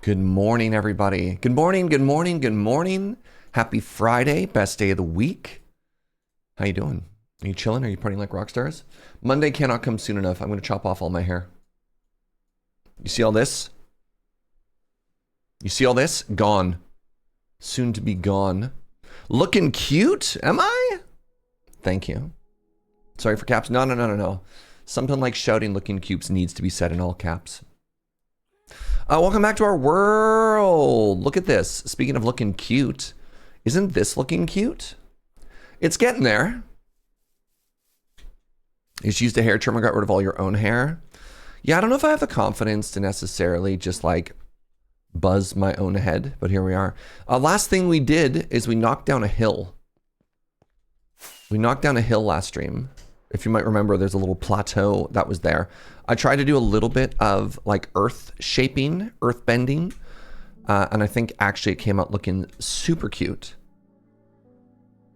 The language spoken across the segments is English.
Good morning, everybody. Good morning, good morning, good morning. Happy Friday, best day of the week. How you doing? Are you chilling? Are you partying like rock stars? Monday cannot come soon enough. I'm going to chop off all my hair. You see all this? You see all this? Gone. Soon to be gone. Looking cute, am I? Thank you. Sorry for caps. No. Something like shouting looking cute needs to be said in all caps. Welcome back to our world. Look at this. Speaking of looking cute, isn't this looking cute? It's getting there. You just used a hair trimmer, got rid of all your own hair. Yeah, I don't know if I have the confidence to necessarily just like buzz my own head, but here we are. Last thing we did is we knocked down a hill. We knocked down a hill last stream. If you might remember, there's a little plateau that was there. I tried to do a little bit of like earth shaping, earth bending, and I think actually it came out looking super cute.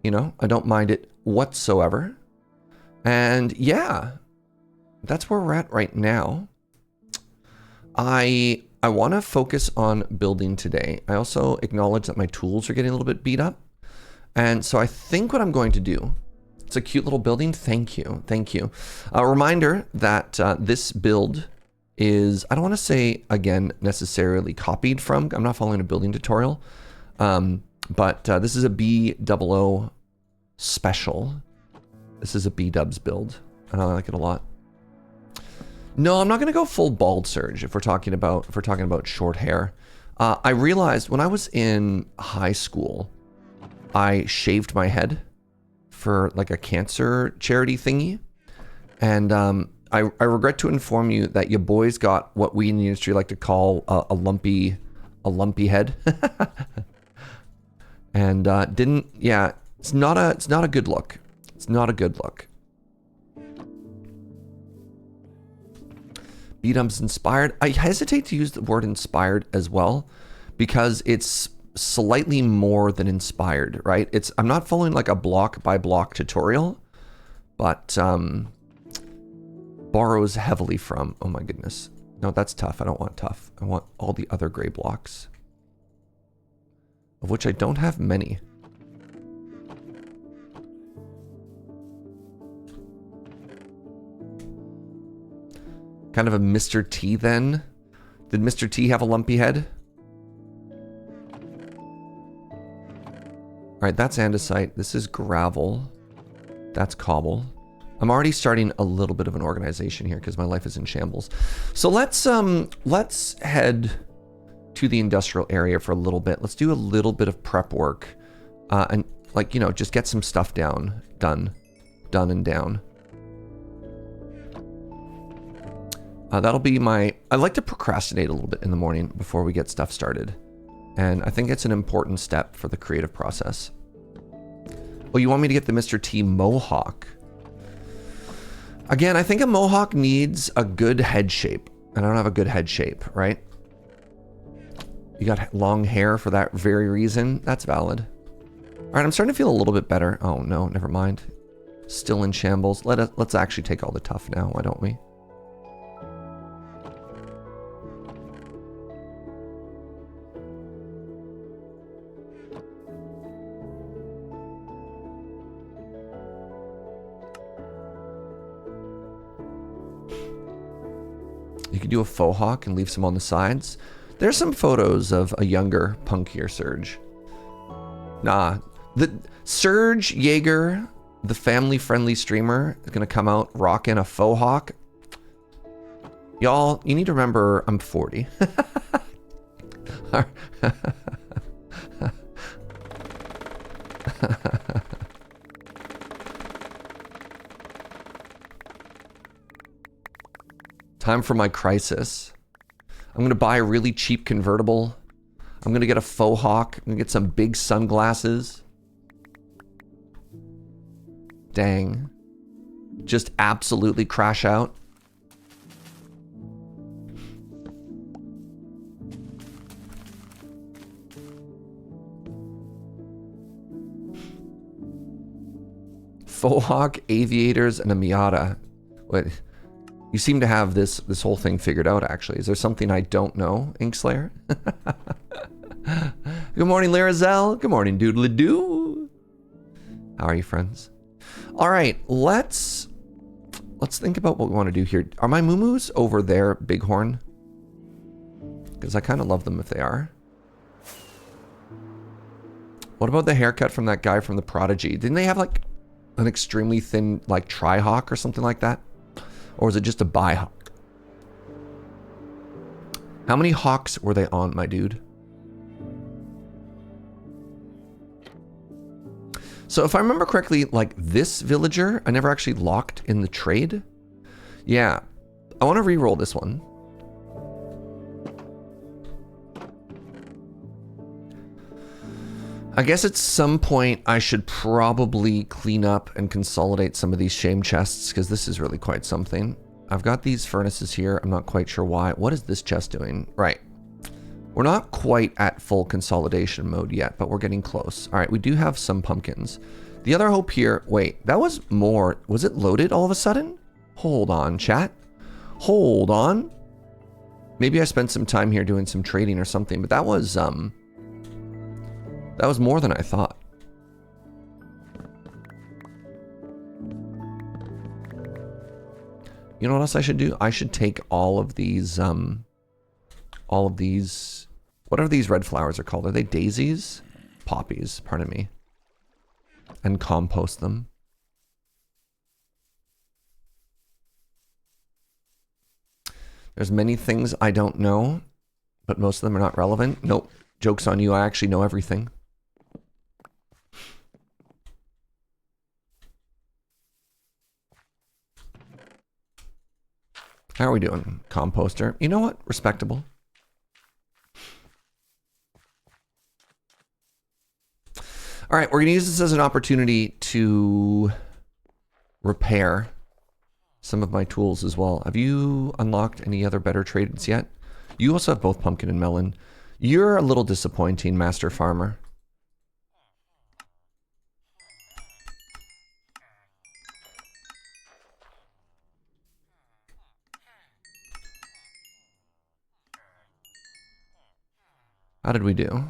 You know, I don't mind it whatsoever. And yeah, that's where we're at right now. I want to focus on building today. I also acknowledge that my tools are getting a little bit beat up. And so I think what I'm going to do, it's a cute little building. Thank you. Thank you. A reminder that this build is, I don't want to say, again, necessarily copied from. I'm not following a building tutorial. But this is a B00 special. This is a B-dubs build. And I like it a lot. No, I'm not going to go full bald Serge if we're talking about short hair. I realized when I was in high school, I shaved my head for like a cancer charity thingy. And I regret to inform you that your boys got what we in the industry like to call a lumpy head. And it's not a good look. It's not a good look. B-dubs inspired. I hesitate to use the word inspired as well because it's slightly more than inspired, right? I'm not following like a block by block tutorial, but borrows heavily from, oh my goodness. No, that's tough. I don't want tough. I want all the other gray blocks, of which I don't have many. Kind of a Mr. T then. Did Mr. T have a lumpy head? All right, that's andesite. This is gravel. That's cobble. I'm already starting a little bit of an organization here because my life is in shambles. So let's head to the industrial area for a little bit. Let's do a little bit of prep work, and like, you know, just get some stuff done and down. That'll be I like to procrastinate a little bit in the morning before we get stuff started. And I think it's an important step for the creative process. Oh, you want me to get the Mr. T Mohawk? Again, I think a Mohawk needs a good head shape. And I don't have a good head shape, right? You got long hair for that very reason. That's valid. All right, I'm starting to feel a little bit better. Oh no, never mind. Still in shambles. Let's actually take all the tough now, why don't we? You could do a faux hawk and leave some on the sides. There's some photos of a younger, punkier Serge. Nah, the Serge Jaeger, the family-friendly streamer, is gonna come out rocking a faux hawk. Y'all, you need to remember I'm 40. Time for my crisis. I'm gonna buy a really cheap convertible. I'm gonna get a faux hawk. I'm gonna get some big sunglasses. Dang. Just absolutely crash out. Faux hawk, aviators, and a Miata. Wait. You seem to have this whole thing figured out, actually. Is there something I don't know, Inkslayer? Good morning, Larazel. Good morning, Doodly-doo. How are you, friends? All right, let's think about what we want to do here. Are my moo-moos over there, Bighorn? Because I kind of love them if they are. What about the haircut from that guy from The Prodigy? Didn't they have like an extremely thin like tri-hawk or something like that? Or was it just a bi-hawk? How many hawks were they on, my dude? So if I remember correctly, like this villager, I never actually locked in the trade. Yeah, I want to re-roll this one. I guess at some point I should probably clean up and consolidate some of these shame chests because this is really quite something. I've got these furnaces here. I'm not quite sure why. What is this chest doing? Right. We're not quite at full consolidation mode yet, but we're getting close. All right, we do have some pumpkins. The other hope here, wait, that was more. Was it loaded all of a sudden? Hold on, chat. Hold on. Maybe I spent some time here doing some trading or something, but that was more than I thought. You know what else I should do? I should take all of these, what are these red flowers are called? Are they daisies? Poppies, pardon me. And compost them. There's many things I don't know, but most of them are not relevant. Nope, joke's on you, I actually know everything. How are we doing, composter? You know what? Respectable. All right, we're going to use this as an opportunity to repair some of my tools as well. Have you unlocked any other better trades yet? You also have both pumpkin and melon. You're a little disappointing, Master Farmer. How did we do?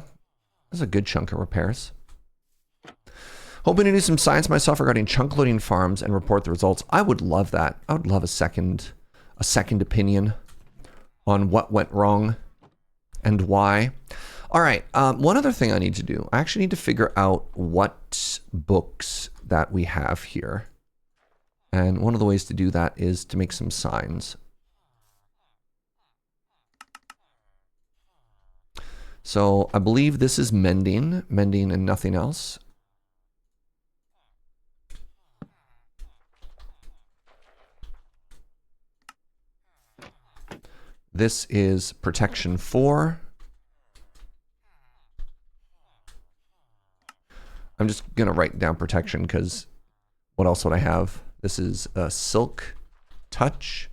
That's a good chunk of repairs. Hoping to do some science myself regarding chunk loading farms and report the results. I would love that. I would love a second opinion on what went wrong and why. All right, one other thing I need to do. I actually need to figure out what books that we have here. And one of the ways to do that is to make some signs. So I believe this is mending and nothing else. This is protection 4. I'm just going to write down protection because what else would I have? This is a silk touch.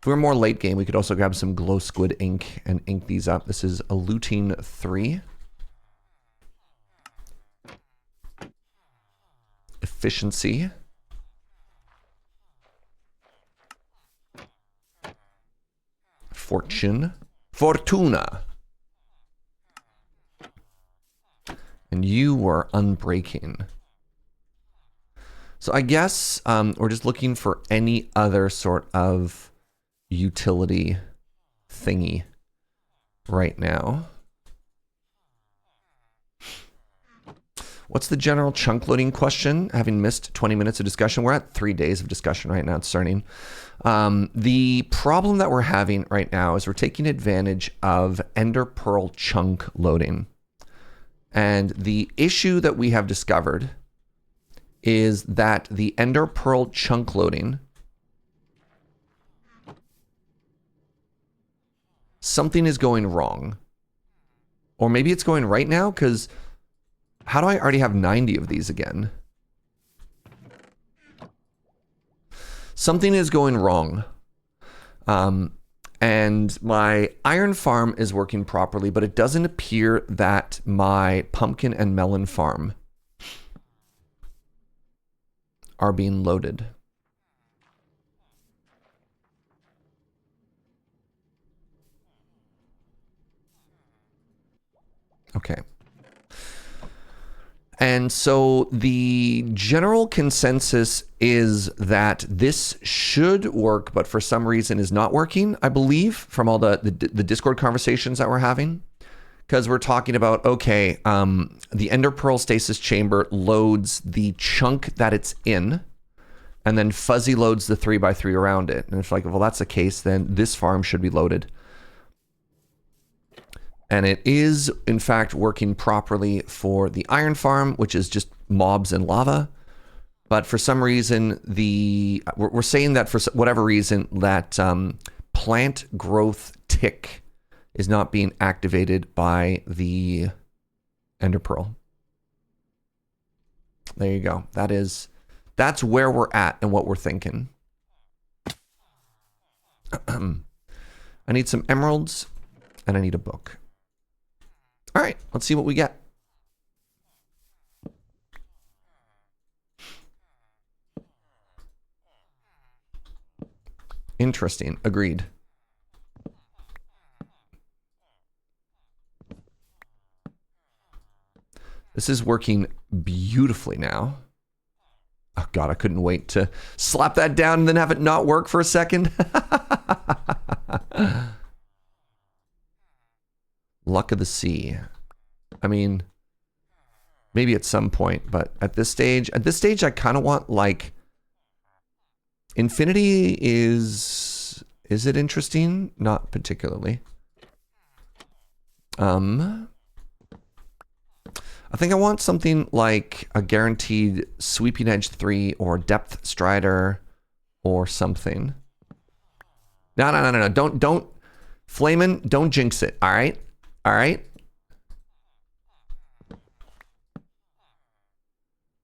If we were more late game, we could also grab some glow squid ink and ink these up. This is a lutein 3. Efficiency. Fortune. Fortuna. And you were unbreaking. So I guess we're just looking for any other sort of utility thingy right now. What's the general chunk loading question? Having missed 20 minutes of discussion, we're at 3 days of discussion right now. It's starting. The problem that we're having right now is we're taking advantage of Ender Pearl chunk loading. And the issue that we have discovered is that the Ender Pearl chunk loading, something is going wrong. Or maybe it's going right now, because how do I already have 90 of these again? Something is going wrong. And my iron farm is working properly, but it doesn't appear that my pumpkin and melon farm are being loaded. Okay. And so the general consensus is that this should work, but for some reason is not working, I believe, from all the Discord conversations that we're having. Because we're talking about, okay, the Ender Pearl Stasis Chamber loads the chunk that it's in, and then fuzzy loads the 3x3 around it. And it's like, well, that's the case, then this farm should be loaded. And it is, in fact, working properly for the iron farm, which is just mobs and lava. But for some reason, we're saying that for whatever reason, that plant growth tick is not being activated by the Ender Pearl. There you go. That's where we're at and what we're thinking. I need some emeralds and I need a book. All right, let's see what we get. Interesting. Agreed. This is working beautifully now. Oh God, I couldn't wait to slap that down and then have it not work for a second. Luck of the sea. I mean, maybe at some point, but at this stage, I kind of want like infinity is it interesting? Not particularly. I think I want something like a guaranteed sweeping edge 3 or depth strider or something. No. Don't Flamin', don't jinx it. All right. All right.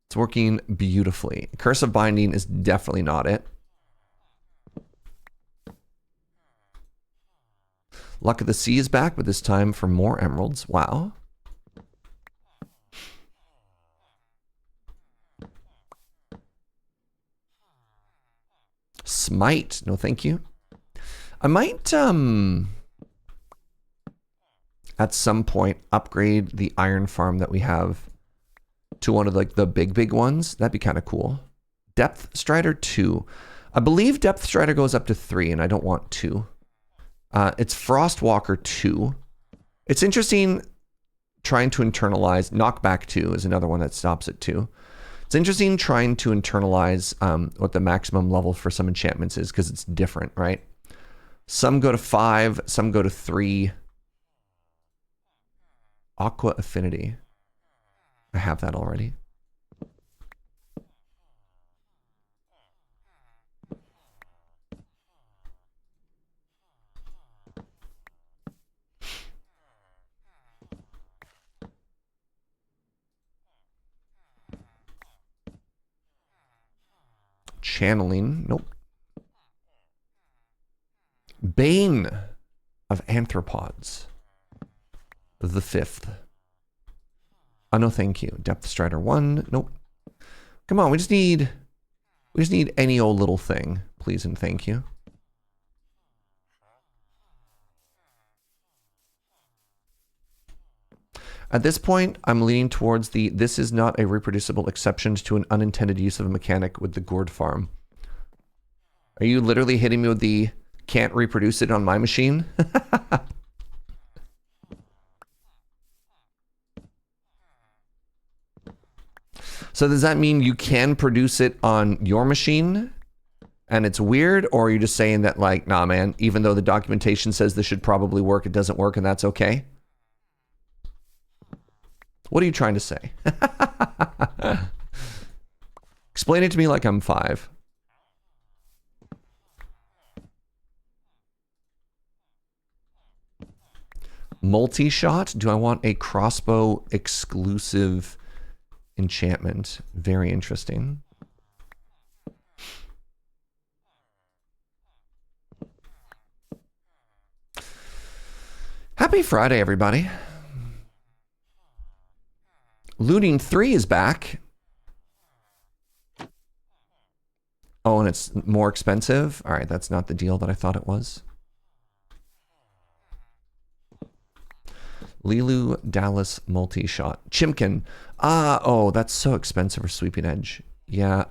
It's working beautifully. Curse of Binding is definitely not it. Luck of the Sea is back, but this time for more emeralds. Wow. Smite. No, thank you. I might, at some point, upgrade the iron farm that we have to one of like the big ones. That'd be kind of cool. Depth Strider 2. I believe Depth Strider goes up to 3, and I don't want 2. It's Frostwalker 2. It's interesting trying to internalize. Knockback 2 is another one that stops at 2. It's interesting trying to internalize what the maximum level for some enchantments is, because it's different, right? Some go to 5, some go to 3. Aqua Affinity. I have that already. Channeling. Nope. Bane of Anthropods. The 5th. Oh, no, thank you. Depth Strider 1. Nope. Come on, we just need any old little thing. Please and thank you. At this point, I'm leaning towards this is not a reproducible exception to an unintended use of a mechanic with the gourd farm. Are you literally hitting me with the can't reproduce it on my machine? So does that mean you can produce it on your machine and it's weird? Or are you just saying that like, nah, man, even though the documentation says this should probably work, it doesn't work and that's okay? What are you trying to say? Explain it to me like I'm 5. Multi-shot? Do I want a crossbow exclusive enchantment? Very interesting. Happy Friday, everybody. Looting 3 is back. Oh, and it's more expensive? All right, that's not the deal that I thought it was. Lilu Dallas multi-shot. Chimkin. Oh, that's so expensive for Sweeping Edge. Yeah.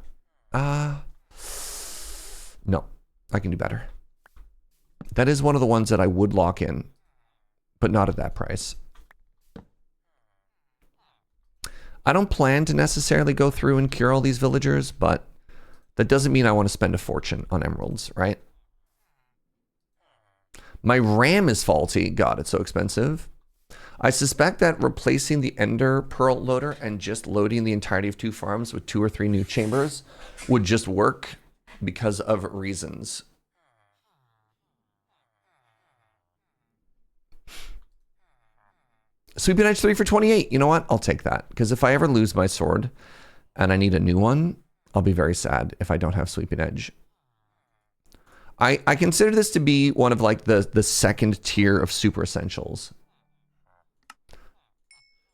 No, I can do better. That is one of the ones that I would lock in, but not at that price. I don't plan to necessarily go through and cure all these villagers, but that doesn't mean I want to spend a fortune on emeralds, right? My RAM is faulty. God, it's so expensive. I suspect that replacing the Ender Pearl loader and just loading the entirety of 2 farms with 2 or 3 new chambers would just work because of reasons. Sweeping Edge 3 for 28. You know what? I'll take that. Because if I ever lose my sword and I need a new one, I'll be very sad if I don't have Sweeping Edge. I consider this to be one of like the second tier of super essentials.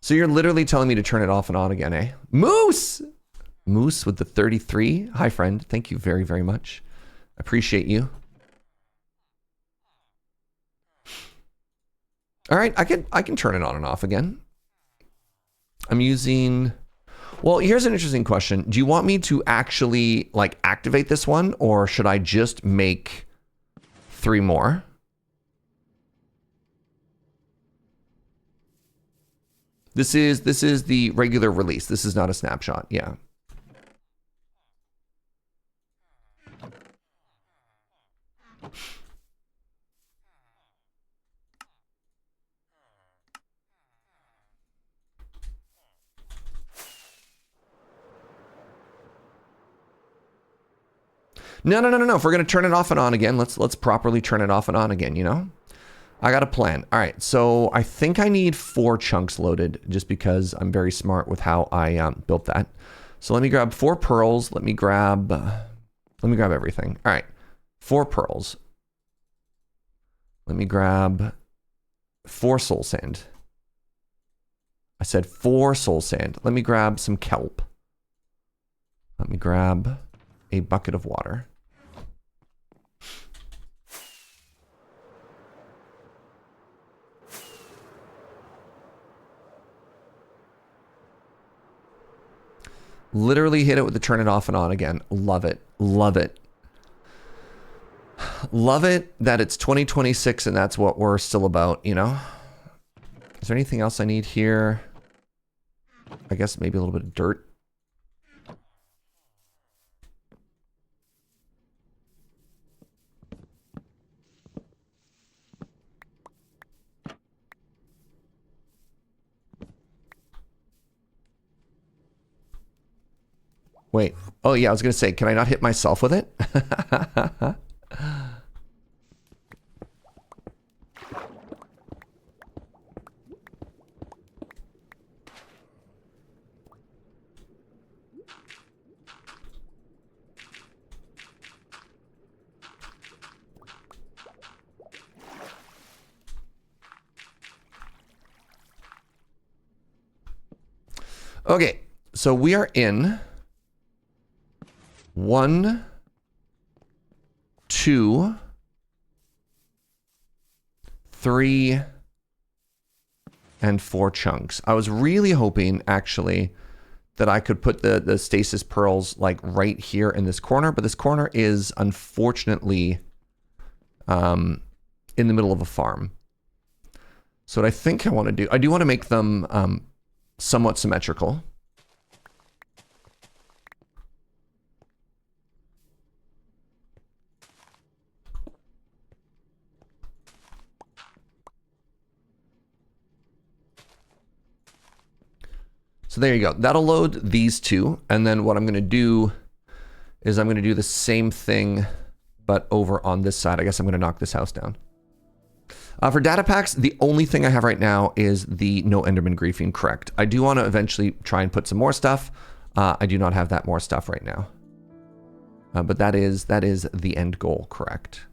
So you're literally telling me to turn it off and on again, eh? Moose! Moose with the 33. Hi, friend. Thank you very, very much. I appreciate you. All right, I can turn it on and off again. I'm using... Well, here's an interesting question. Do you want me to actually like activate this one, or should I just make 3 more? This is the regular release. This is not a snapshot. Yeah. No. If we're gonna turn it off and on again, let's properly turn it off and on again, you know? I got a plan. All right, so I think I need 4 chunks loaded just because I'm very smart with how I built that. So let me grab 4 pearls. Let me grab everything. All right, 4 pearls. Let me grab 4 soul sand. I said 4 soul sand. Let me grab some kelp. Let me grab a bucket of water. Literally hit it with the turn it off and on again. Love it. Love it. Love it that it's 2026 and that's what we're still about, you know? Is there anything else I need here? I guess maybe a little bit of dirt. Wait. Oh, yeah, I was going to say, can I not hit myself with it? Okay, so we are in 1, 2, 3, and 4 chunks. I was really hoping, actually, that I could put the stasis pearls like right here in this corner, but this corner is unfortunately in the middle of a farm. So what I think I want to do, I do want to make them somewhat symmetrical. So there you go. That'll load these 2. And then what I'm going to do is I'm going to do the same thing, but over on this side. I guess I'm going to knock this house down. For data packs, the only thing I have right now is the no Enderman griefing, correct. I do want to eventually try and put some more stuff. I do not have that more stuff right now. But that is the end goal, correct.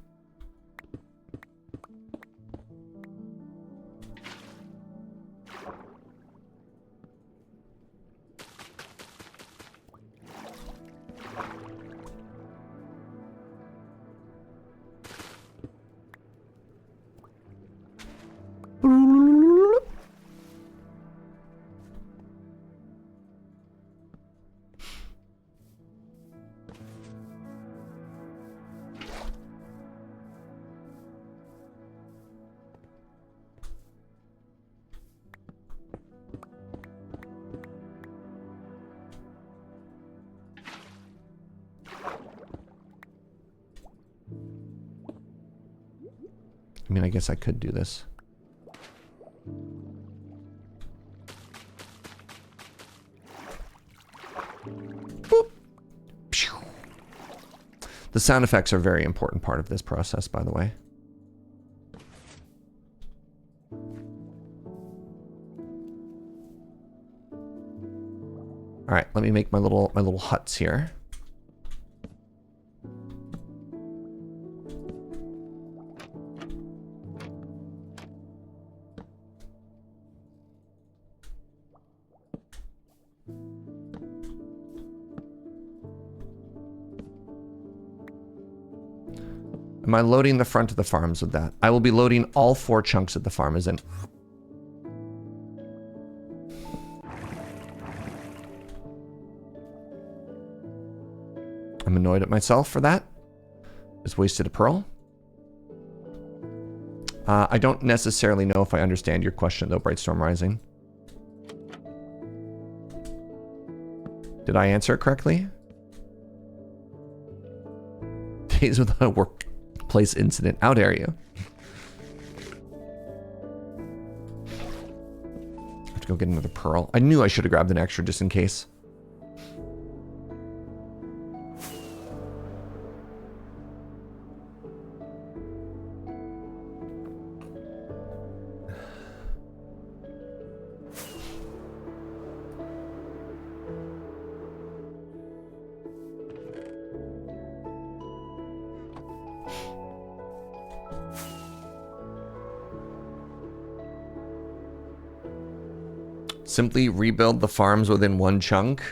I mean, I guess I could do this. Boop. Pew. The sound effects are a very important part of this process, by the way. All right, let me make my little huts here. Am I loading the front of the farms with that? I will be loading all 4 chunks that the farm is in. I'm annoyed at myself for that. Just wasted a pearl. I don't necessarily know if I understand your question though, Brightstorm Rising. Did I answer it correctly? Days without a workplace incident. How dare you? I have to go get another pearl. I knew I should have grabbed an extra just in case. Simply rebuild the farms within 1 chunk.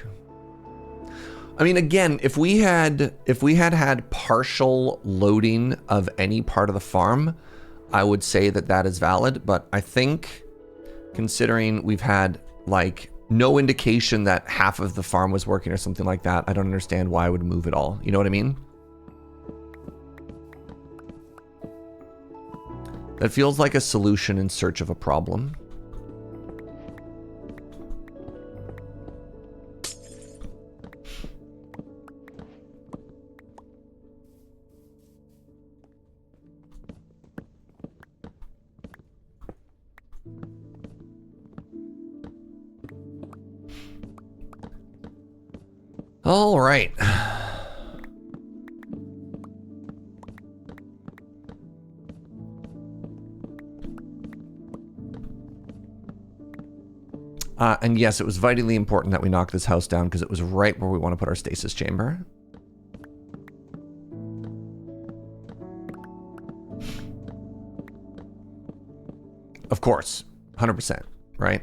I mean, again, if we had partial loading of any part of the farm, I would say that that is valid. But I think, considering we've had like no indication that half of the farm was working or something like that, I don't understand why I would move it all. You know what I mean? That feels like a solution in search of a problem. All right. And yes, it was vitally important that we knock this house down because it was right where we want to put our stasis chamber. Of course, 100%, right?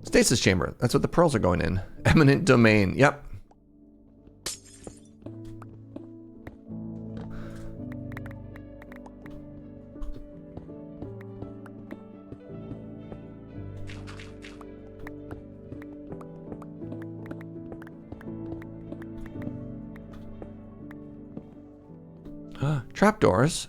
Stasis chamber. That's what the pearls are going in. Eminent domain. Yep. Trapdoors.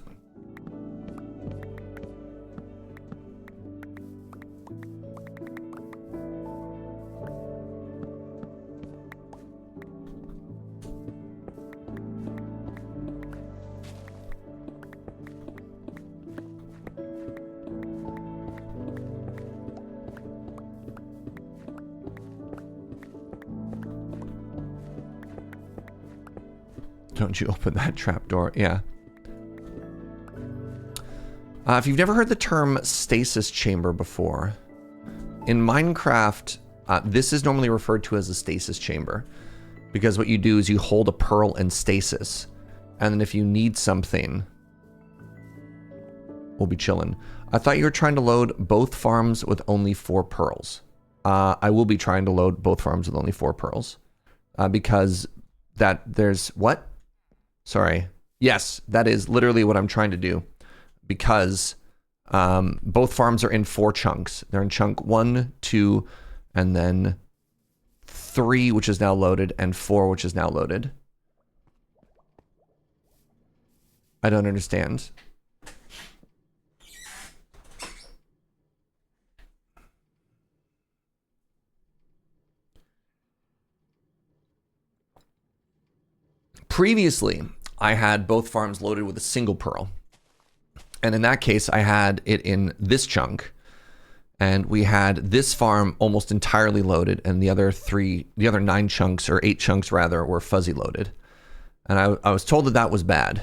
Don't you open that trapdoor? Yeah. If you've never heard the term stasis chamber before, in Minecraft, this is normally referred to as a stasis chamber because what you do is you hold a pearl in stasis, and then if you need something, we'll be chilling. I thought you were trying to load both farms with only 4 pearls. I will be trying to load both farms with only 4 pearls because that there's what? Sorry. Yes, that is literally what I'm trying to do. Because both farms are in 4 chunks. They're in chunk 1, 2, and then 3, which is now loaded, and 4, which is now loaded. I don't understand. previously, I had both farms loaded with a single pearl. And in that case, I had it in this chunk. And we had this farm almost entirely loaded, and the other 9 chunks, or 8 chunks rather, were fuzzy loaded. And I was told that that was bad.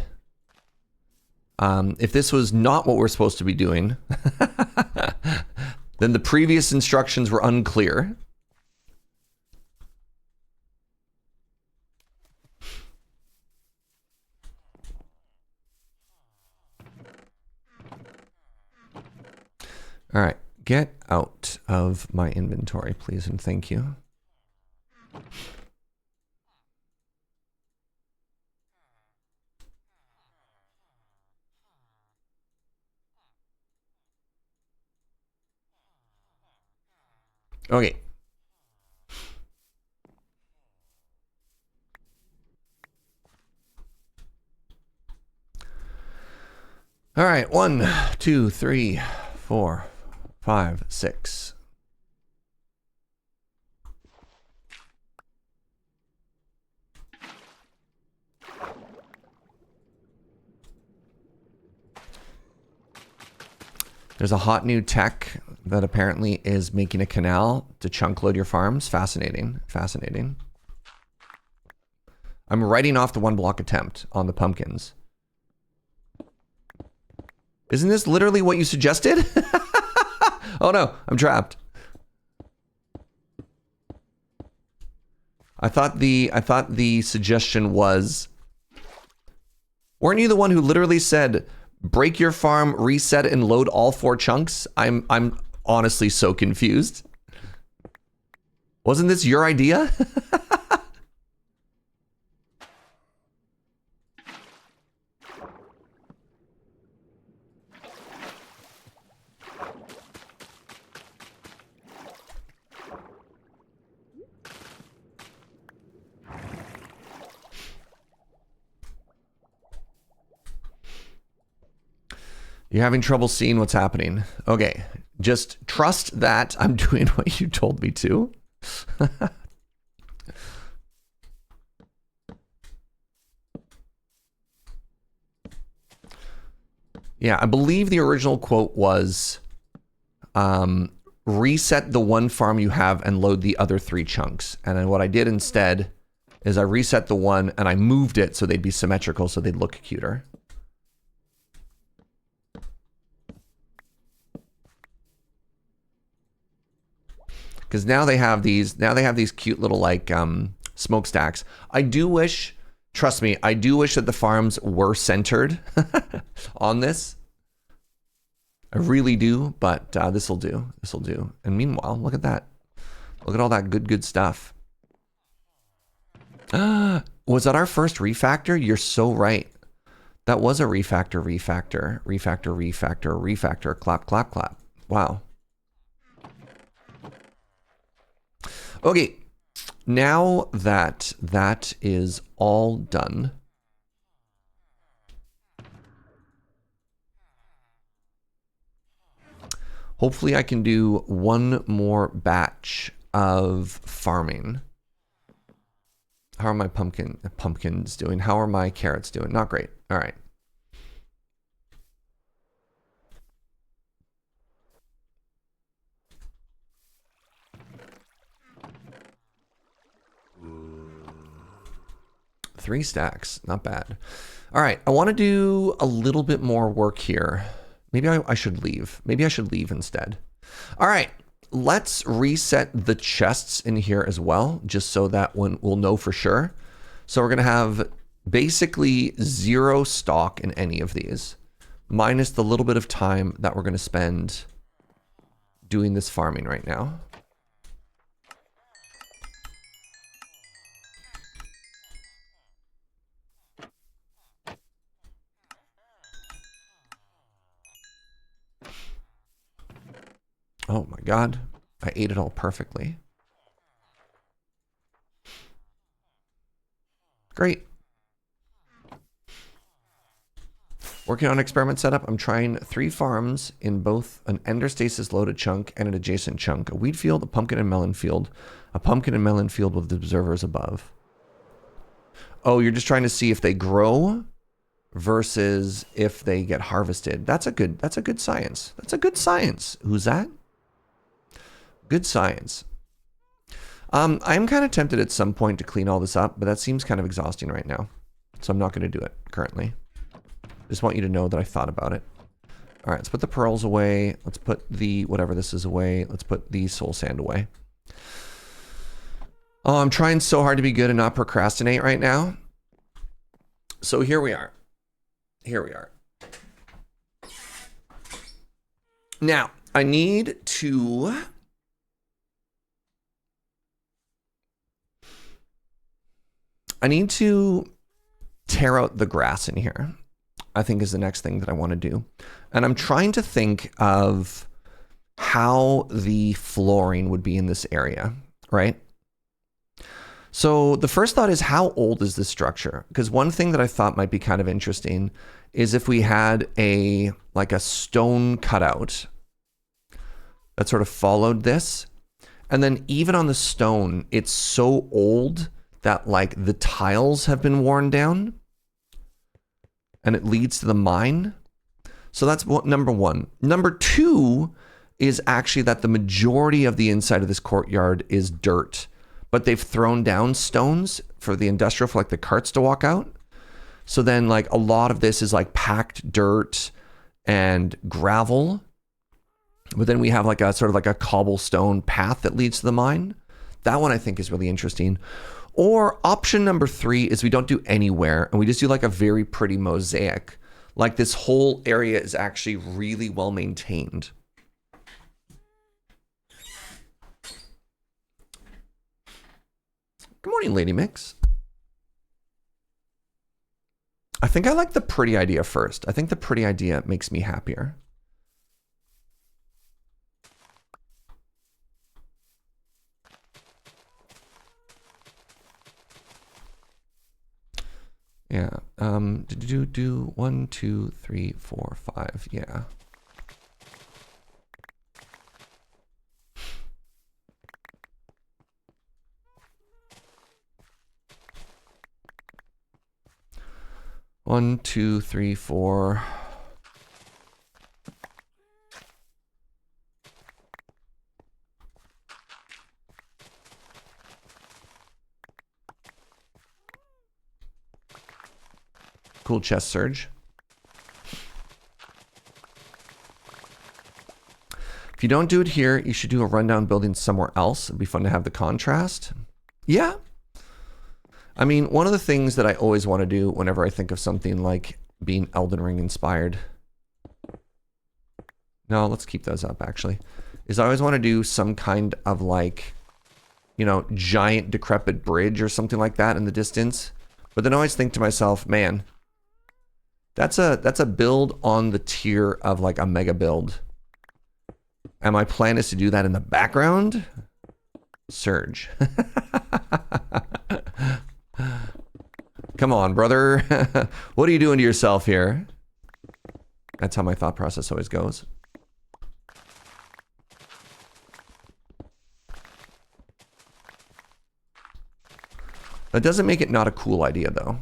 If this was not what we're supposed to be doing, then the previous instructions were unclear. All right, get out of my inventory, please, and thank you. Okay. All right, 1, 2, 3, 4, 5, 6. There's a hot new tech that apparently is making a canal to chunk load your farms. Fascinating. Fascinating. I'm writing off the 1 block attempt on the pumpkins. Isn't this literally what you suggested? Oh no, I'm trapped. I thought the suggestion was, weren't you the one who literally said break your farm, reset, and load all 4 chunks? I'm honestly so confused. Wasn't this your idea? You're having trouble seeing what's happening. Okay, just trust that I'm doing what you told me to. Yeah, I believe the original quote was, reset the 1 farm you have and load the other 3 chunks. And then what I did instead is I reset the 1 and I moved it so they'd be symmetrical, so they'd look cuter. Because now they have these cute little like smokestacks. I do wish, trust me, I do wish that the farms were centered on this. I really do, but this'll do. This'll do. And meanwhile, look at that. Look at all that good stuff. Was that our first refactor? You're so right. That was a refactor. Clap, clap, clap. Wow. Okay, now that that is all done, hopefully I can do 1 more batch of farming. How are my pumpkins doing? How are my carrots doing? Not great. All right. Three stacks, not bad. All right, I want to do a little bit more work here. Maybe I should leave. Maybe I should leave instead. All right, let's reset the chests in here as well, just so that we'll know for sure. So we're gonna have basically 0 stock in any of these, minus the little bit of time that we're gonna spend doing this farming right now. Oh my God, I ate it all perfectly. Great. Working on experiment setup, I'm trying 3 farms in both an enderstasis loaded chunk and an adjacent chunk. A wheat field, a pumpkin and melon field, a pumpkin and melon field with the observers above. Oh, you're just trying to see if they grow versus if they get harvested. That's a good science. That's a good science. Who's that? Good science. I'm kind of tempted at some point to clean all this up, but that seems kind of exhausting right now. So I'm not going to do it currently. Just want you to know that I thought about it. All right, let's put the pearls away. Let's put the whatever this is away. Let's put the soul sand away. Oh, I'm trying so hard to be good and not procrastinate right now. So here we are. Here we are. Now, I need to... tear out the grass in here, I think is the next thing that I want to do. And I'm trying to think of how the flooring would be in this area, right? So the first thought is, how old is this structure? Because one thing that I thought might be kind of interesting is if we had like a stone cutout that sort of followed this. And then even on the stone, it's so old that like the tiles have been worn down and it leads to the mine. So that's number one. Number two is actually that the majority of the inside of this courtyard is dirt, but they've thrown down stones for the industrial, for like the carts to walk out. So then like a lot of this is like packed dirt and gravel. But then we have like a sort of like a cobblestone path that leads to the mine. That one I think is really interesting. Or option number three is we don't do anywhere and we just do like a very pretty mosaic. Like this whole area is actually really well maintained. Good morning, Lady Mix. I think I like the pretty idea first. I think the pretty idea makes me happier. Yeah. Do 1, 2, 3, 4, 5. Yeah. One, two, three, four. Cool chest, Serge. If you don't do it here, you should do a rundown building somewhere else. It'd be fun to have the contrast. Yeah. I mean, one of the things that I always want to do whenever I think of something like being Elden Ring inspired. No, let's keep those up actually. Is I always want to do some kind of like, you know, giant decrepit bridge or something like that in the distance. But then I always think to myself, man, that's a build on the tier of like a mega build. And my plan is to do that in the background. Serge. Come on, brother. What are you doing to yourself here? That's how my thought process always goes. That doesn't make it not a cool idea, though.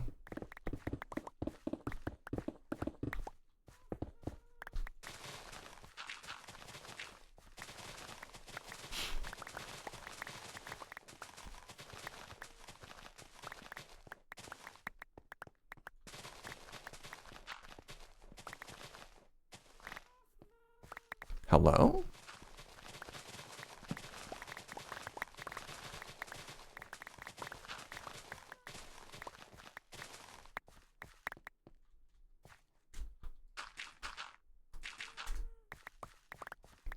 Hello?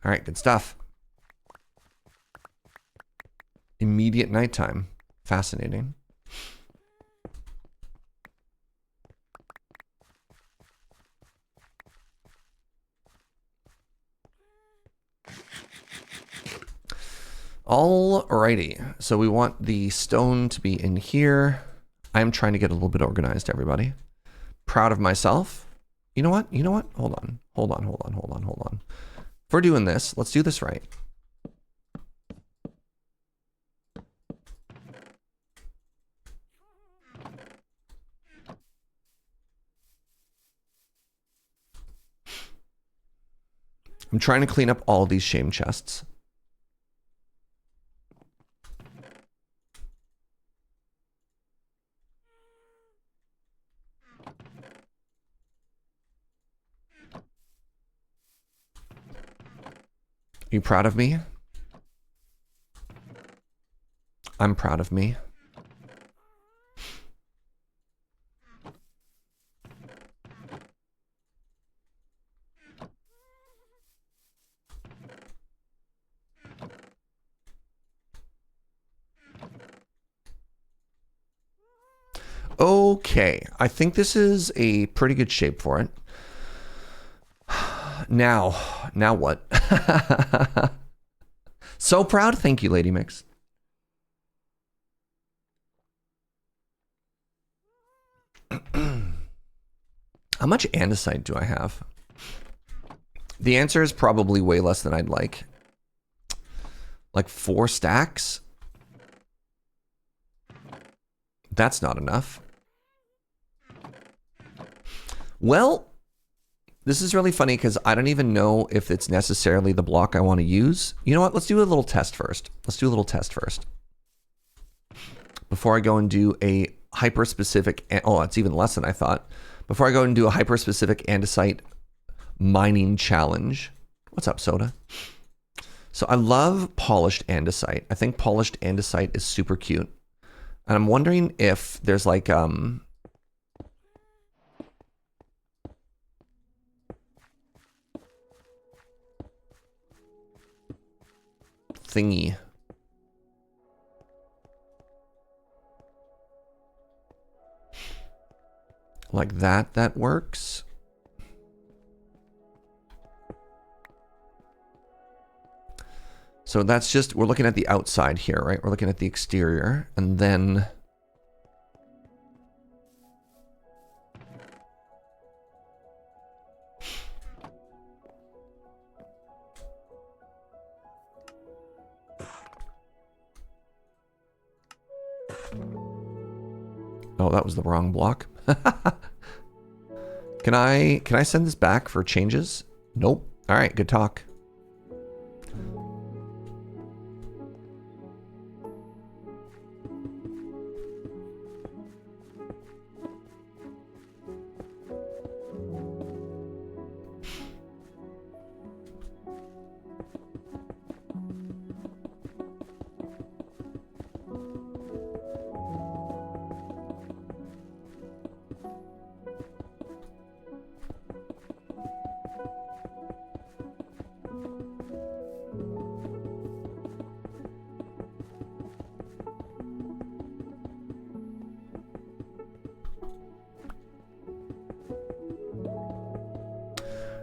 All right, good stuff. Immediate nighttime. Fascinating. Alrighty, so we want the stone to be in here. I'm trying to get a little bit organized, everybody. Proud of myself. You know what? You know what? Hold on. Hold on, hold on, hold on, hold on. If we're doing this, let's do this right. I'm trying to clean up all these shame chests. You proud of me? I'm proud of me. Okay, I think this is a pretty good shape for it. Now what? So proud. Thank you, Lady Mix. How much andesite do I have? The answer is probably way less than I'd like. Like 4 stacks? That's not enough. Well, this is really funny because I don't even know if it's necessarily the block I want to use. You know what? Let's do a little test first. Before I go and do a hyper-specific... Oh, it's even less than I thought. Before I go and do a hyper-specific andesite mining challenge. What's up, Soda? So I love polished andesite. I think polished andesite is super cute. And I'm wondering if there's like... thingy. Like that works. So that's just, we're looking at the outside here, right? We're looking at the exterior, and then... Oh, that was the wrong block. Can I send this back for changes? Nope. All right, good talk.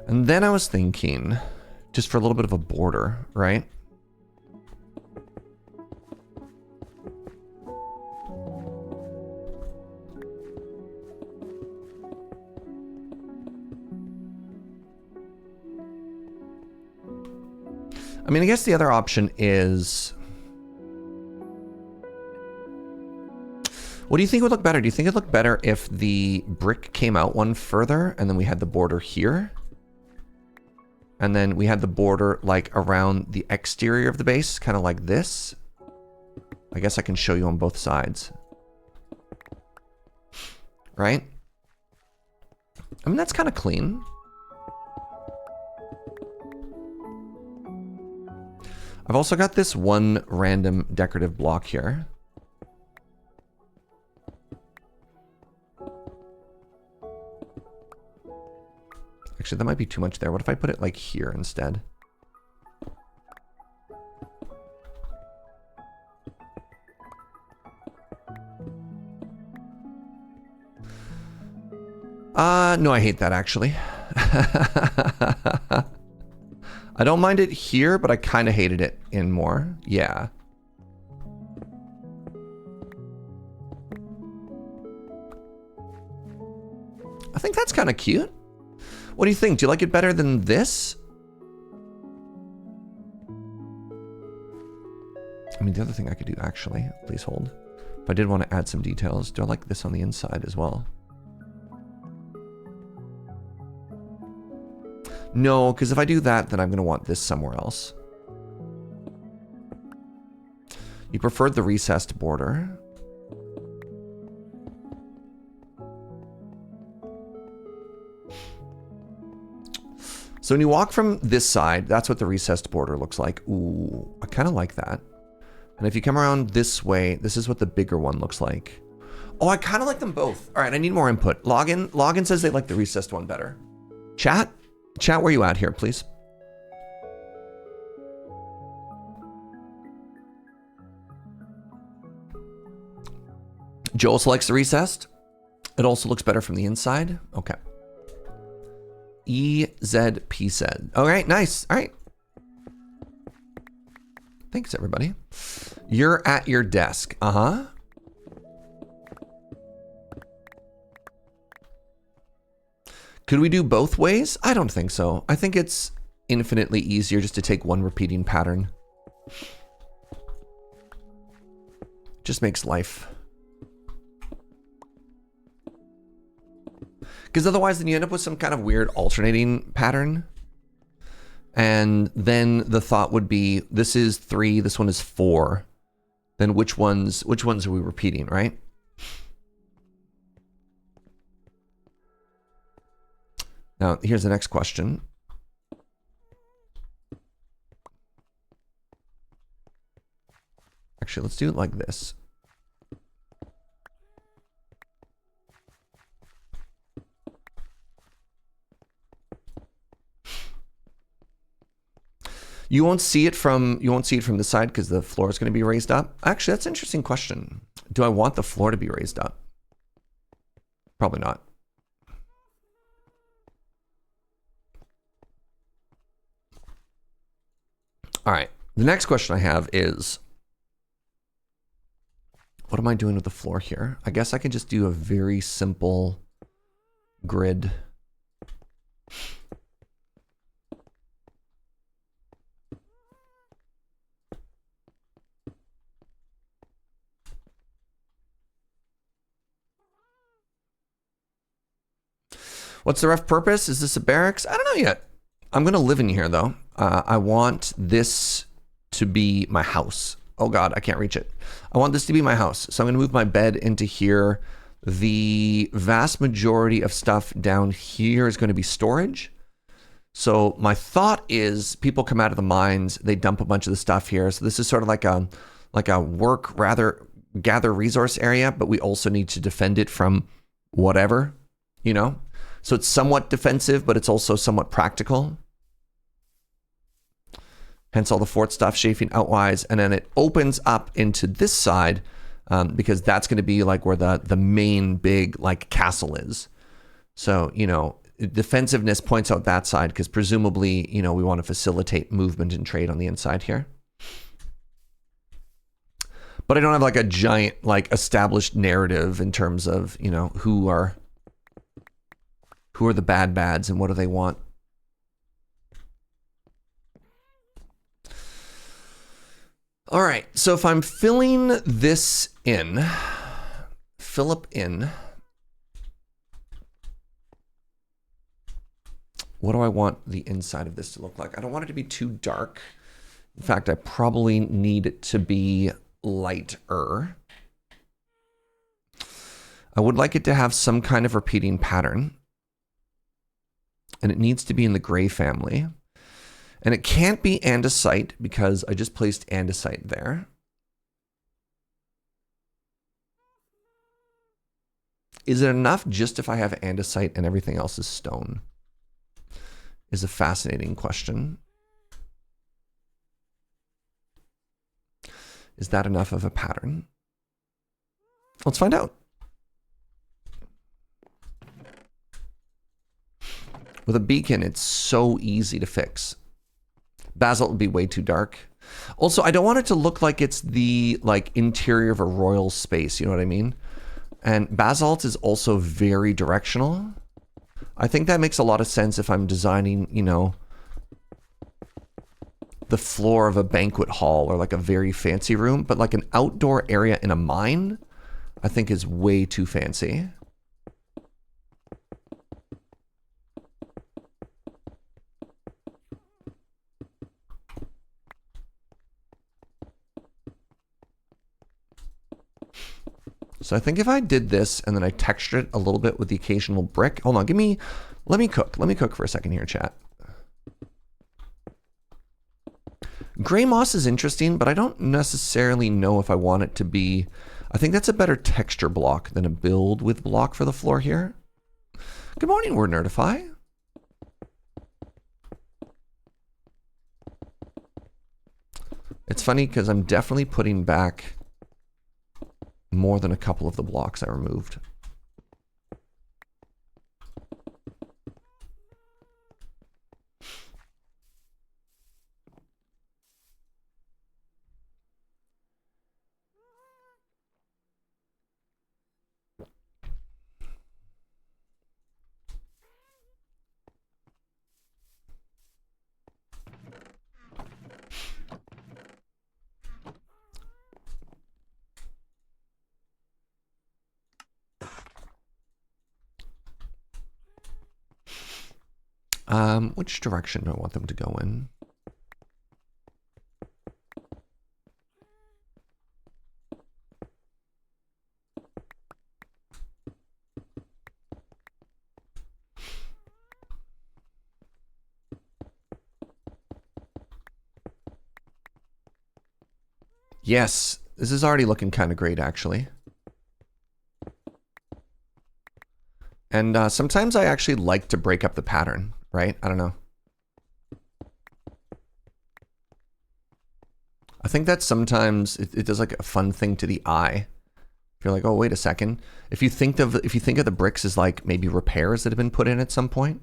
And then I was thinking, just for a little bit of a border, right? I mean, I guess the other option is... What do you think would look better? Do you think it'd look better if the brick came out one further and then we had the border here? And then we had the border like around the exterior of the base, kind of like this. I guess I can show you on both sides. Right? I mean, that's kind of clean. I've also got this one random decorative block here. Actually, that might be too much there. What if I put it like here instead? No, I hate that actually. I don't mind it here, but I kind of hated it in more. Yeah. I think that's kind of cute. What do you think? Do you like it better than this? I mean, the other thing I could do, actually, please hold. If I did want to add some details, do I like this on the inside as well? No, because if I do that, then I'm going to want this somewhere else. You preferred the recessed border. So when you walk from this side, that's what the recessed border looks like. Ooh, I kind of like that. And if you come around this way, this is what the bigger one looks like. Oh, I kind of like them both. All right, I need more input. Login says they like the recessed one better. Chat, where you at here, please? Joel likes the recessed. It also looks better from the inside. Okay. EZP said. All right, nice. All right. Thanks, everybody. You're at your desk. Uh-huh. Could we do both ways? I don't think so. I think it's infinitely easier just to take one repeating pattern. Just makes life. Because otherwise then you end up with some kind of weird alternating pattern. And then the thought would be, this is 3, this one is 4. Then which ones are we repeating, right? Now, here's the next question. Actually, let's do it like this. You won't see it from the side because the floor is going to be raised up. Actually, that's an interesting question. Do I want the floor to be raised up? Probably not. All right. The next question I have is, what am I doing with the floor here? I guess I can just do a very simple grid. What's the rough purpose? Is this a barracks? I don't know yet. I'm going to live in here, though. I want this to be my house. Oh, God, I can't reach it. I want this to be my house. So I'm going to move my bed into here. The vast majority of stuff down here is going to be storage. So my thought is people come out of the mines. They dump a bunch of the stuff here. So this is sort of like a work, rather gather resource area, but we also need to defend it from whatever, you know? So it's somewhat defensive, but it's also somewhat practical. Hence all the fort stuff shaping outwise. And then it opens up into this side because that's going to be like where the main big like castle is. So, you know, defensiveness points out that side because presumably, you know, we want to facilitate movement and trade on the inside here. But I don't have like a giant like established narrative in terms of, you know, who are the bad bads and what do they want. All right, so if I'm filling this in, Philip in, what do I want the inside of this to look like? I don't want it to be too dark. In fact, I probably need it to be lighter. I would like it to have some kind of repeating pattern. And it needs to be in the gray family. And it can't be andesite because I just placed andesite there. Is it enough just if I have andesite and everything else is stone? Is a fascinating question. Is that enough of a pattern? Let's find out. With a beacon, it's so easy to fix. Basalt would be way too dark. Also, I don't want it to look like it's the like interior of a royal space, you know what I mean? And basalt is also very directional. I think that makes a lot of sense if I'm designing, you know, the floor of a banquet hall or like a very fancy room, but like an outdoor area in a mine, I think is way too fancy. So I think if I did this and then I textured it a little bit with the occasional brick. Hold on, let me cook. Let me cook for a second here, chat. Gray moss is interesting, but I don't necessarily know if I want it to be. I think that's a better texture block than a build with block for the floor here. Good morning, Word Nerdify. It's funny because I'm definitely putting back more than a couple of the blocks I removed. Which direction do I want them to go in? Yes, this is already looking kind of great, actually. And sometimes I actually like to break up the pattern, right? I don't know. I think that sometimes it does like a fun thing to the eye. If you're like, oh, wait a second. If you think of the bricks as like maybe repairs that have been put in at some point.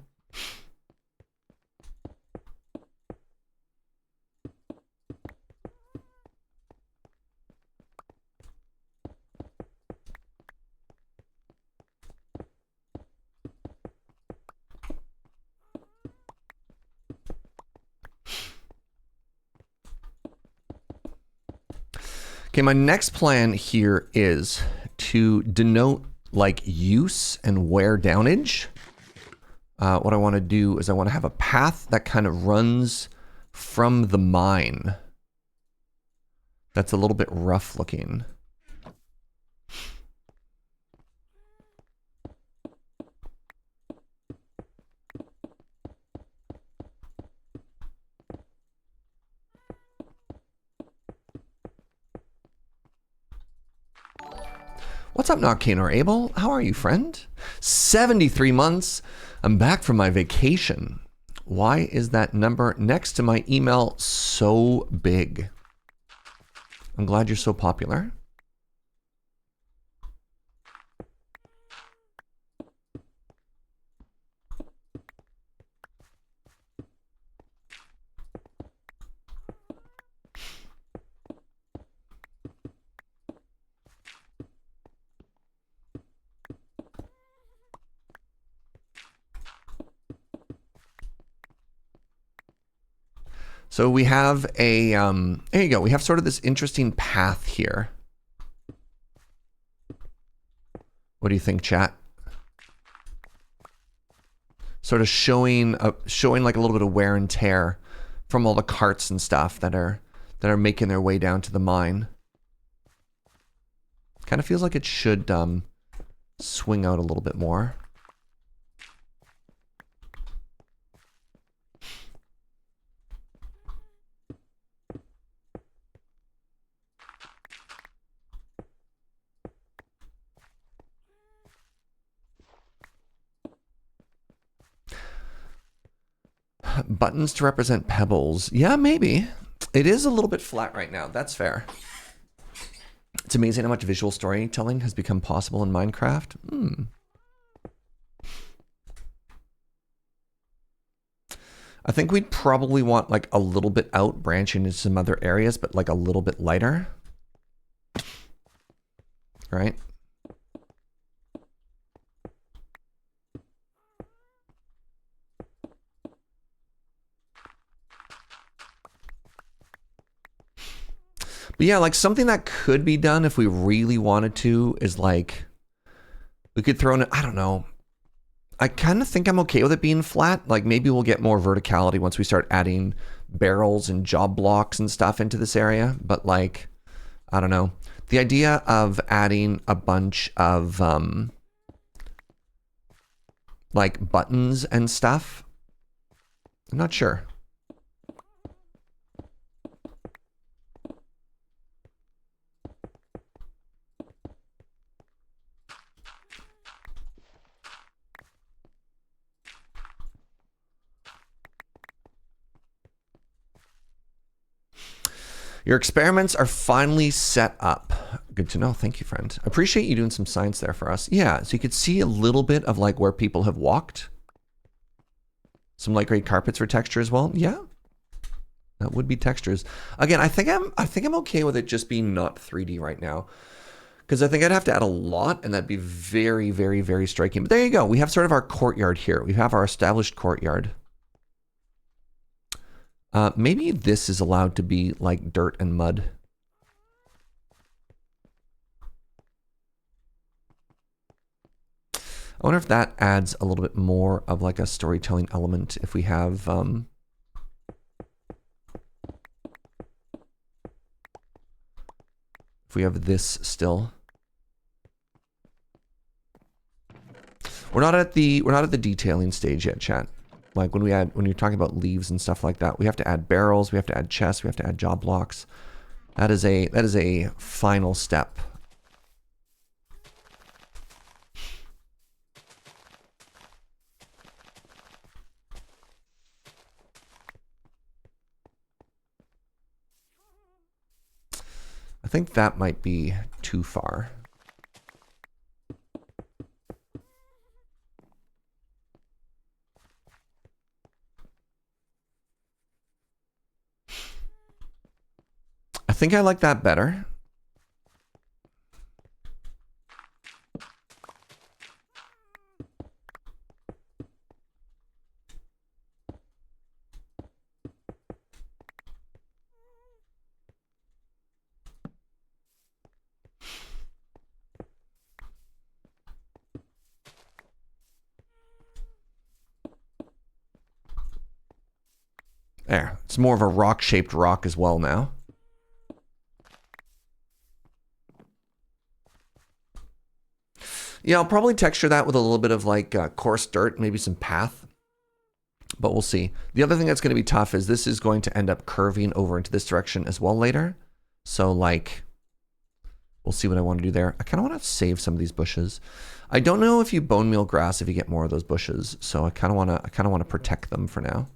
Okay, my next plan here is to denote like use and wear downage. What I want to do is I want to have a path that kind of runs from the mine. That's a little bit rough looking. What's up, Noctane Abel? How are you, friend? 73 months. I'm back from my vacation. Why is that number next to my email so big? I'm glad you're so popular. So we have a, there you go. We have sort of this interesting path here. What do you think, chat? Sort of showing like a little bit of wear and tear from all the carts and stuff that are making their way down to the mine. Kind of feels like it should swing out a little bit more. Buttons to represent pebbles. Yeah, maybe. It is a little bit flat right now. That's fair. It's amazing how much visual storytelling has become possible in Minecraft. I think we'd probably want like a little bit out branching into some other areas, but like a little bit lighter. Right? But yeah, like something that could be done if we really wanted to is like, we could throw in, I don't know. I kind of think I'm okay with it being flat. Like maybe we'll get more verticality once we start adding barrels and job blocks and stuff into this area. But like, I don't know. The idea of adding a bunch of like buttons and stuff, I'm not sure. Your experiments are finally set up. Good to know. Thank you, friend. Appreciate you doing some science there for us. Yeah, so you could see a little bit of like where people have walked. Some light gray carpets for texture as well. Yeah, that would be textures. Again, I think I'm okay with it just being not 3D right now, because I think I'd have to add a lot, and that'd be very, very, very striking. But there you go. We have sort of our courtyard here. We have our established courtyard. Maybe this is allowed to be like dirt and mud. I wonder if that adds a little bit more of like a storytelling element if we have this still. We're not at the detailing stage yet, chat. Like when you're talking about leaves and stuff like that, we have to add barrels, we have to add chests, we have to add job blocks. That is a final step. I think that might be too far. I think I like that better. There, it's more of a rock-shaped rock as well now. Yeah, I'll probably texture that with a little bit of like coarse dirt, maybe some path, but we'll see. The other thing that's going to be tough is this is going to end up curving over into this direction as well later. So like, we'll see what I want to do there. I kind of want to save some of these bushes. I don't know if you bone meal grass if you get more of those bushes, so I kind of want to protect them for now.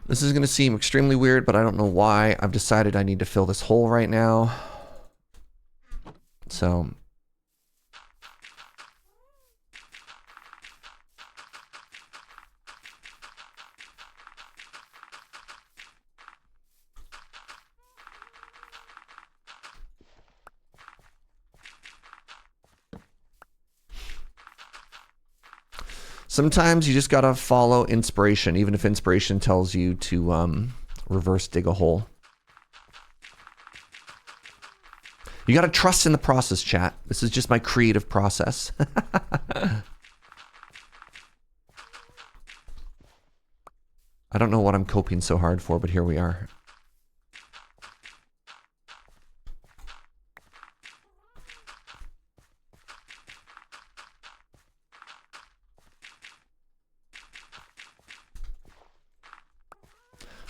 This is going to seem extremely weird, but I don't know why. I've decided I need to fill this hole right now. So sometimes you just gotta follow inspiration, even if inspiration tells you to reverse dig a hole. You gotta trust in the process, chat. This is just my creative process. I don't know what I'm coping so hard for, but here we are.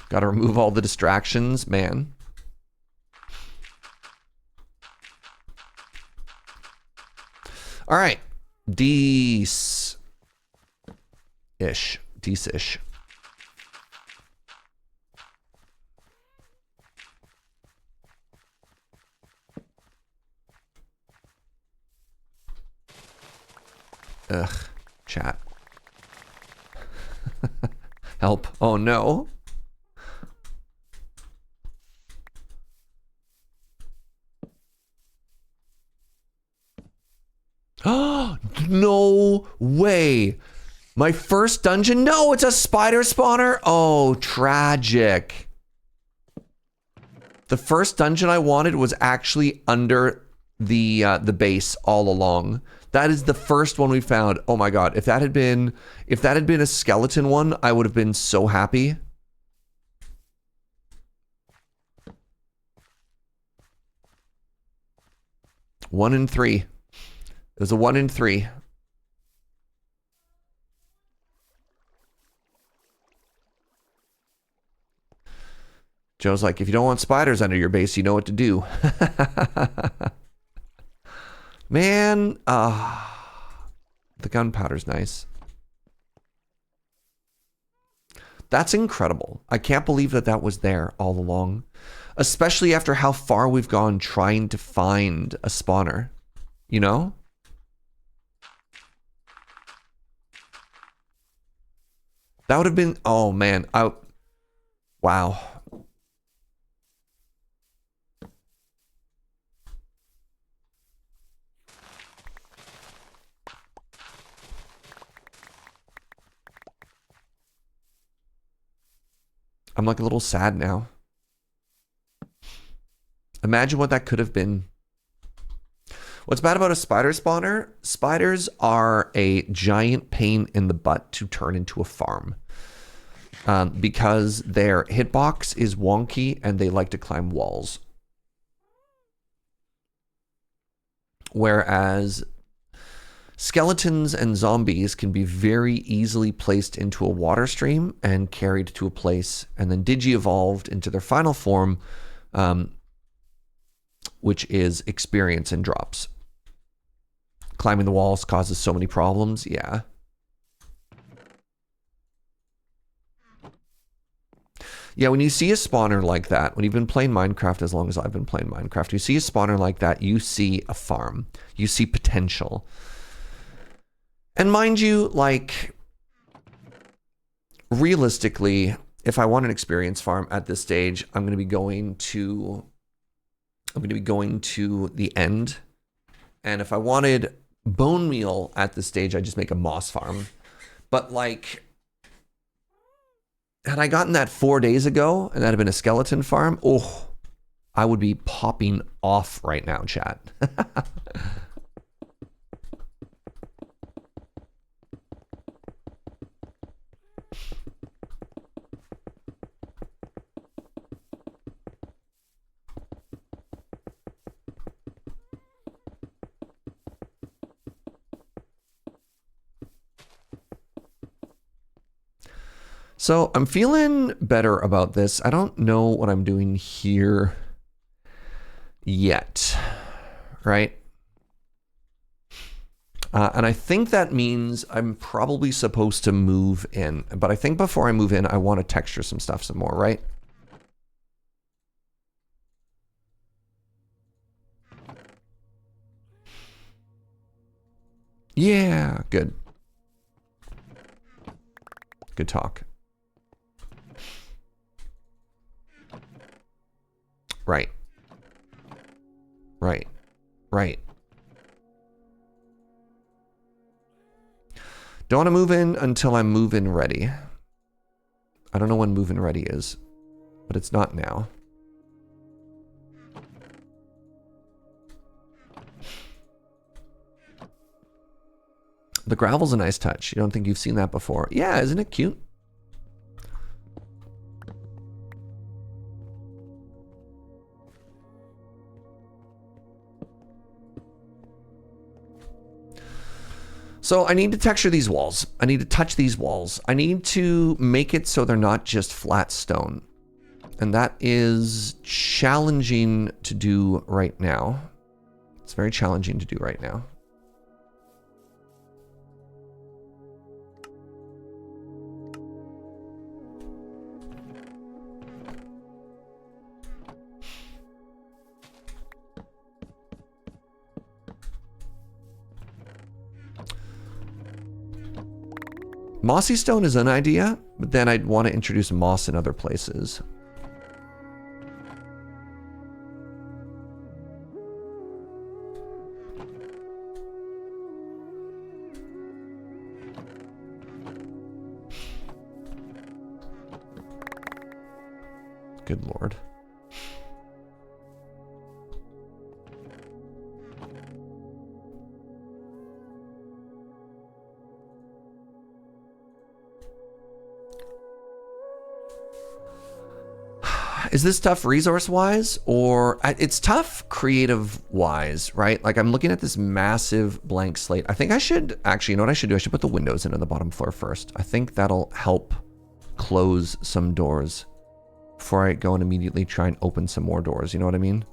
Got to remove all the distractions, man. All right. Dece-ish. Dece-ish. Ugh. Chat. Help. Oh, no. Oh, no way. My first dungeon? No, it's a spider spawner. Oh, tragic. The first dungeon I wanted was actually under the base all along. That is the first one we found. Oh my god, if that had been a skeleton one, I would have been so happy. One in 3. It was a 1 in 3. Joe's like, if you don't want spiders under your base, you know what to do. Man, the gunpowder's nice. That's incredible. I can't believe that that was there all along. Especially after how far we've gone trying to find a spawner. You know? That would have been, oh man, wow. I'm like a little sad now. Imagine what that could have been. What's bad about a spider spawner? Spiders are a giant pain in the butt to turn into a farm. Because their hitbox is wonky and they like to climb walls. Whereas skeletons and zombies can be very easily placed into a water stream and carried to a place and then digi-evolved into their final form, which is experience and drops. Climbing the walls causes so many problems, yeah. Yeah, when you see a spawner like that, when you've been playing Minecraft as long as I've been playing Minecraft, you see a spawner like that, you see a farm. You see potential. And mind you, like, realistically, if I want an experience farm at this stage, I'm going to be going to the end. And if I wanted bone meal at this stage, I'd just make a moss farm. But like, had I gotten that 4 days ago and that had been a skeleton farm, oh, I would be popping off right now, chat. So I'm feeling better about this. I don't know what I'm doing here yet, right? And I think that means I'm probably supposed to move in. But I think before I move in, I want to texture some stuff some more, right? Yeah, good. Good talk. Right. Right. Right. Don't want to move in until I'm move-in ready. I don't know when move-in ready is, but it's not now. The gravel's a nice touch. You don't think you've seen that before? Yeah, isn't it cute? So I need to texture these walls. I need to touch these walls. I need to make it so they're not just flat stone. And that is challenging to do right now. It's very challenging to do right now. Mossy stone is an idea, but then I'd want to introduce moss in other places. Good Lord. Is this tough resource-wise, or it's tough creative-wise, right? Like I'm looking at this massive blank slate. I think I should, actually, you know what I should do? I should put the windows into the bottom floor first. I think that'll help close some doors before I go and immediately try and open some more doors. You know what I mean?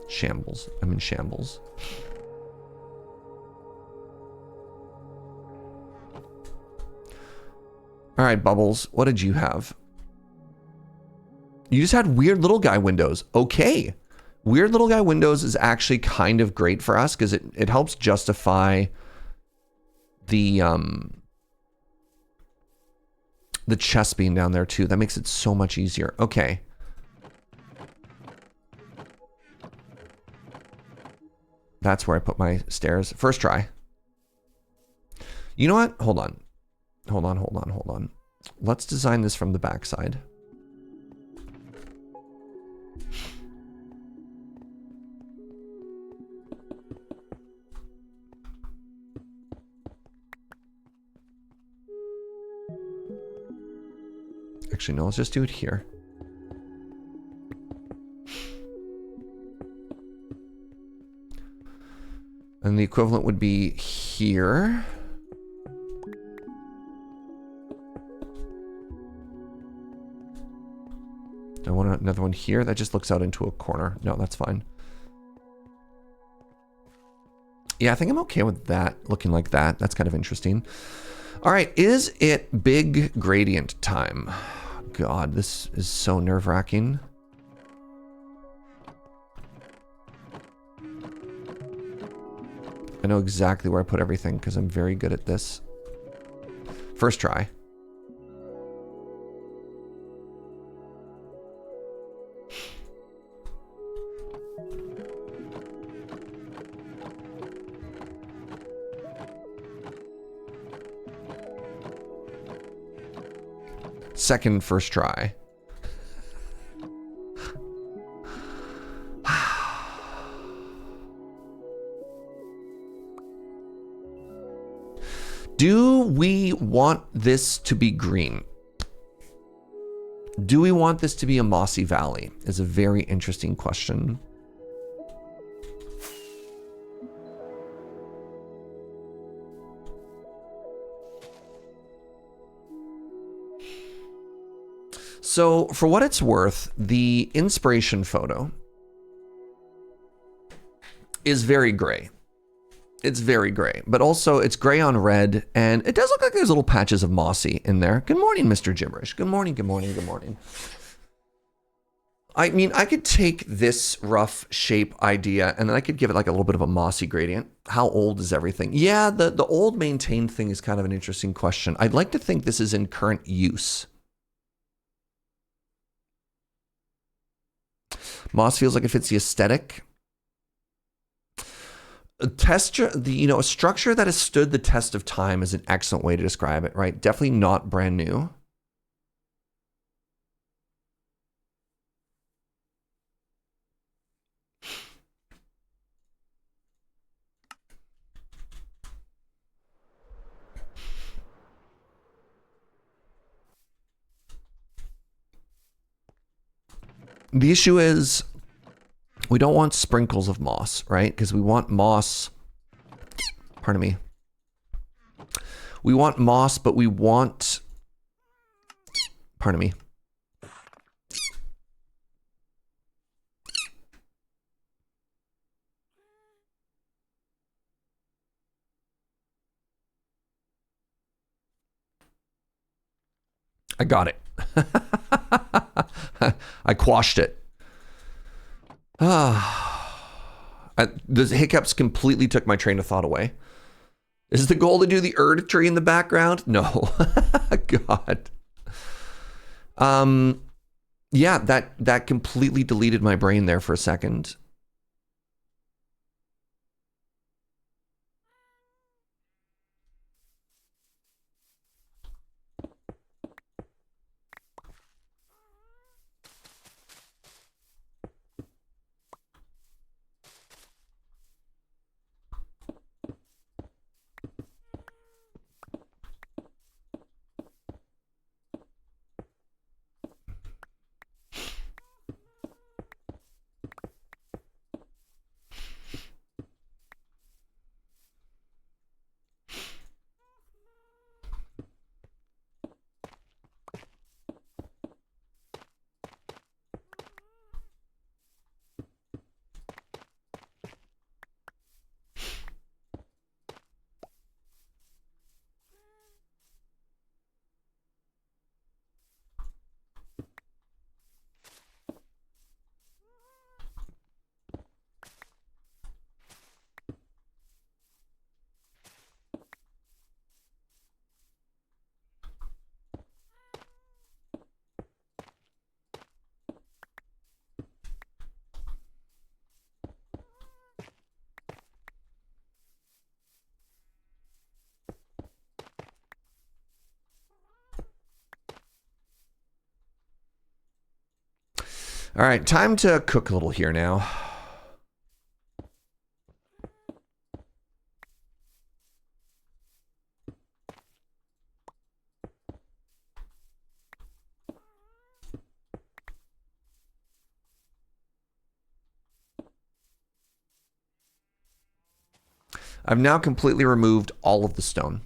Shambles. I'm in shambles. All right, Bubbles, what did you have? You just had weird little guy windows. Okay. Weird little guy windows is actually kind of great for us because it helps justify the chest being down there too. That makes it so much easier. Okay. That's where I put my stairs. First try. You know what? Hold on. Hold on. Let's design this from the backside. Actually, no, let's just do it here. And the equivalent would be here. I want another one here. That just looks out into a corner. No, that's fine. Yeah, I think I'm okay with that, looking like that. That's kind of interesting. All right, is it big gradient time? God, this is so nerve-wracking. I know exactly where I put everything because I'm very good at this. First try. Second first try. Do we want this to be green? Do we want this to be a mossy valley? Is a very interesting question. So, for what it's worth, the inspiration photo is very gray. It's very gray, but also it's gray on red, and it does look like there's little patches of mossy in there. Good morning, Mr. Gibberish. Good morning, good morning, good morning. I mean, I could take this rough shape idea, and then I could give it like a little bit of a mossy gradient. How old is everything? Yeah, the old maintained thing is kind of an interesting question. I'd like to think this is in current use. Moss feels like it fits the aesthetic. A structure that has stood the test of time is an excellent way to describe it, right? Definitely not brand new. The issue is we don't want sprinkles of moss, right? Because we want moss. Pardon me. We want moss, but we want. Pardon me. I got it. I quashed it. The hiccups completely took my train of thought away. Is the goal to do the Erd tree in the background? No. God. Yeah, that completely deleted my brain there for a second. All right, time to cook a little here now. I've now completely removed all of the stone.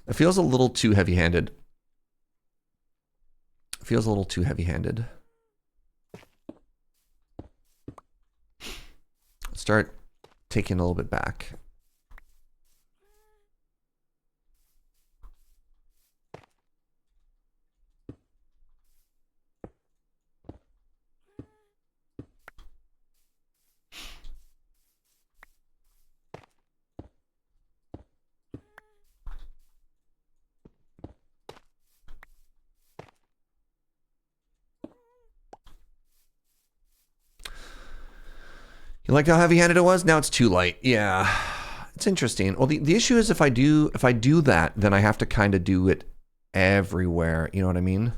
It feels a little too heavy-handed. Feels a little too heavy-handed. Start taking a little bit back. You like how heavy-handed it was? Now it's too light. Yeah, it's interesting. Well, the issue is if I do that, then I have to kind of do it everywhere. You know what I mean?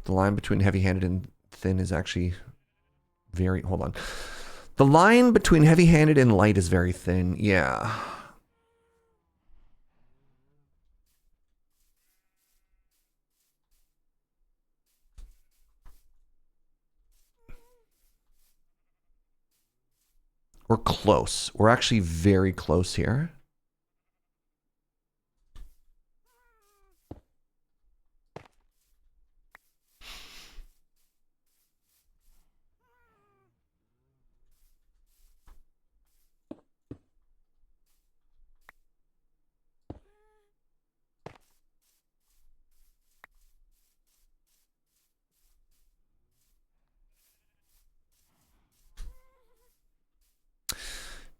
The line between heavy-handed and thin is actually very... Hold on. The line between heavy-handed and light is very thin. Yeah. We're close. We're actually very close here.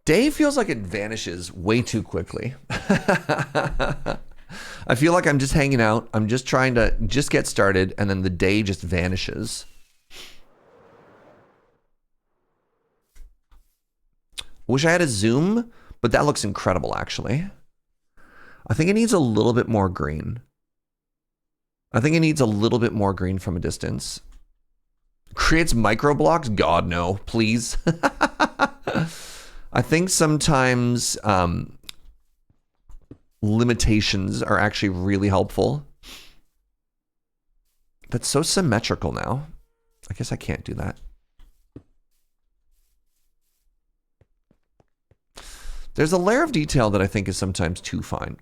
Day feels like it vanishes way too quickly. I feel like I'm just hanging out. I'm just trying to just get started, and then the day just vanishes. Wish I had a zoom, but that looks incredible, actually. I think it needs a little bit more green. I think it needs a little bit more green from a distance. Creates micro blocks? God, no, please. I think sometimes limitations are actually really helpful. That's so symmetrical now. I guess I can't do that. There's a layer of detail that I think is sometimes too fine.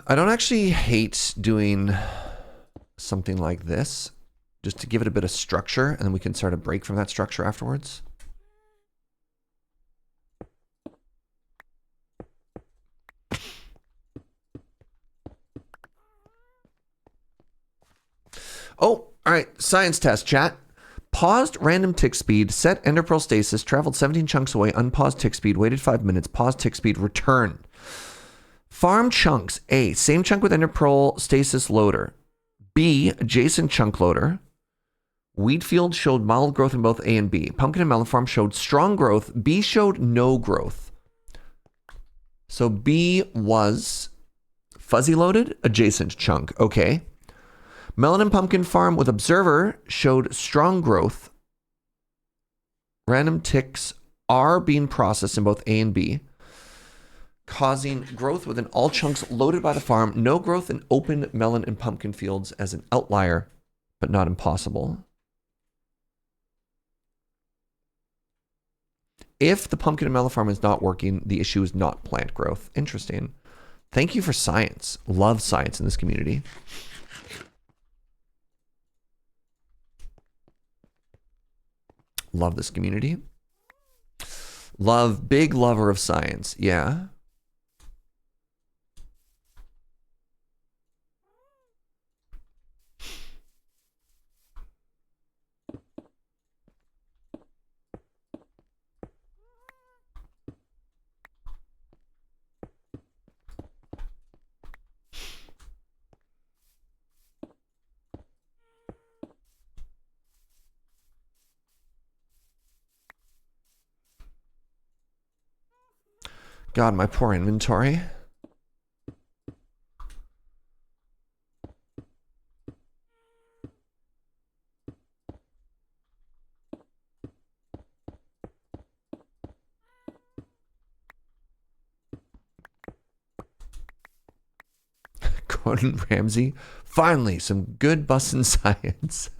I don't actually hate doing something like this, just to give it a bit of structure, and then we can start a break from that structure afterwards. Oh, all right, science test, chat. Paused random tick speed, set ender pearl stasis, traveled 17 chunks away, unpaused tick speed, waited 5 minutes, paused tick speed, return. Farm chunks. A, same chunk with ender pearl stasis loader. B, adjacent chunk loader. Wheat field showed mild growth in both A and B. Pumpkin and melon farm showed strong growth. B showed no growth. So B was fuzzy loaded, adjacent chunk. Okay. Melon and pumpkin farm with observer showed strong growth. Random ticks are being processed in both A and B, causing growth within all chunks loaded by the farm. No growth in open melon and pumpkin fields as an outlier, but not impossible. If the pumpkin and melon farm is not working, the issue is not plant growth. Interesting. Thank you for science. Love science in this community. Love this community. Love, big lover of science. Yeah. God, my poor inventory. Gordon Ramsay. Finally, some good bussin' science.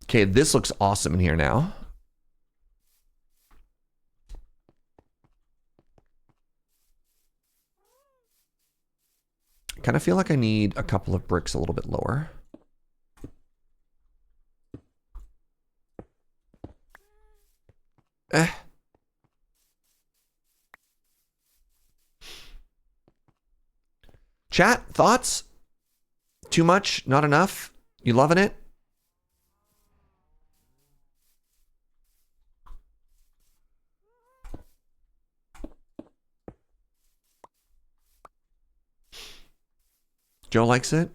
Okay, this looks awesome in here now. I kind of feel like I need a couple of bricks a little bit lower. Chat, thoughts? Too much? Not enough? You loving it? Joe likes it?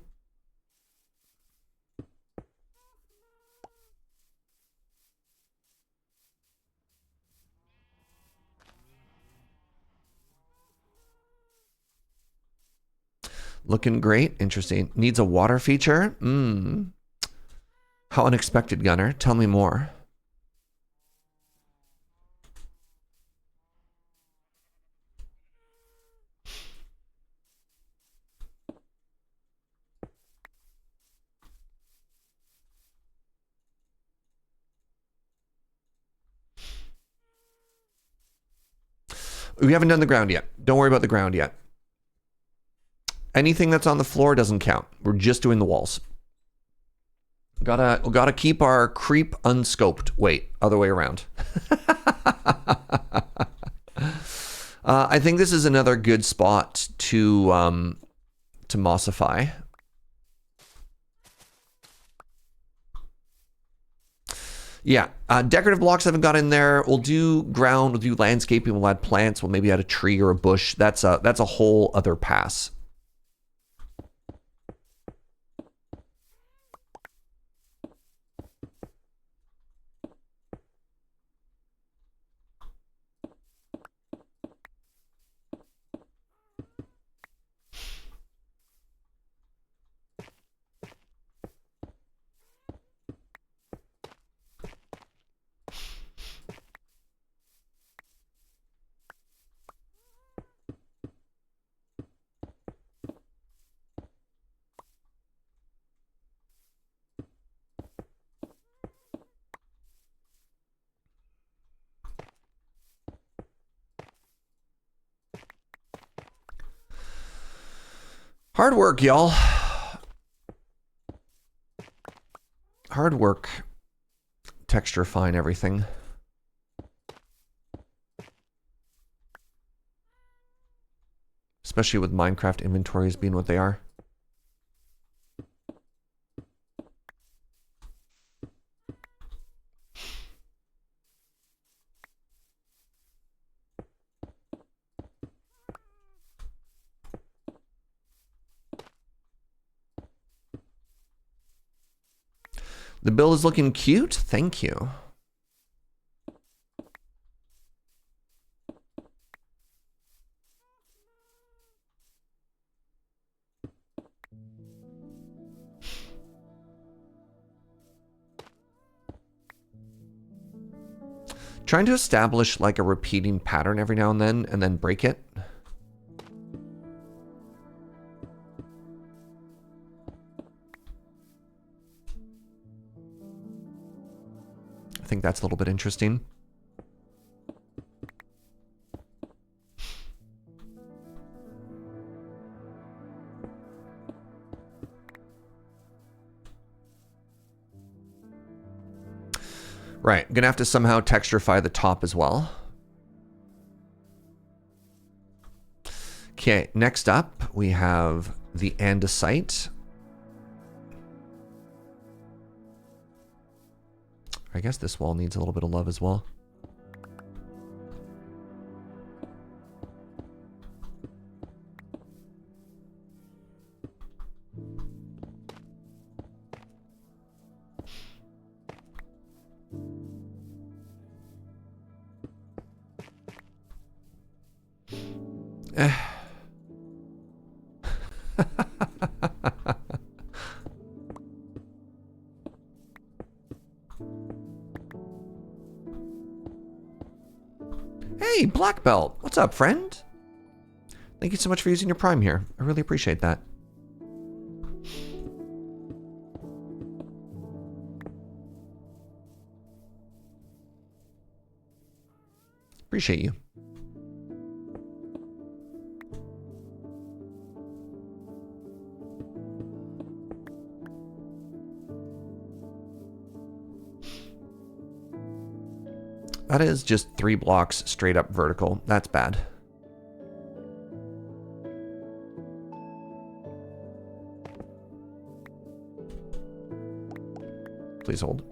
Looking great. Interesting. Needs a water feature? How unexpected, Gunner. Tell me more. We haven't done the ground yet. Don't worry about the ground yet. Anything that's on the floor doesn't count. We're just doing the walls. Gotta keep our creep unscoped. Wait, other way around. I think this is another good spot to mossify. Yeah, decorative blocks haven't got in there. We'll do ground, we'll do landscaping, we'll add plants, we'll maybe add a tree or a bush. That's a whole other pass. Hard work, y'all. Hard work. Texture fine, everything. especially with Minecraft inventories being what they are. The build is looking cute. Thank you. Trying to establish like a repeating pattern every now and then break it. I think that's a little bit interesting. Right, gonna have to somehow texturify the top as well. Okay, next up we have the andesite. I guess this wall needs a little bit of love as well. Hey, Black Belt. What's up, friend? Thank you so much for using your Prime here. I really appreciate that. Appreciate you. That is just 3 blocks straight up vertical. That's bad. Please hold.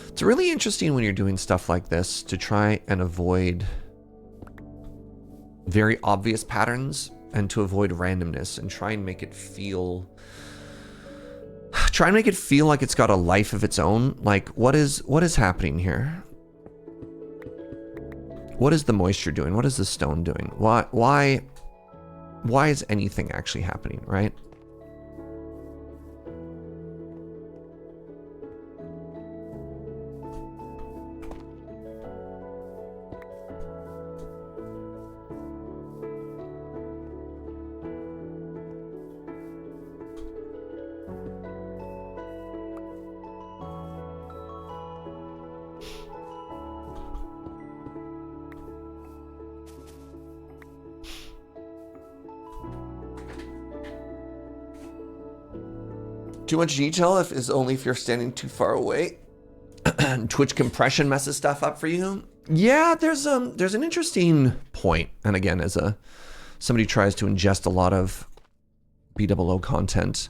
It's really interesting when you're doing stuff like this to try and avoid very obvious patterns and to avoid randomness and try and make it feel like it's got a life of its own. Like what is happening here? What is the moisture doing? What is the stone doing? Why is anything actually happening, right? Too much detail is only if you're standing too far away. Twitch compression messes stuff up for you. Yeah, there's an interesting point, and again, as somebody who tries to ingest a lot of BOO content,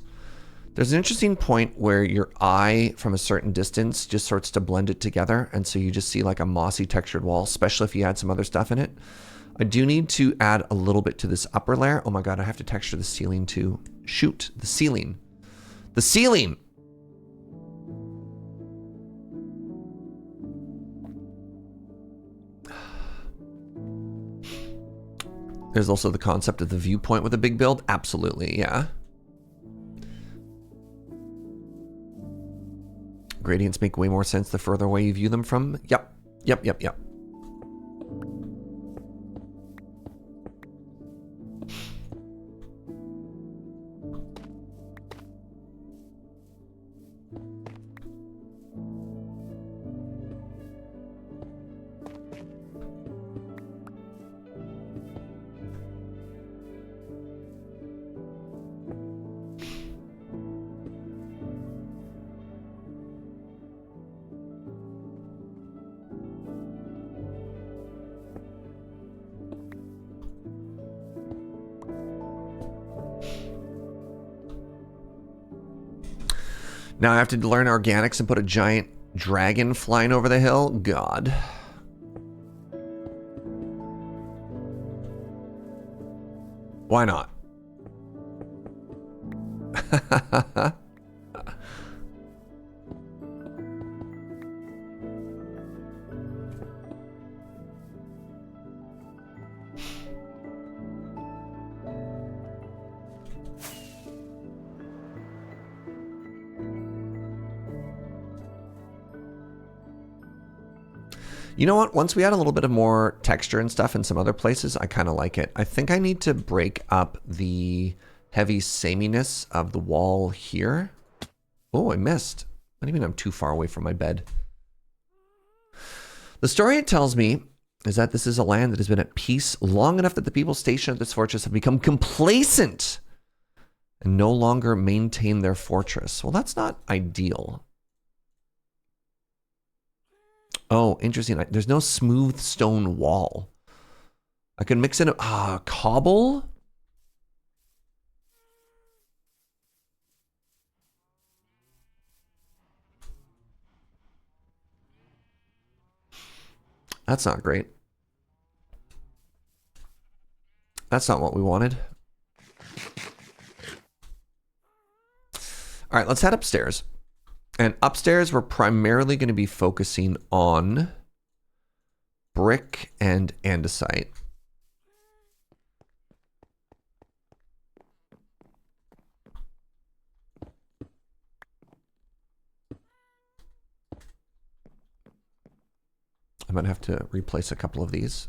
there's an interesting point where your eye from a certain distance just starts to blend it together, and so you just see like a mossy textured wall, especially if you add some other stuff in it. I do need to add a little bit to this upper layer. Oh my god, I have to texture the ceiling too. Shoot, the ceiling. The ceiling! There's also the concept of the viewpoint with a big build. Absolutely, yeah. Gradients make way more sense the further away you view them from. Yep. Now I have to learn organics and put a giant dragon flying over the hill? God. Why not? You know what? Once we add a little bit of more texture and stuff in some other places, I kind of like it. I think I need to break up the heavy sameness of the wall here. Oh, I missed. What do you mean I'm too far away from my bed? The story it tells me is that this is a land that has been at peace long enough that the people stationed at this fortress have become complacent and no longer maintain their fortress. Well, that's not ideal. Oh, interesting. There's no smooth stone wall. I could mix in a cobble. That's not great. That's not what we wanted. All right, let's head upstairs. And upstairs, we're primarily going to be focusing on brick and andesite. I might have to replace a couple of these.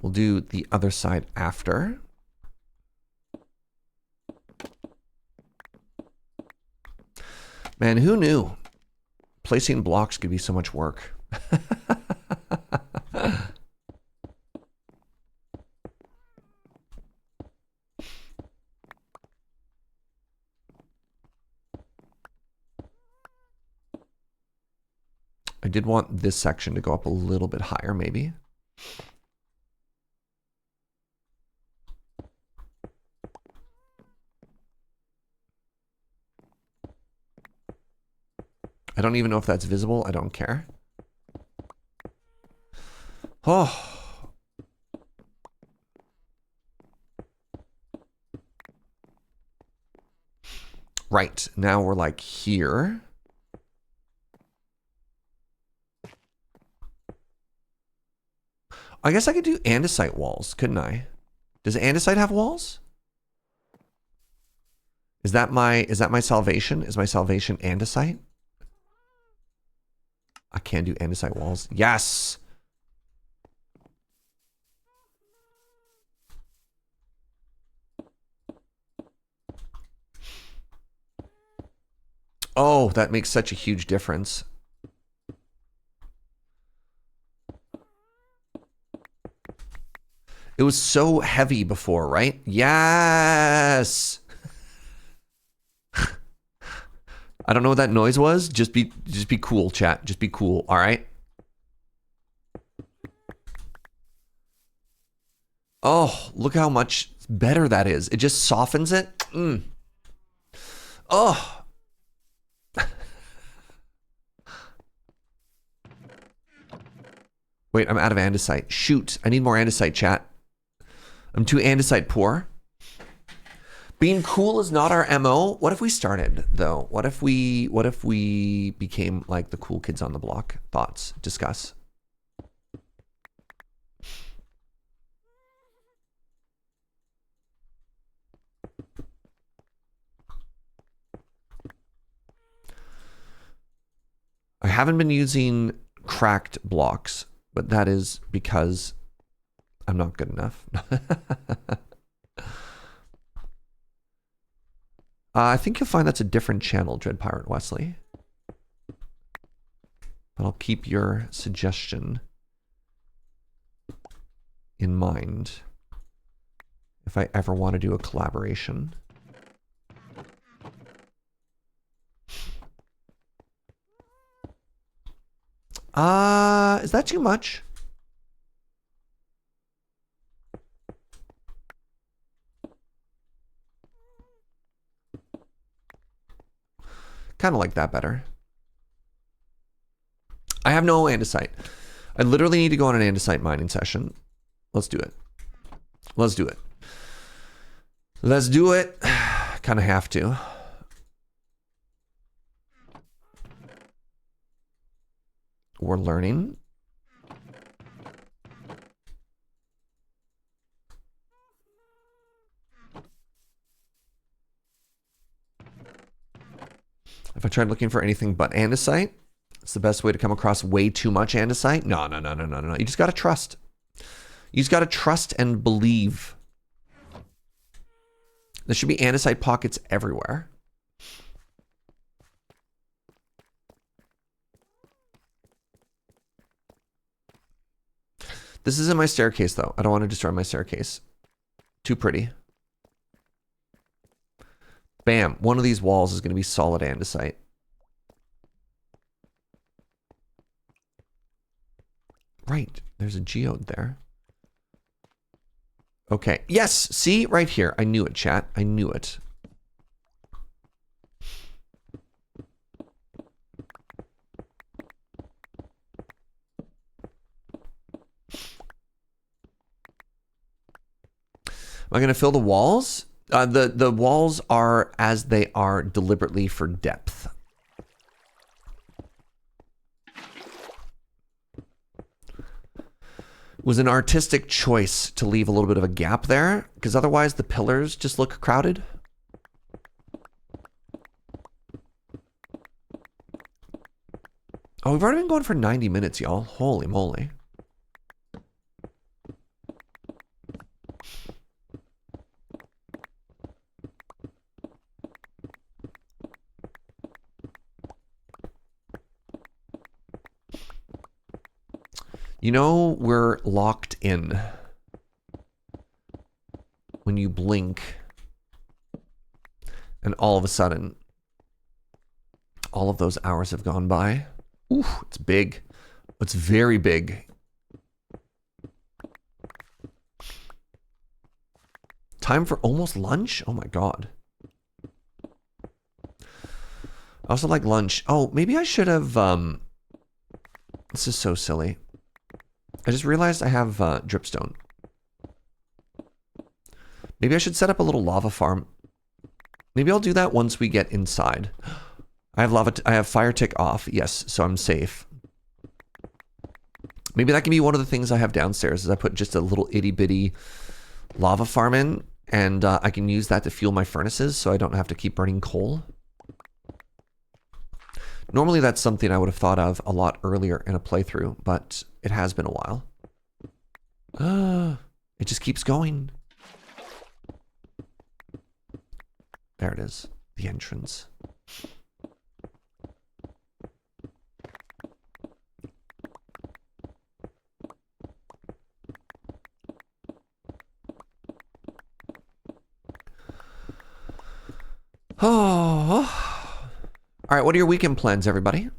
We'll do the other side after. Man, who knew? Placing blocks could be so much work. I did want this section to go up a little bit higher, maybe. I don't even know if that's visible. I don't care. Oh. Right. Now we're like here. I guess I could do andesite walls, couldn't I? Does andesite have walls? Is that my salvation? Is my salvation andesite? I can do andesite walls. Yes. Oh, that makes such a huge difference. It was so heavy before, right? Yes. I don't know what that noise was. Just be cool, chat. Just be cool. All right. Oh, look how much better that is. It just softens it. Mm. Oh. Wait, I'm out of andesite. Shoot, I need more andesite, chat. I'm too andesite poor. Being cool is not our MO. What if we started, though? What if we became like the cool kids on the block? Thoughts? Discuss. I haven't been using cracked blocks, but that is because I'm not good enough. I think you'll find that's a different channel, Dread Pirate Wesley. But I'll keep your suggestion in mind if I ever want to do a collaboration. Is that too much? Kind of like that better. I have no andesite. I literally need to go on an andesite mining session. Let's do it. Let's do it. Let's do it. Kind of have to. We're learning. If I tried looking for anything but andesite, it's the best way to come across way too much andesite. No. You just got to trust. You just got to trust and believe. There should be andesite pockets everywhere. This isn't my staircase, though. I don't want to destroy my staircase. Too pretty. Bam. One of these walls is going to be solid andesite. Right. There's a geode there. Okay. Yes. See? Right here. I knew it, chat. I knew it. Am I going to fill the walls? The walls are as they are deliberately for depth. It was an artistic choice to leave a little bit of a gap there, because otherwise the pillars just look crowded. Oh, we've already been going for 90 minutes, y'all. Holy moly. You know, we're locked in. When you blink, and all of a sudden, all of those hours have gone by. Ooh, it's big. It's very big. Time for almost lunch? Oh my god. I also like lunch. Oh, maybe I should have, this is so silly. I just realized I have dripstone. Maybe I should set up a little lava farm. Maybe I'll do that once we get inside. I have fire tick off. Yes, so I'm safe. Maybe that can be one of the things I have downstairs. Is I put just a little itty bitty lava farm in, and I can use that to fuel my furnaces, so I don't have to keep burning coal. Normally that's something I would have thought of a lot earlier in a playthrough, but it has been a while. It just keeps going. There it is, the entrance. Oh. All right, what are your weekend plans, everybody?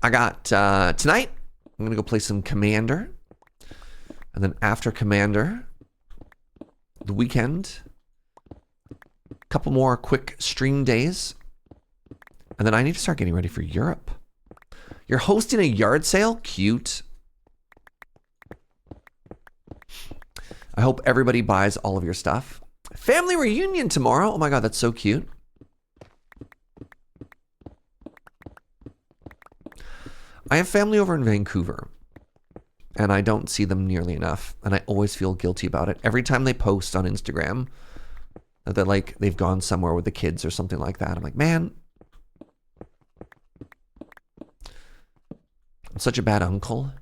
I got, tonight, I'm gonna go play some Commander. And then after Commander, the weekend, a couple more quick stream days. And then I need to start getting ready for Europe. You're hosting a yard sale? Cute. I hope everybody buys all of your stuff. Family reunion tomorrow. Oh my god, that's so cute. I have family over in Vancouver, and I don't see them nearly enough, and I always feel guilty about it. Every time they post on Instagram that they're like, they've gone somewhere with the kids or something like that, I'm like, man, I'm such a bad uncle.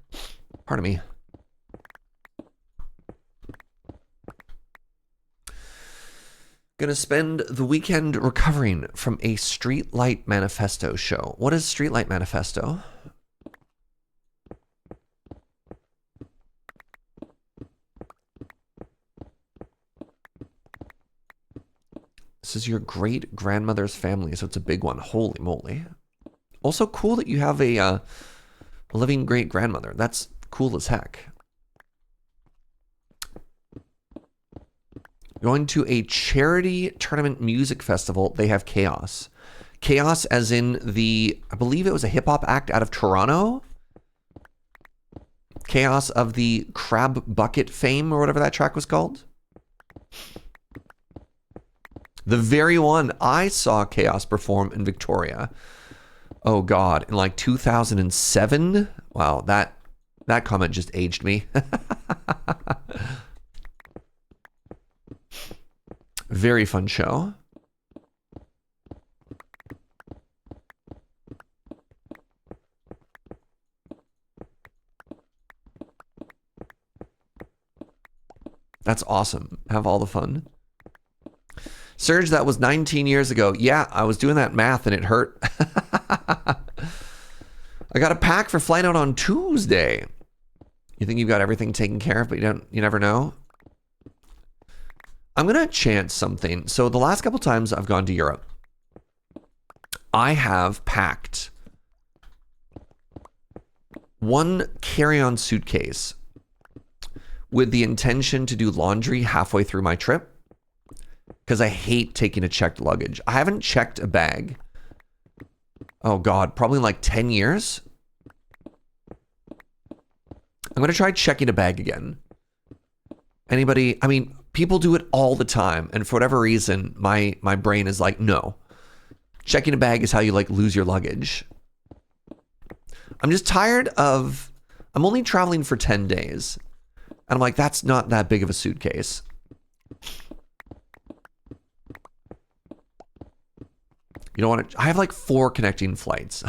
Pardon me. Gonna spend the weekend recovering from a Streetlight Manifesto show. What is Streetlight Manifesto? This is your great-grandmother's family, so it's a big one. Holy moly. Also cool that you have a living great-grandmother. That's cool as heck. Going to a charity tournament music festival. They have Chaos. Chaos as in I believe it was a hip-hop act out of Toronto. Chaos of the Crab Bucket fame, or whatever that track was called. The very one I saw Chaos perform in Victoria. Oh God, in like 2007? Wow, that comment just aged me. Very fun show. That's awesome. Have all the fun. Serge, that was 19 years ago. Yeah, I was doing that math and it hurt. I got a pack for flight out on Tuesday. You think you've got everything taken care of, but you never know? I'm going to chance something. So the last couple times I've gone to Europe, I have packed one carry-on suitcase with the intention to do laundry halfway through my trip, because I hate taking a checked luggage. I haven't checked a bag. Oh God, probably in like 10 years. I'm going to try checking a bag again. Anybody, I mean, people do it all the time. And for whatever reason, my brain is like, no. Checking a bag is how you like lose your luggage. I'm just tired of, I'm only traveling for 10 days. And I'm like, that's not that big of a suitcase. You don't want to, I have like 4 connecting flights.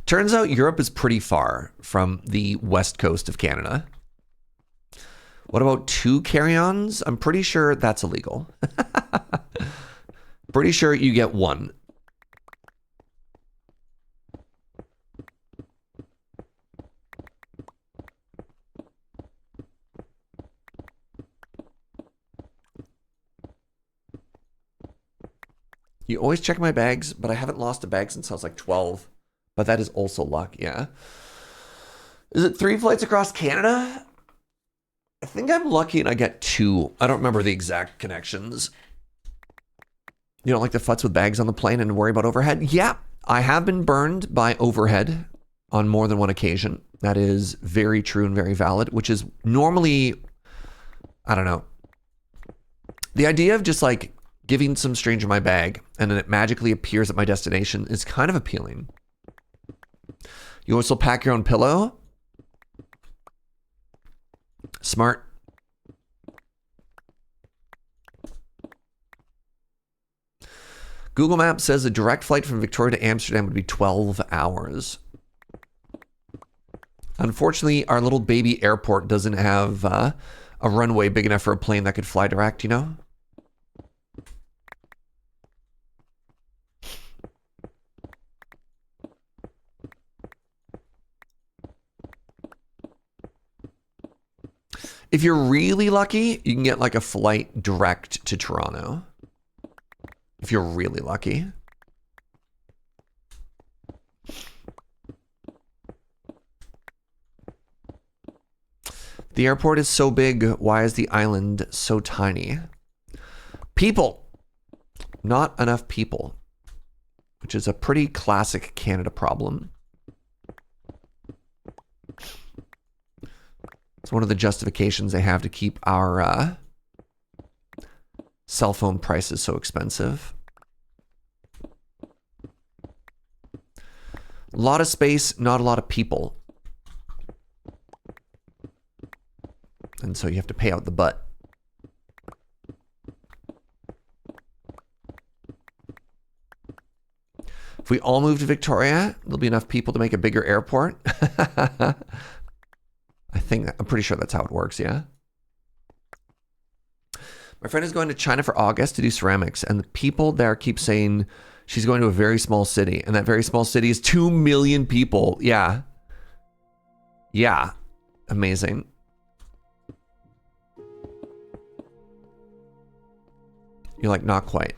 Turns out Europe is pretty far from the west coast of Canada. What about 2 carry-ons? I'm pretty sure that's illegal. Pretty sure you get 1. You always check my bags, but I haven't lost a bag since I was like 12. But that is also luck, yeah. Is it 3 flights across Canada? I think I'm lucky and I get 2. I don't remember the exact connections. You don't like to futz with bags on the plane and worry about overhead? Yeah, I have been burned by overhead on more than one occasion. That is very true and very valid, which is normally, I don't know. The idea of just like giving some stranger my bag and then it magically appears at my destination is kind of appealing. You also pack your own pillow? Smart. Google Maps says a direct flight from Victoria to Amsterdam would be 12 hours. Unfortunately, our little baby airport doesn't have a runway big enough for a plane that could fly direct, you know? If you're really lucky, you can get like a flight direct to Toronto. If you're really lucky. The airport is so big. Why is the island so tiny? People. Not enough people. Which is a pretty classic Canada problem. It's one of the justifications they have to keep our cell phone prices so expensive. A lot of space, not a lot of people. And so you have to pay out the butt. If we all move to Victoria, there'll be enough people to make a bigger airport. I'm pretty sure that's how it works, yeah? My friend is going to China for August to do ceramics, and the people there keep saying she's going to a very small city, and that very small city is 2 million people. Yeah. Yeah. Amazing. You're like, not quite.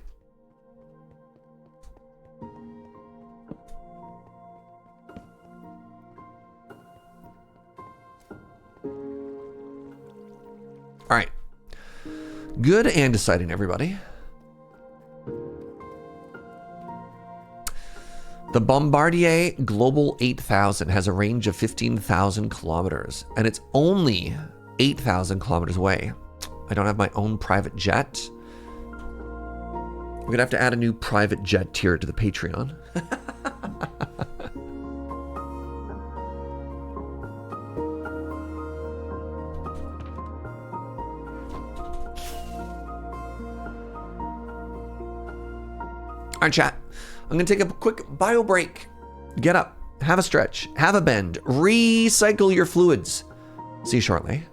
All right. Good and deciding, everybody. The Bombardier Global 8000 has a range of 15,000 kilometers, and it's only 8,000 kilometers away. I don't have my own private jet. I'm gonna have to add a new private jet tier to the Patreon. All right, chat. I'm gonna take a quick bio break. Get up, have a stretch, have a bend, recycle your fluids. See you shortly.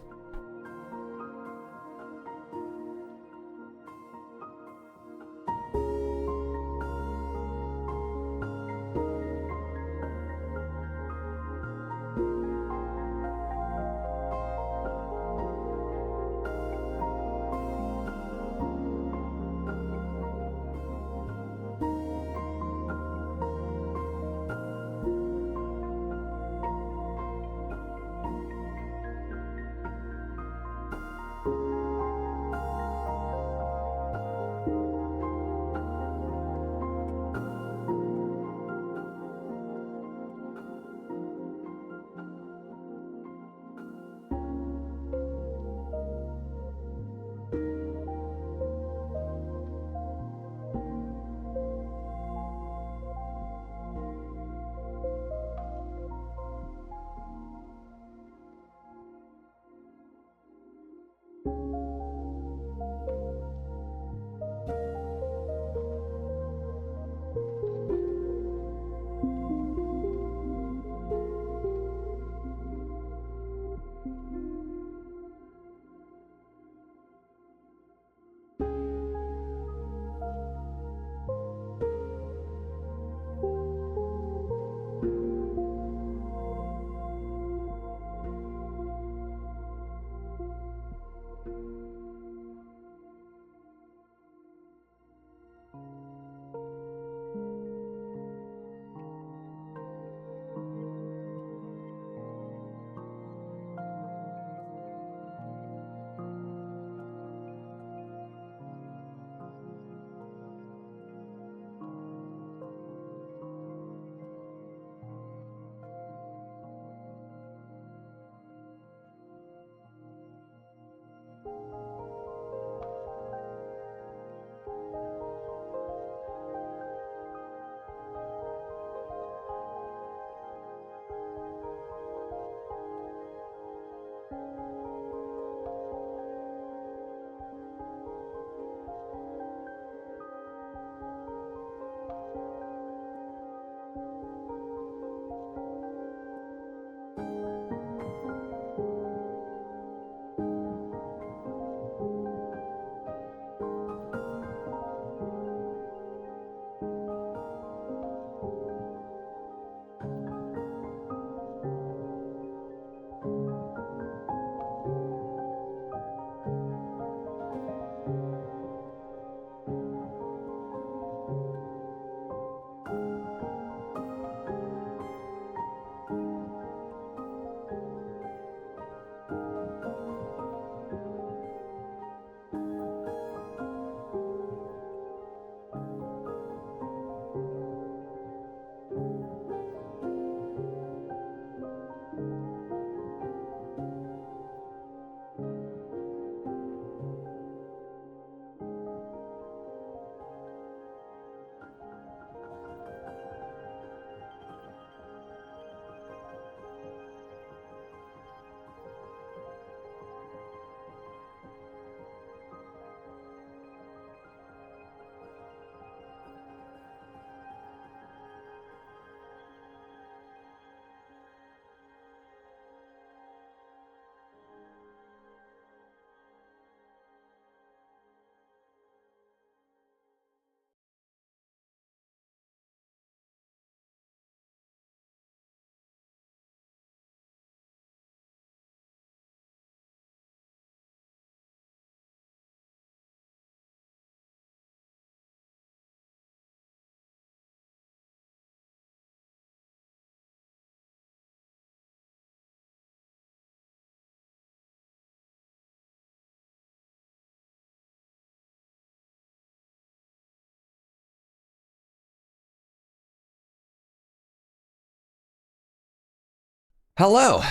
Hello.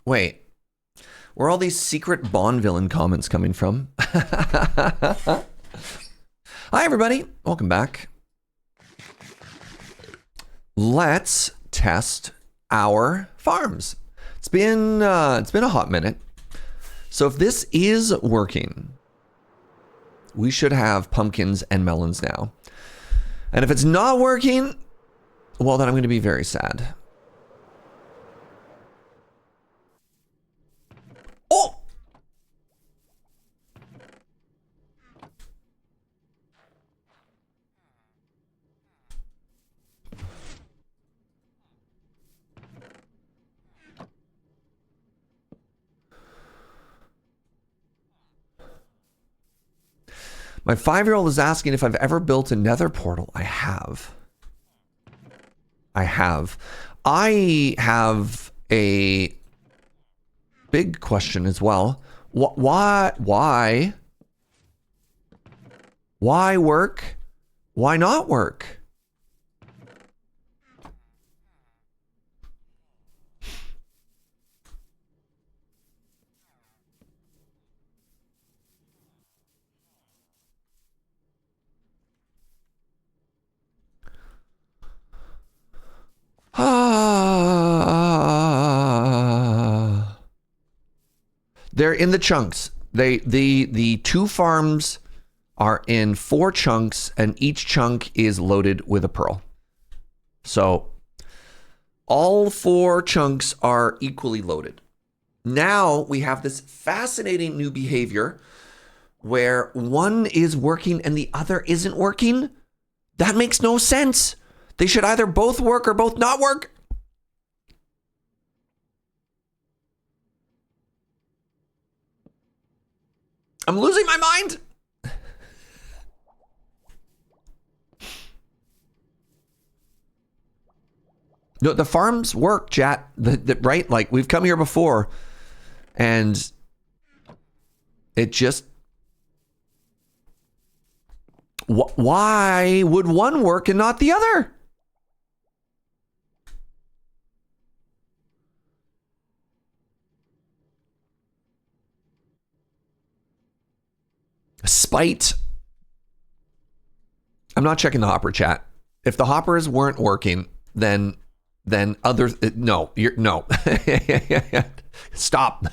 Wait. Where are all these secret Bond villain comments coming from? Hi, everybody. Welcome back. Let's test our farms. It's been a hot minute. So if this is working, we should have pumpkins and melons now. And if it's not working, well, then I'm going to be very sad. Oh! My 5-year-old is asking if I've ever built a nether portal. I have. I have a big question as well. Why work? Why not work? They're in the chunks. The 2 farms are in 4 chunks, and each chunk is loaded with a pearl. So all 4 chunks are equally loaded. Now we have this fascinating new behavior where one is working and the other isn't working. That makes no sense. They should either both work or both not work. I'm losing my mind. No, the farms work, chat. Right? Like, we've come here before, and it just... Why would one work and not the other? Spite. I'm not checking the hopper, chat. If the hoppers weren't working, then other no, no. Stop.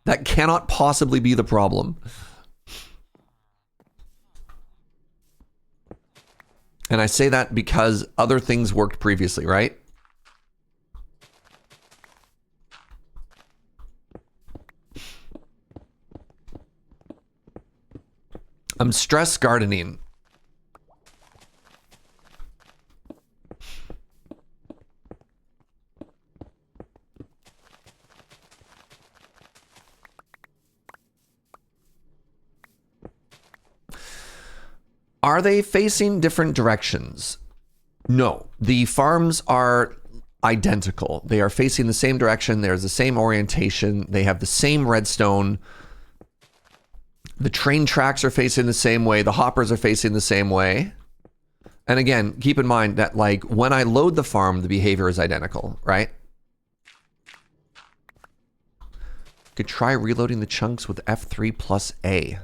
That cannot possibly be the problem. And I say that because other things worked previously, right? I'm stress gardening. Are they facing different directions? No, the farms are identical. They are facing the same direction. There's the same orientation. They have the same redstone. The train tracks are facing the same way. The hoppers are facing the same way. And again, keep in mind that, like, when I load the farm, the behavior is identical, right? Could try reloading the chunks with F3 plus A.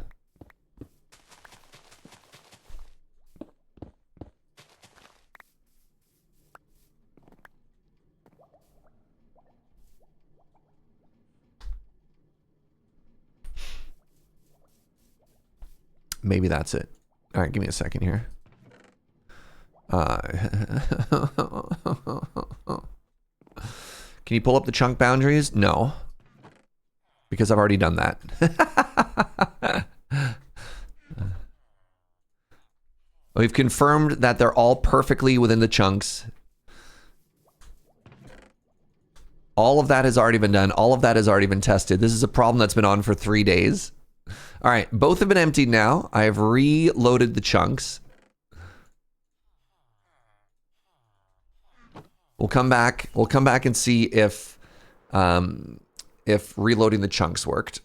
Maybe that's it. All right, give me a second here. Can you pull up the chunk boundaries? No. Because I've already done that. We've confirmed that they're all perfectly within the chunks. All of that has already been done. All of that has already been tested. This is a problem that's been on for 3 days. All right, both have been emptied now. I have reloaded the chunks. We'll come back and see if reloading the chunks worked.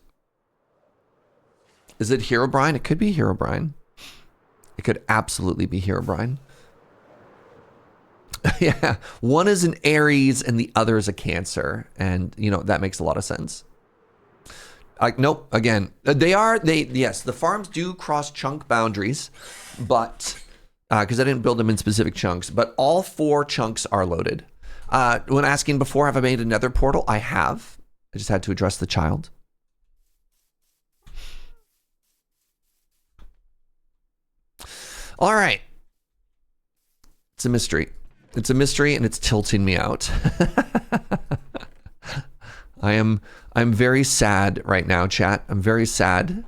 Is it Herobrine? It could be Herobrine. It could absolutely be Herobrine. Yeah, one is an Aries and the other is a Cancer, and you know that makes a lot of sense. Nope. Again, yes, the farms do cross chunk boundaries, but because I didn't build them in specific chunks, but all 4 chunks are loaded. When asking before, have I made another portal? I have. I just had to address the child. All right. It's a mystery. It's a mystery, and it's tilting me out. I'm very sad right now, chat. I'm very sad.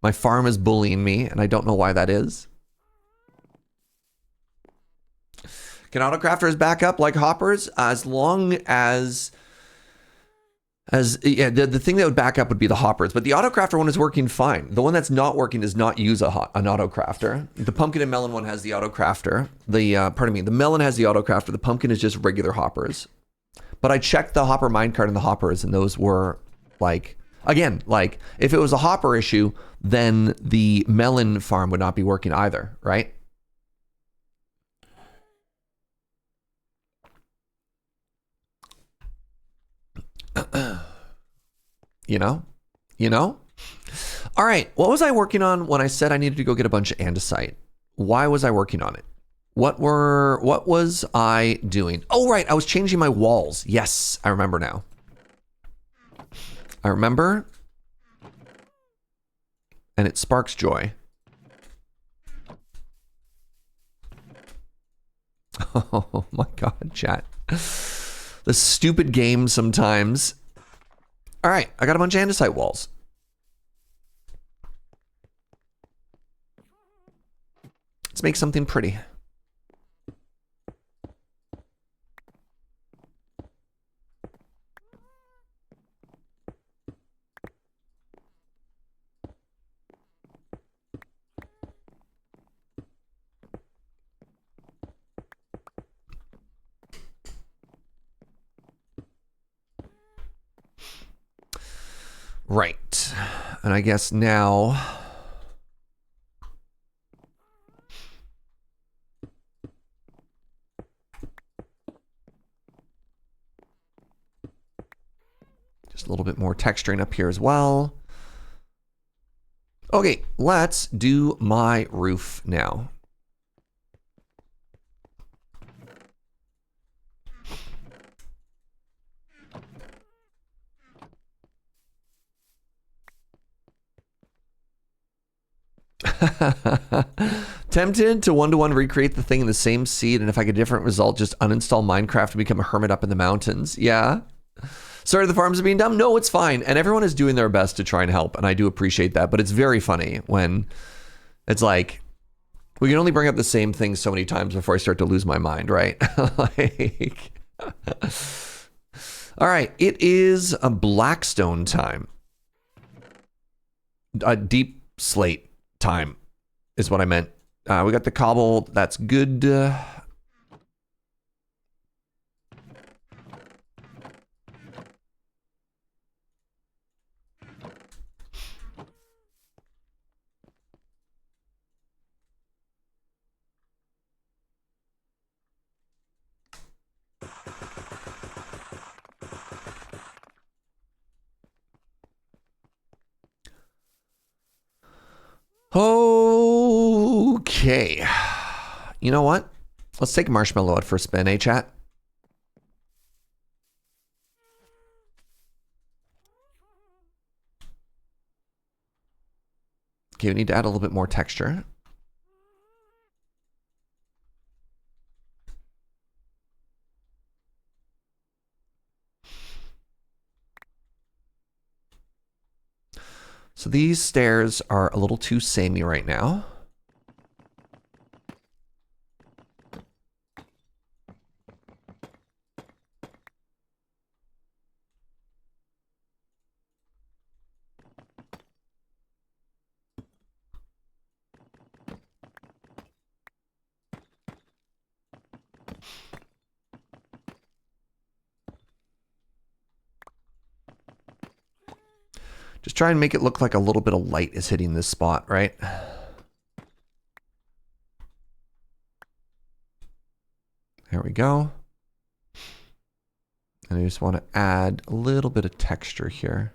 My farm is bullying me, and I don't know why that is. Can autocrafters back up like hoppers? As long as yeah, the thing that would back up would be the hoppers, but the autocrafter one is working fine. The one that's not working does not use an autocrafter. The pumpkin and melon one has the autocrafter. The melon has the autocrafter. The pumpkin is just regular hoppers. But I checked the hopper minecart and the hoppers, and those were like, again, like if it was a hopper issue, then the melon farm would not be working either, right? You know? All right, what was I working on when I said I needed to go get a bunch of andesite? Why was I working on it? What was I doing? Oh, right, I was changing my walls. Yes, I remember now. I remember. And it sparks joy. Oh my God, chat. The stupid game sometimes. All right, I got a bunch of andesite walls. Let's make something pretty. Right. And I guess now just a little bit more texturing up here as well. Okay, let's do my roof now. Tempted to one-to-one recreate the thing in the same seed, and if I get a different result, just uninstall Minecraft and become a hermit up in the mountains. Yeah. Sorry, the farms are being dumb. No, it's fine. And everyone is doing their best to try and help, and I do appreciate that. But it's very funny when it's like, we can only bring up the same thing so many times before I start to lose my mind, right? Like, all right, it is a Blackstone time. A deep slate time is what I meant. We got the cobble. That's good. Okay. You know what? Let's take Marshmallow out for a spin, chat? Okay, we need to add a little bit more texture. So these stairs are a little too samey right now. Just try and make it look like a little bit of light is hitting this spot, right? There we go. And I just want to add a little bit of texture here.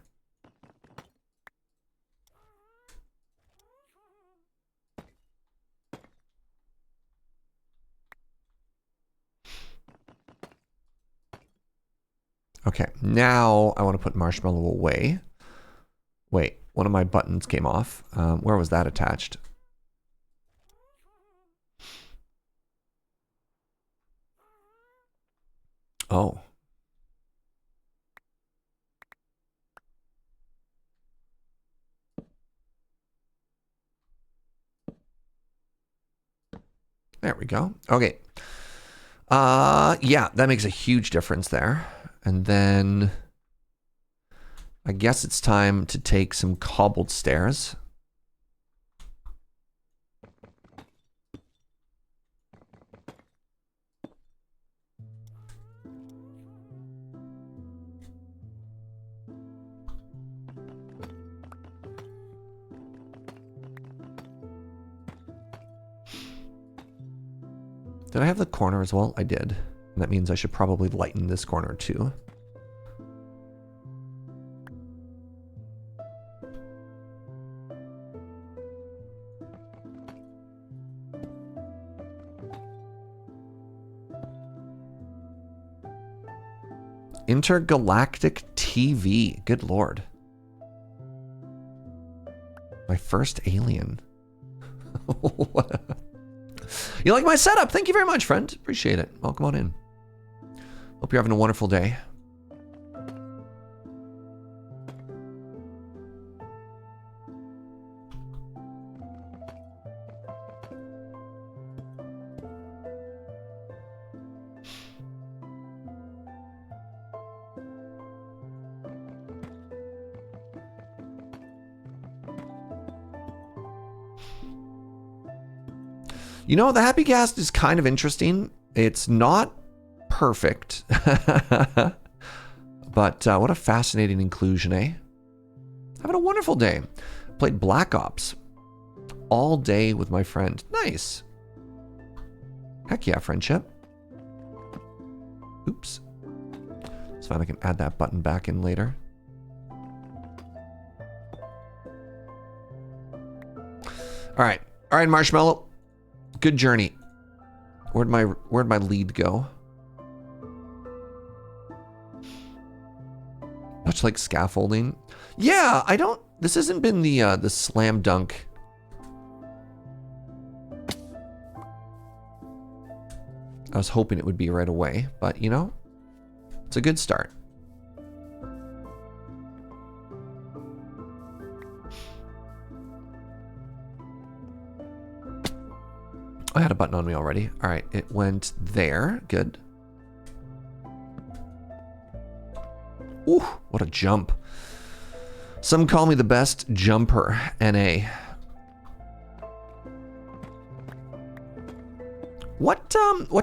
Okay, now I want to put marshmallow away. Wait, one of my buttons came off. Where was that attached? Oh. There we go. Okay. Yeah, that makes a huge difference there. And then I guess it's time to take some cobbled stairs. Did I have the corner as well? I did. And that means I should probably lighten this corner too. Intergalactic TV. Good lord. My first alien. You like my setup? Thank you very much, friend. Appreciate it. Welcome on in. Hope you're having a wonderful day. You know, the happy gas is kind of interesting. It's not perfect. But what a fascinating inclusion, eh? Having a wonderful day. Played Black Ops all day with my friend. Nice. Heck yeah, friendship. Oops. It's fine, I can add that button back in later. All right, Marshmallow. Good journey. Where'd my lead go? Much like scaffolding. Yeah, I don't. This hasn't been the slam dunk. I was hoping it would be right away, but you know, it's a good start. I had a button on me already. All right, it went there. Good. Ooh, what a jump. Some call me the best jumper, NA. What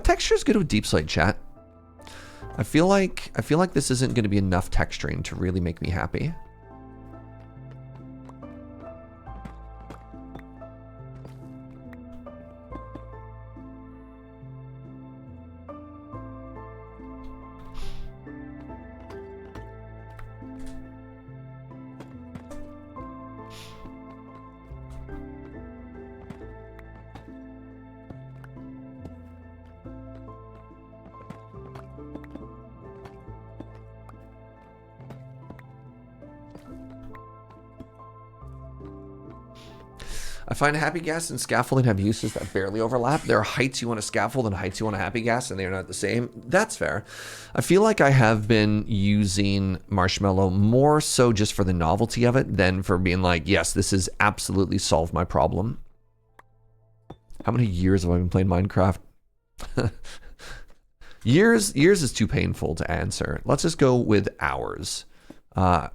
texture is good with deep slate, chat? I feel like this isn't going to be enough texturing to really make me happy. I find happy gas and scaffolding have uses that barely overlap. There are heights you want to scaffold and heights you want to happy gas, and they're not the same. That's fair. I feel like I have been using Marshmallow more so just for the novelty of it than for being like, yes, this has absolutely solved my problem. How many years have I been playing Minecraft? Years is too painful to answer. Let's just go with hours. I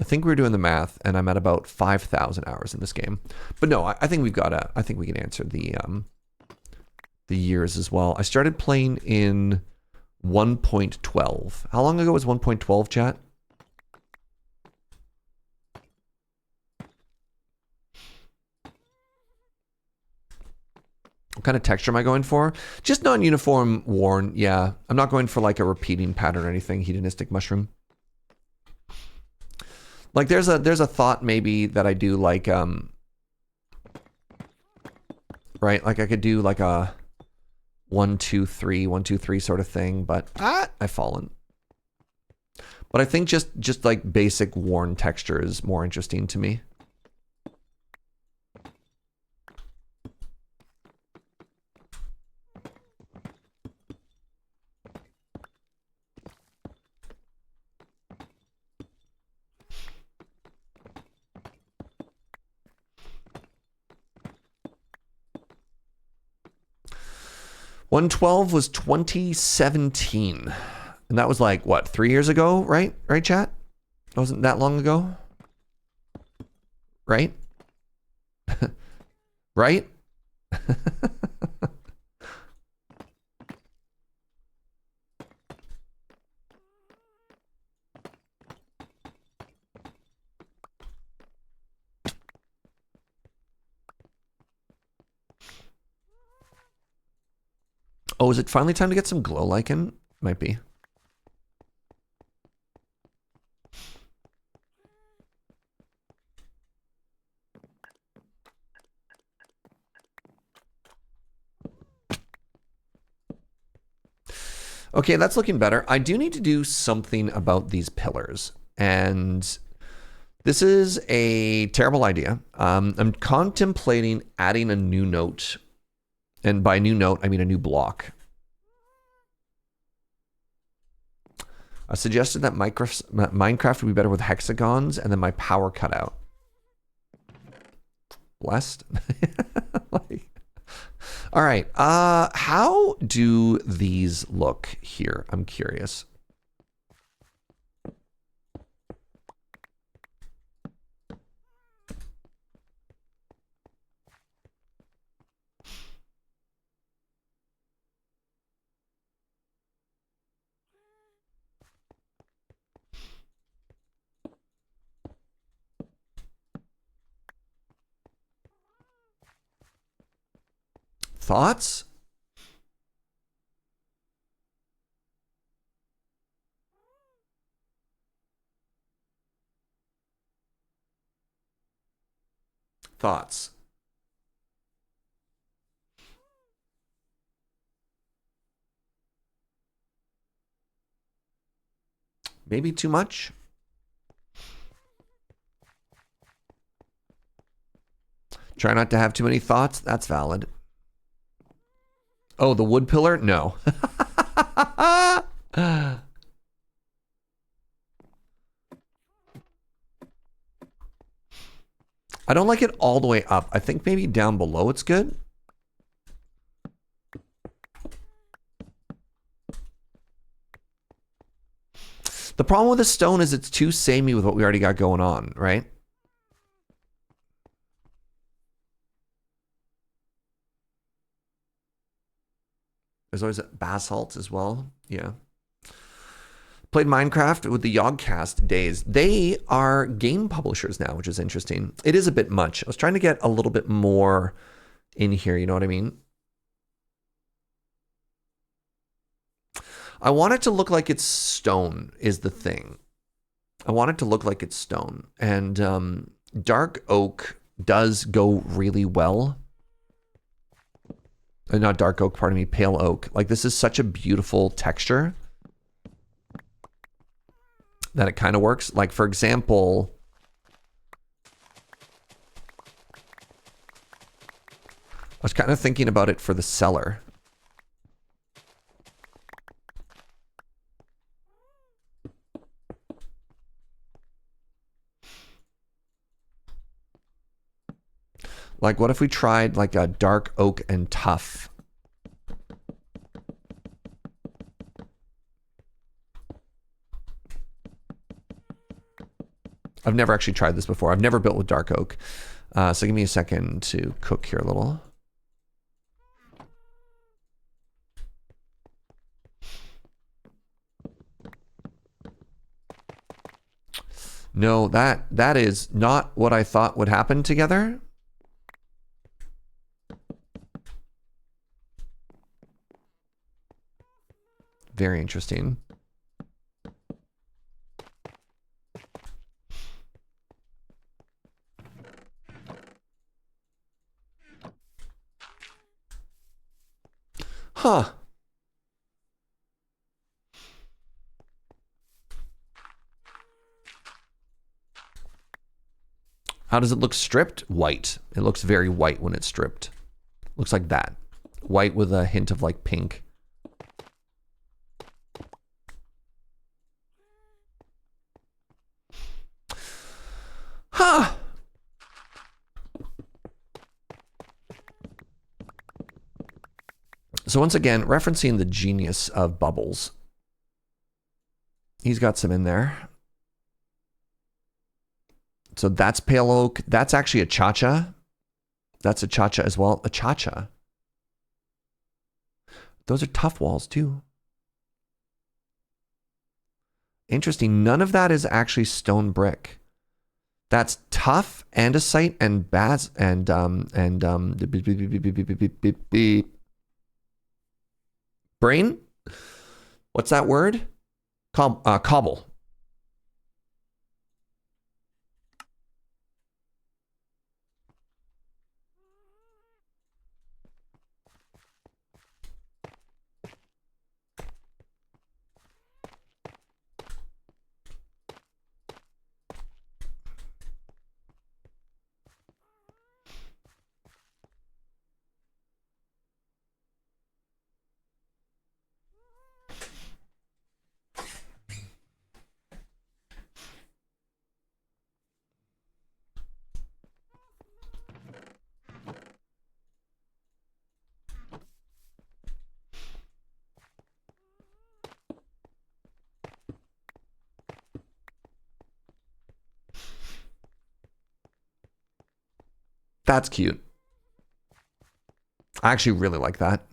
think we were doing the math, and I'm at about 5,000 hours in this game. But no, I think we can answer the years as well. I started playing in 1.12. How long ago was 1.12, chat? kind of texture am I going for? Just non-uniform worn, yeah. I'm not going for like a repeating pattern or anything, hedonistic mushroom. Like there's a thought maybe that I do like, right? Like I could do like a 1, 2, 3, 1, 2, 3 sort of thing, but I've fallen. But I think just like basic worn texture is more interesting to me. $112 was 2017. And that was like, what, 3 years ago, right? Right, chat? It wasn't that long ago? Right? Right? Oh, is it finally time to get some glow lichen? Might be. Okay, that's looking better. I do need to do something about these pillars. And this is a terrible idea. I'm contemplating adding a new note. And by new note, I mean a new block. I suggested that Minecraft would be better with hexagons and then my power cut out. Blessed? Like, all right. How do these look here? I'm curious. Thoughts? Thoughts? Maybe too much? Try not to have too many thoughts. That's valid. Oh, the wood pillar? No. I don't like it all the way up. I think maybe down below it's good. The problem with the stone is it's too samey with what we already got going on, right? There's always basalt as well. Yeah. Played Minecraft with the Yogcast days. They are game publishers now, which is interesting. It is a bit much. I was trying to get a little bit more in here, you know what I mean? I want it to look like it's stone is the thing. I want it to look like it's stone. And dark oak does go really well. Not dark oak, pardon me, pale oak. Like this is such a beautiful texture that it kind of works. Like for example, I was kind of thinking about it for the cellar. Like, what if we tried like a dark oak and tough? I've never actually tried this before. I've never built with dark oak. So give me a second to cook here a little. No, that is not what I thought would happen together. Very interesting. Huh. How does it look stripped? White. It looks very white when it's stripped. Looks like that. White with a hint of like pink. Huh. So once again, referencing the genius of Bubbles. He's got some in there. So that's pale oak. That's actually a cha-cha. That's a cha-cha as well. A cha-cha. Those are tough walls too. Interesting. None of that is actually stone brick. That's tough, andesite, and baz and brain. What's that word? Cobble. That's cute. I actually really like that.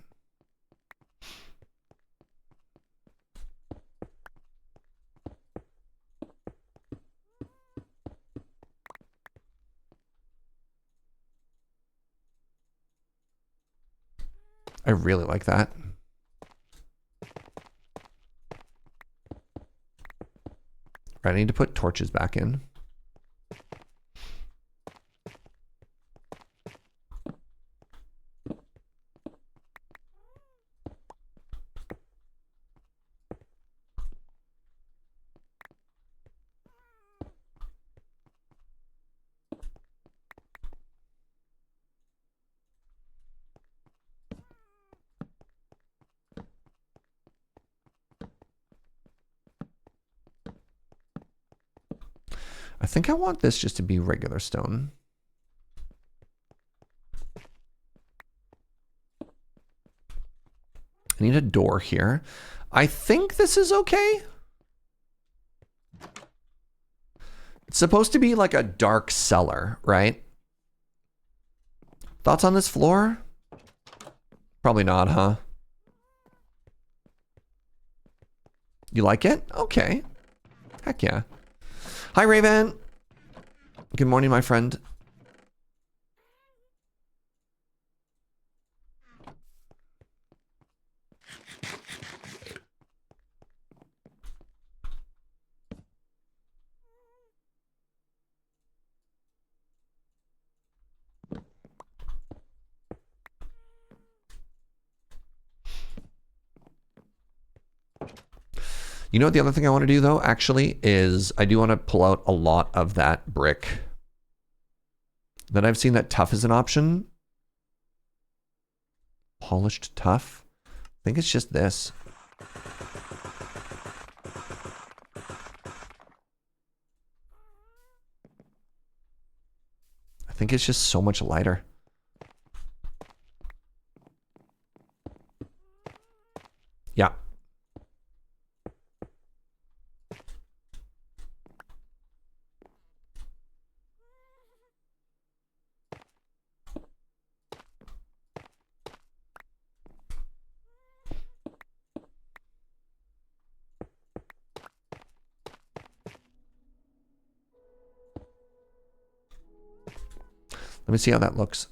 I really like that. Right, I need to put torches back in. I think I want this just to be regular stone. I need a door here. I think this is okay. It's supposed to be like a dark cellar, right? Thoughts on this floor? Probably not, huh? You like it? Okay. Heck yeah. Hi, Raven. Good morning, my friend. You know what the other thing I want to do, though, actually, is I do want to pull out a lot of that brick. Then I've seen that tough is an option. Polished tough. I think it's just this. I think it's just so much lighter. Yeah. Let me see how that looks.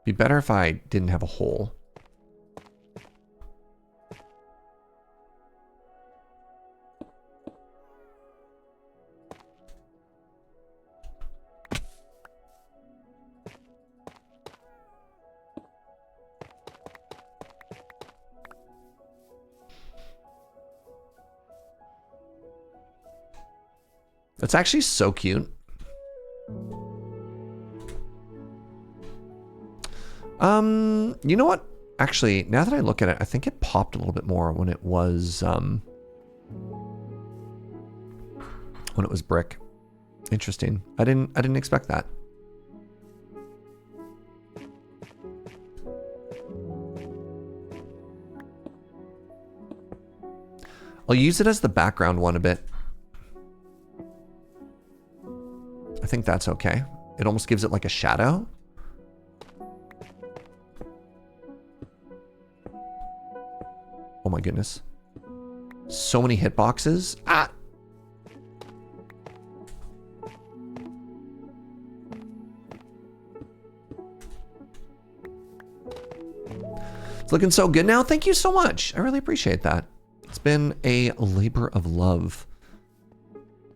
Be better if I didn't have a hole. That's actually so cute. You know what? Actually, now that I look at it, I think it popped a little bit more when it was brick. Interesting. I didn't expect that. I'll use it as the background one a bit. I think that's okay. It almost gives it like a shadow. Oh my goodness. So many hitboxes. Ah! It's looking so good now. Thank you so much. I really appreciate that. It's been a labor of love.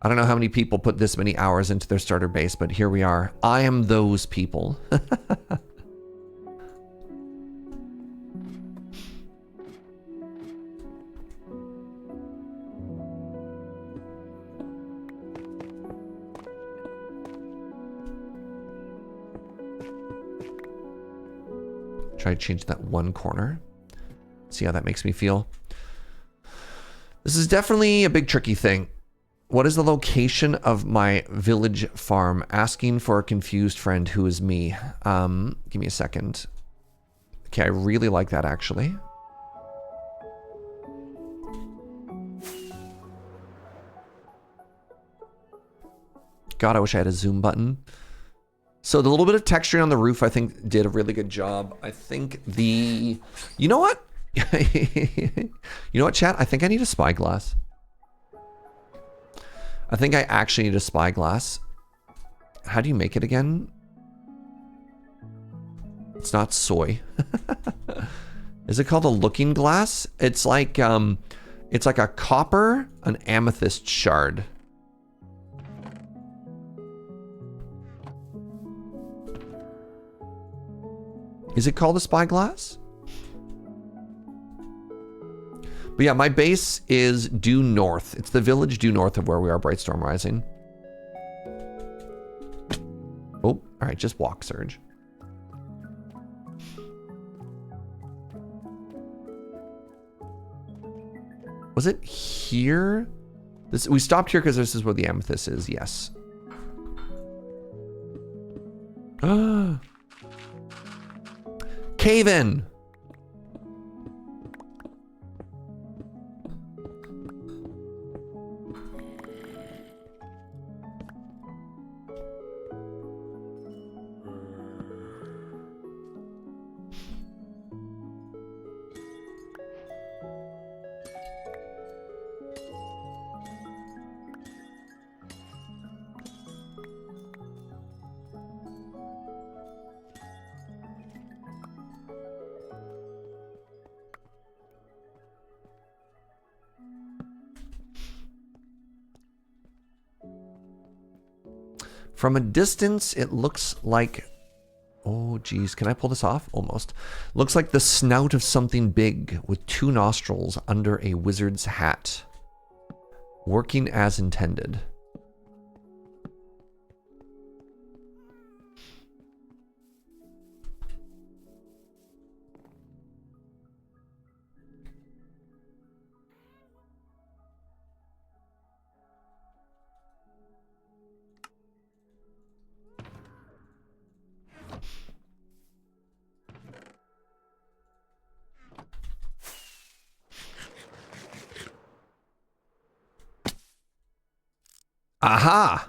I don't know how many people put this many hours into their starter base, but here we are. I am those people. Try to change that one corner. See how that makes me feel. This is definitely a big tricky thing. What is the location of my village farm? Asking for a confused friend who is me. Give me a second. Okay, I really like that actually. God, I wish I had a zoom button. So the little bit of texturing on the roof, I think, did a really good job. I think the... You know what? You know what, chat? I think I need a spyglass. I think I actually need a spyglass. How do you make it again? It's not soy. Is it called a looking glass? It's like a copper, an amethyst shard. Is it called a spyglass? But yeah, my base is due north. It's the village due north of where we are, Brightstorm Rising. Oh, all right, just walk, Serge. Was it here? We stopped here because this is where the amethyst is, yes. Cave in. From a distance, it looks like... Oh, geez. Can I pull this off? Almost. Looks like the snout of something big with two nostrils under a wizard's hat. Working as intended. Aha!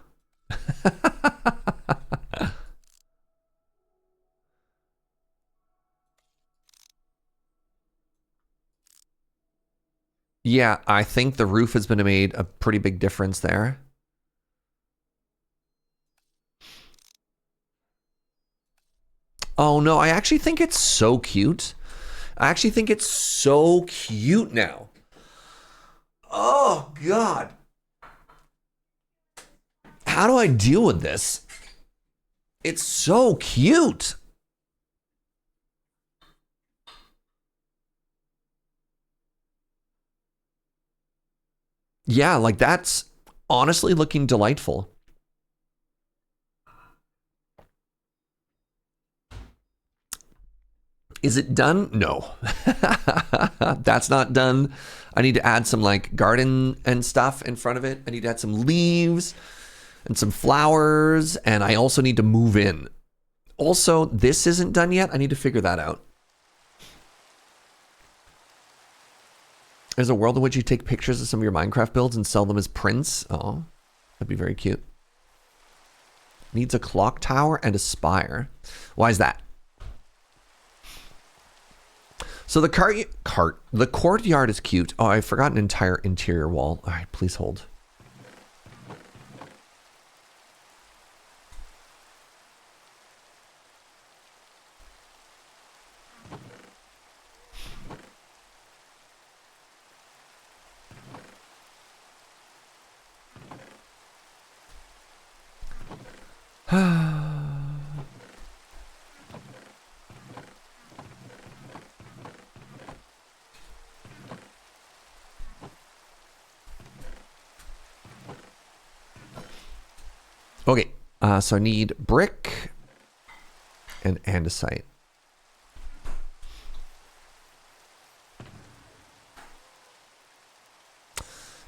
Yeah, I think the roof has been made a pretty big difference there. Oh no, I actually think it's so cute. I actually think it's so cute now. Oh God. How do I deal with this? It's so cute. Yeah, like that's honestly looking delightful. Is it done? No. That's not done. I need to add some like garden and stuff in front of it. I need to add some leaves and some flowers, and I also need to move in. Also, this isn't done yet. I need to figure that out. There's a world in which you take pictures of some of your Minecraft builds and sell them as prints. Oh, that'd be very cute. Needs a clock tower and a spire. Why is that? So the the courtyard is cute. Oh, I forgot an entire interior wall. All right, please hold. Okay, so I need brick and andesite.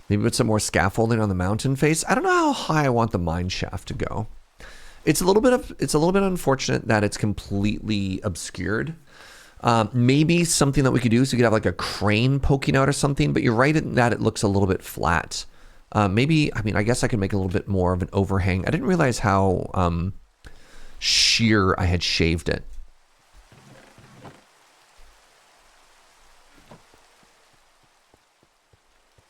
Maybe put some more scaffolding on the mountain face. I don't know how high I want the mine shaft to go. It's a little bit unfortunate that it's completely obscured. Maybe something that we could do is we could have like a crane poking out or something, but you're right in that it looks a little bit flat. Maybe, I mean, I guess I could make a little bit more of an overhang. I didn't realize how sheer I had shaved it.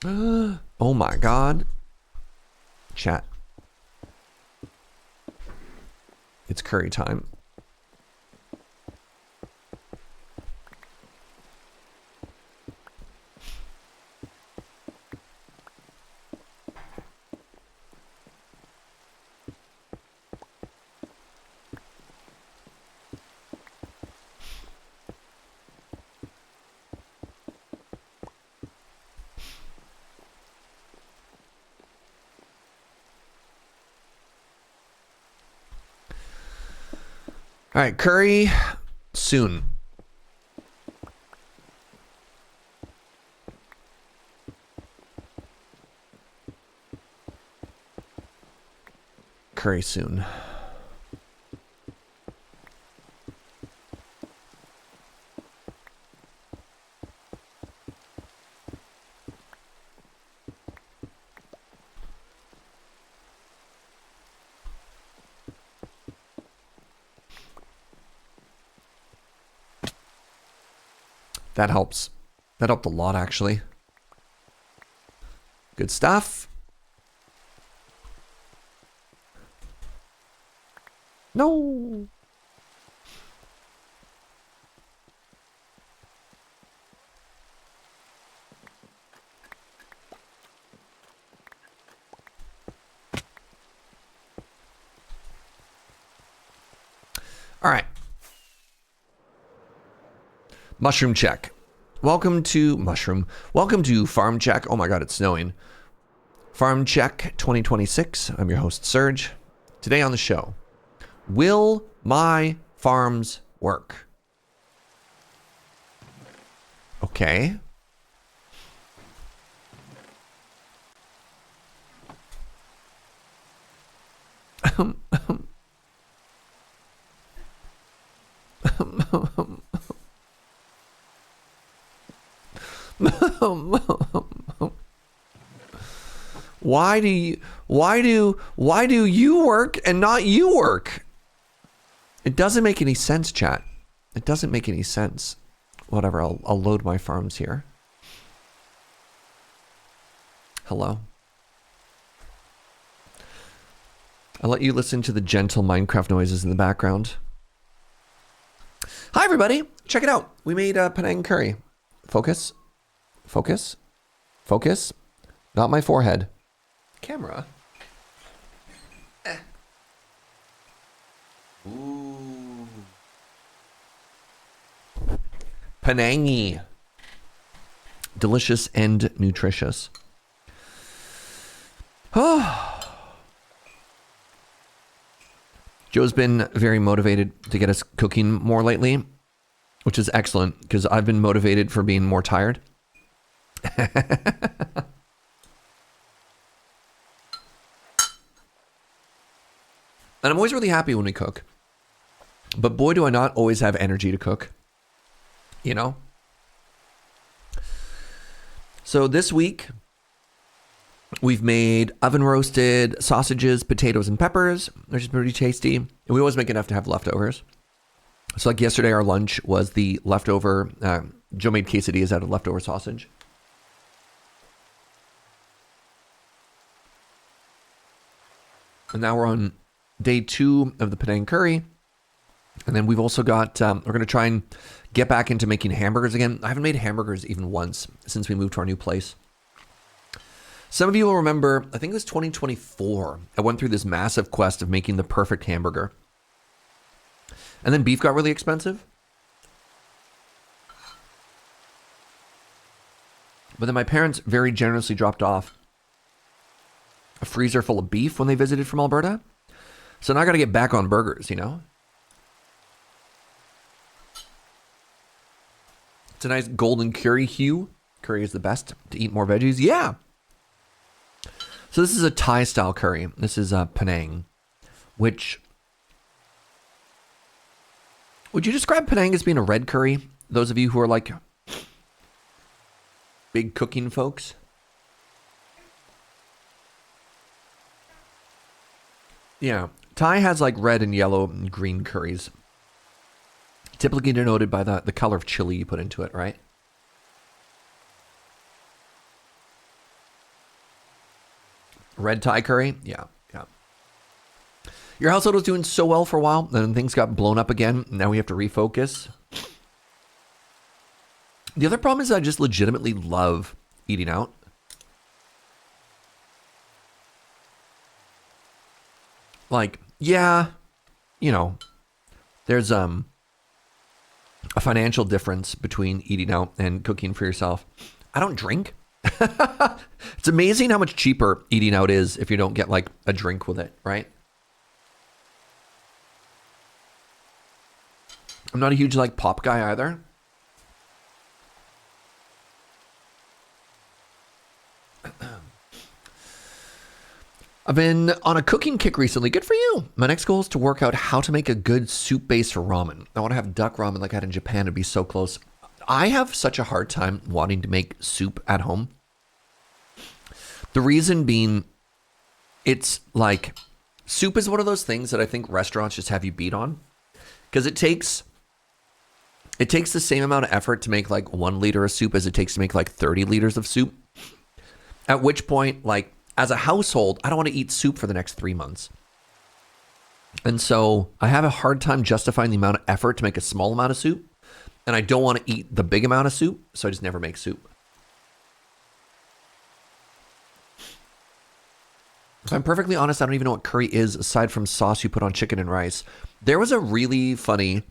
Oh my God. Chat. It's curry time. All right, curry soon. Curry soon. That helps. That helped a lot, actually. Good stuff. No. All right. Mushroom check. Welcome to Mushroom. Welcome to Farm Check. Oh my God, it's snowing. Farm Check 2026. I'm your host, Serge. Today on the show, will my farms work? Okay. Why do you work and not you work? It doesn't make any sense, chat. It doesn't make any sense. Whatever, I'll load my farms here. Hello. I'll let you listen to the gentle Minecraft noises in the background. Hi, everybody. Check it out. We made Penang curry. Focus. Focus. Focus. Not my forehead. Camera. Ooh. Penangy. Delicious and nutritious. Joe's been very motivated to get us cooking more lately, which is excellent because I've been motivated for being more tired. And I'm always really happy when we cook. But boy, do I not always have energy to cook. You know? So this week, we've made oven roasted sausages, potatoes, and peppers, which is pretty tasty. And we always make enough to have leftovers. So like yesterday, our lunch was the leftover, Joe made quesadillas out of leftover sausage. And now we're on day 2 of the Penang curry. And then we've also got, we're going to try and get back into making hamburgers again. I haven't made hamburgers even once since we moved to our new place. Some of you will remember, I think it was 2024, I went through this massive quest of making the perfect hamburger. And then beef got really expensive. But then my parents very generously dropped off a freezer full of beef when they visited from Alberta. So now I got to get back on burgers, you know? It's a nice golden curry hue. Curry is the best to eat more veggies. Yeah. So this is a Thai style curry. This is Penang, which, would you describe Penang as being a red curry? Those of you who are like big cooking folks. Yeah. Thai has like red and yellow and green curries. Typically denoted by the color of chili you put into it, right? Red Thai curry? Yeah, yeah. Your household was doing so well for a while, then things got blown up again. Now we have to refocus. The other problem is I just legitimately love eating out. Like, yeah, you know, there's a financial difference between eating out and cooking for yourself. I don't drink. It's amazing how much cheaper eating out is if you don't get like a drink with it, right? I'm not a huge like pop guy either. I've been on a cooking kick recently. Good for you. My next goal is to work out how to make a good soup base for ramen. I want to have duck ramen like I had in Japan. It'd be so close. I have such a hard time wanting to make soup at home. The reason being, it's like, soup is one of those things that I think restaurants just have you beat on. Because it takes the same amount of effort to make like 1 liter of soup as it takes to make like 30 liters of soup. At which point, like, as a household, I don't want to eat soup for the next 3 months. And so I have a hard time justifying the amount of effort to make a small amount of soup. And I don't want to eat the big amount of soup, so I just never make soup. If I'm perfectly honest, I don't even know what curry is aside from sauce you put on chicken and rice. There was a really funny,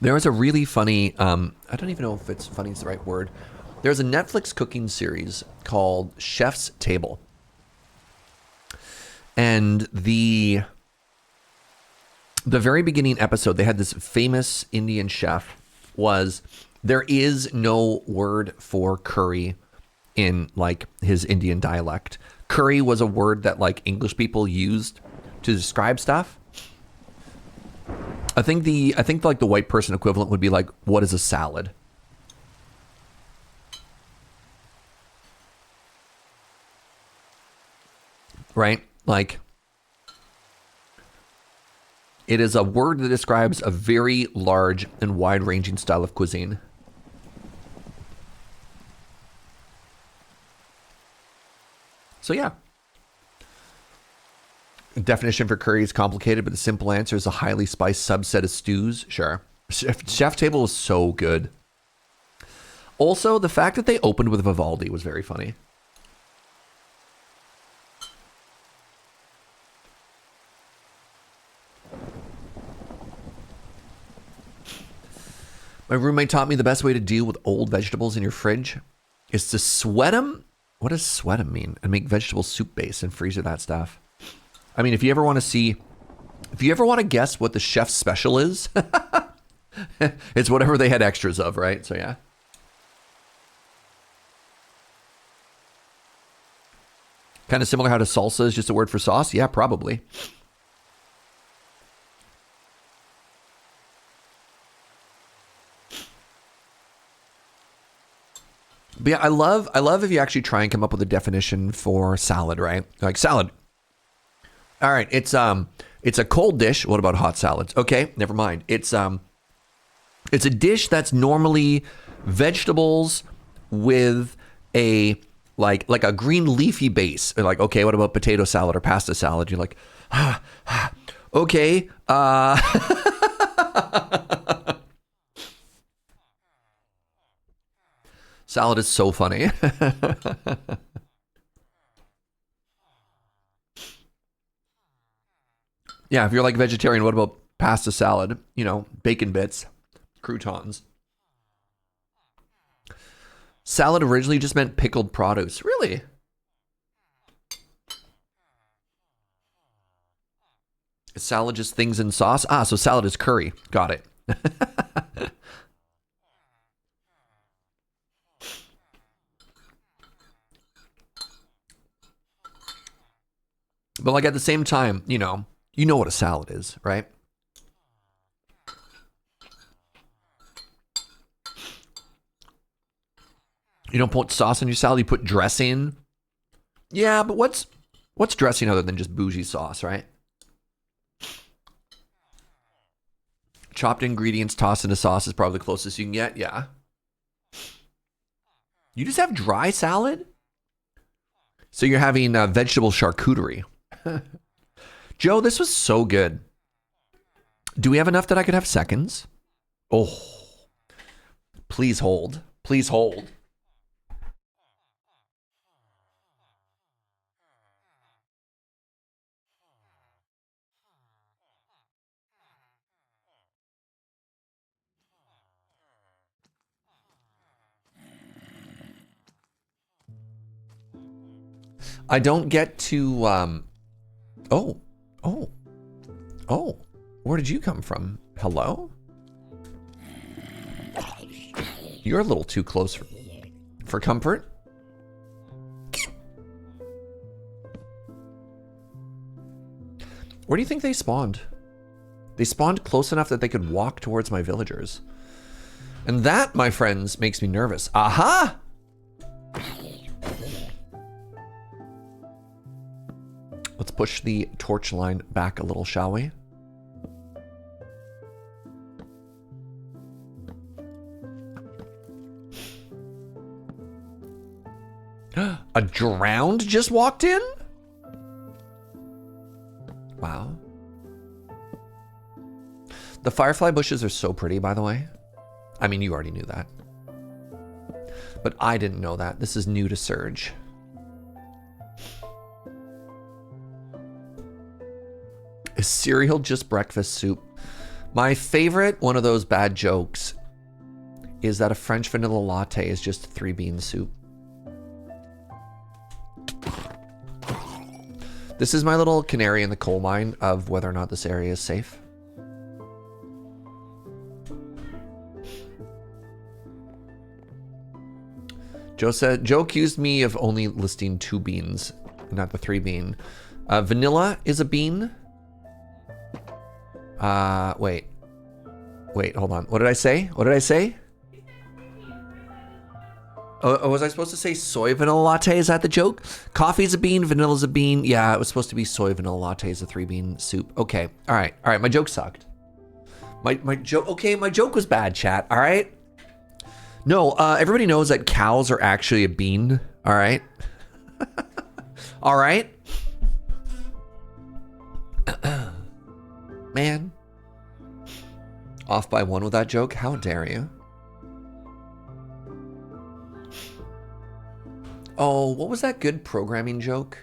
I don't even know if it's funny is the right word. There's a Netflix cooking series called Chef's Table. And the very beginning episode, they had this famous Indian chef was, there is no word for curry in like his Indian dialect. Curry was a word that like English people used to describe stuff. I think like the white person equivalent would be like, what is a salad? Right? Like, it is a word that describes a very large and wide-ranging style of cuisine. So yeah. Definition for curry is complicated, but the simple answer is a highly spiced subset of stews. Sure. Chef table was so good. Also, the fact that they opened with Vivaldi was very funny. My roommate taught me the best way to deal with old vegetables in your fridge is to sweat them. What does sweat them mean? And make vegetable soup base and freezer that stuff. I mean, if you ever want to guess what the chef's special is, it's whatever they had extras of, right? So yeah. Kind of similar how to salsa is just a word for sauce. Yeah, probably. But yeah, I love if you actually try and come up with a definition for salad, right? Like salad. All right, it's a cold dish. What about hot salads? Okay, never mind. It's a dish that's normally vegetables with a like a green leafy base. Like, okay, what about potato salad or pasta salad? You're like, okay, salad is so funny. Yeah, if you're like vegetarian, what about pasta salad? You know, bacon bits, croutons. Salad originally just meant pickled produce. Really? Is salad just things in sauce? Ah, so salad is curry. Got it. But like at the same time, you know what a salad is, right? You don't put sauce on your salad, you put dressing. Yeah, but what's dressing other than just bougie sauce, right? Chopped ingredients tossed into sauce is probably the closest you can get, yeah. You just have dry salad? So you're having vegetable charcuterie. Joe, this was so good. Do we have enough that I could have seconds? Oh, please hold. Please hold. I don't get to, oh, where did you come from? Hello? You're a little too close for comfort. Where do you think they spawned? They spawned close enough that they could walk towards my villagers. And that, my friends, makes me nervous. Aha! Let's push the torch line back a little, shall we? A drowned just walked in? Wow. The firefly bushes are so pretty, by the way. I mean, you already knew that. But I didn't know that. This is new to Serge. Is cereal just breakfast soup? My favorite, one of those bad jokes, is that a French vanilla latte is just 3-bean soup. This is my little canary in the coal mine of whether or not this area is safe. Joe accused me of only listing 2 beans, not the 3-bean. Vanilla is a bean. Wait, hold on. What did I say? Oh, was I supposed to say soy vanilla latte? Is that the joke? Coffee's a bean, vanilla's a bean. Yeah, it was supposed to be soy vanilla latte is a 3-bean soup. Okay, all right. My joke sucked. My joke was bad, chat. All right. No, everybody knows that cows are actually a bean. All right. All right. Man. Off by one with that joke? How dare you? Oh, what was that good programming joke?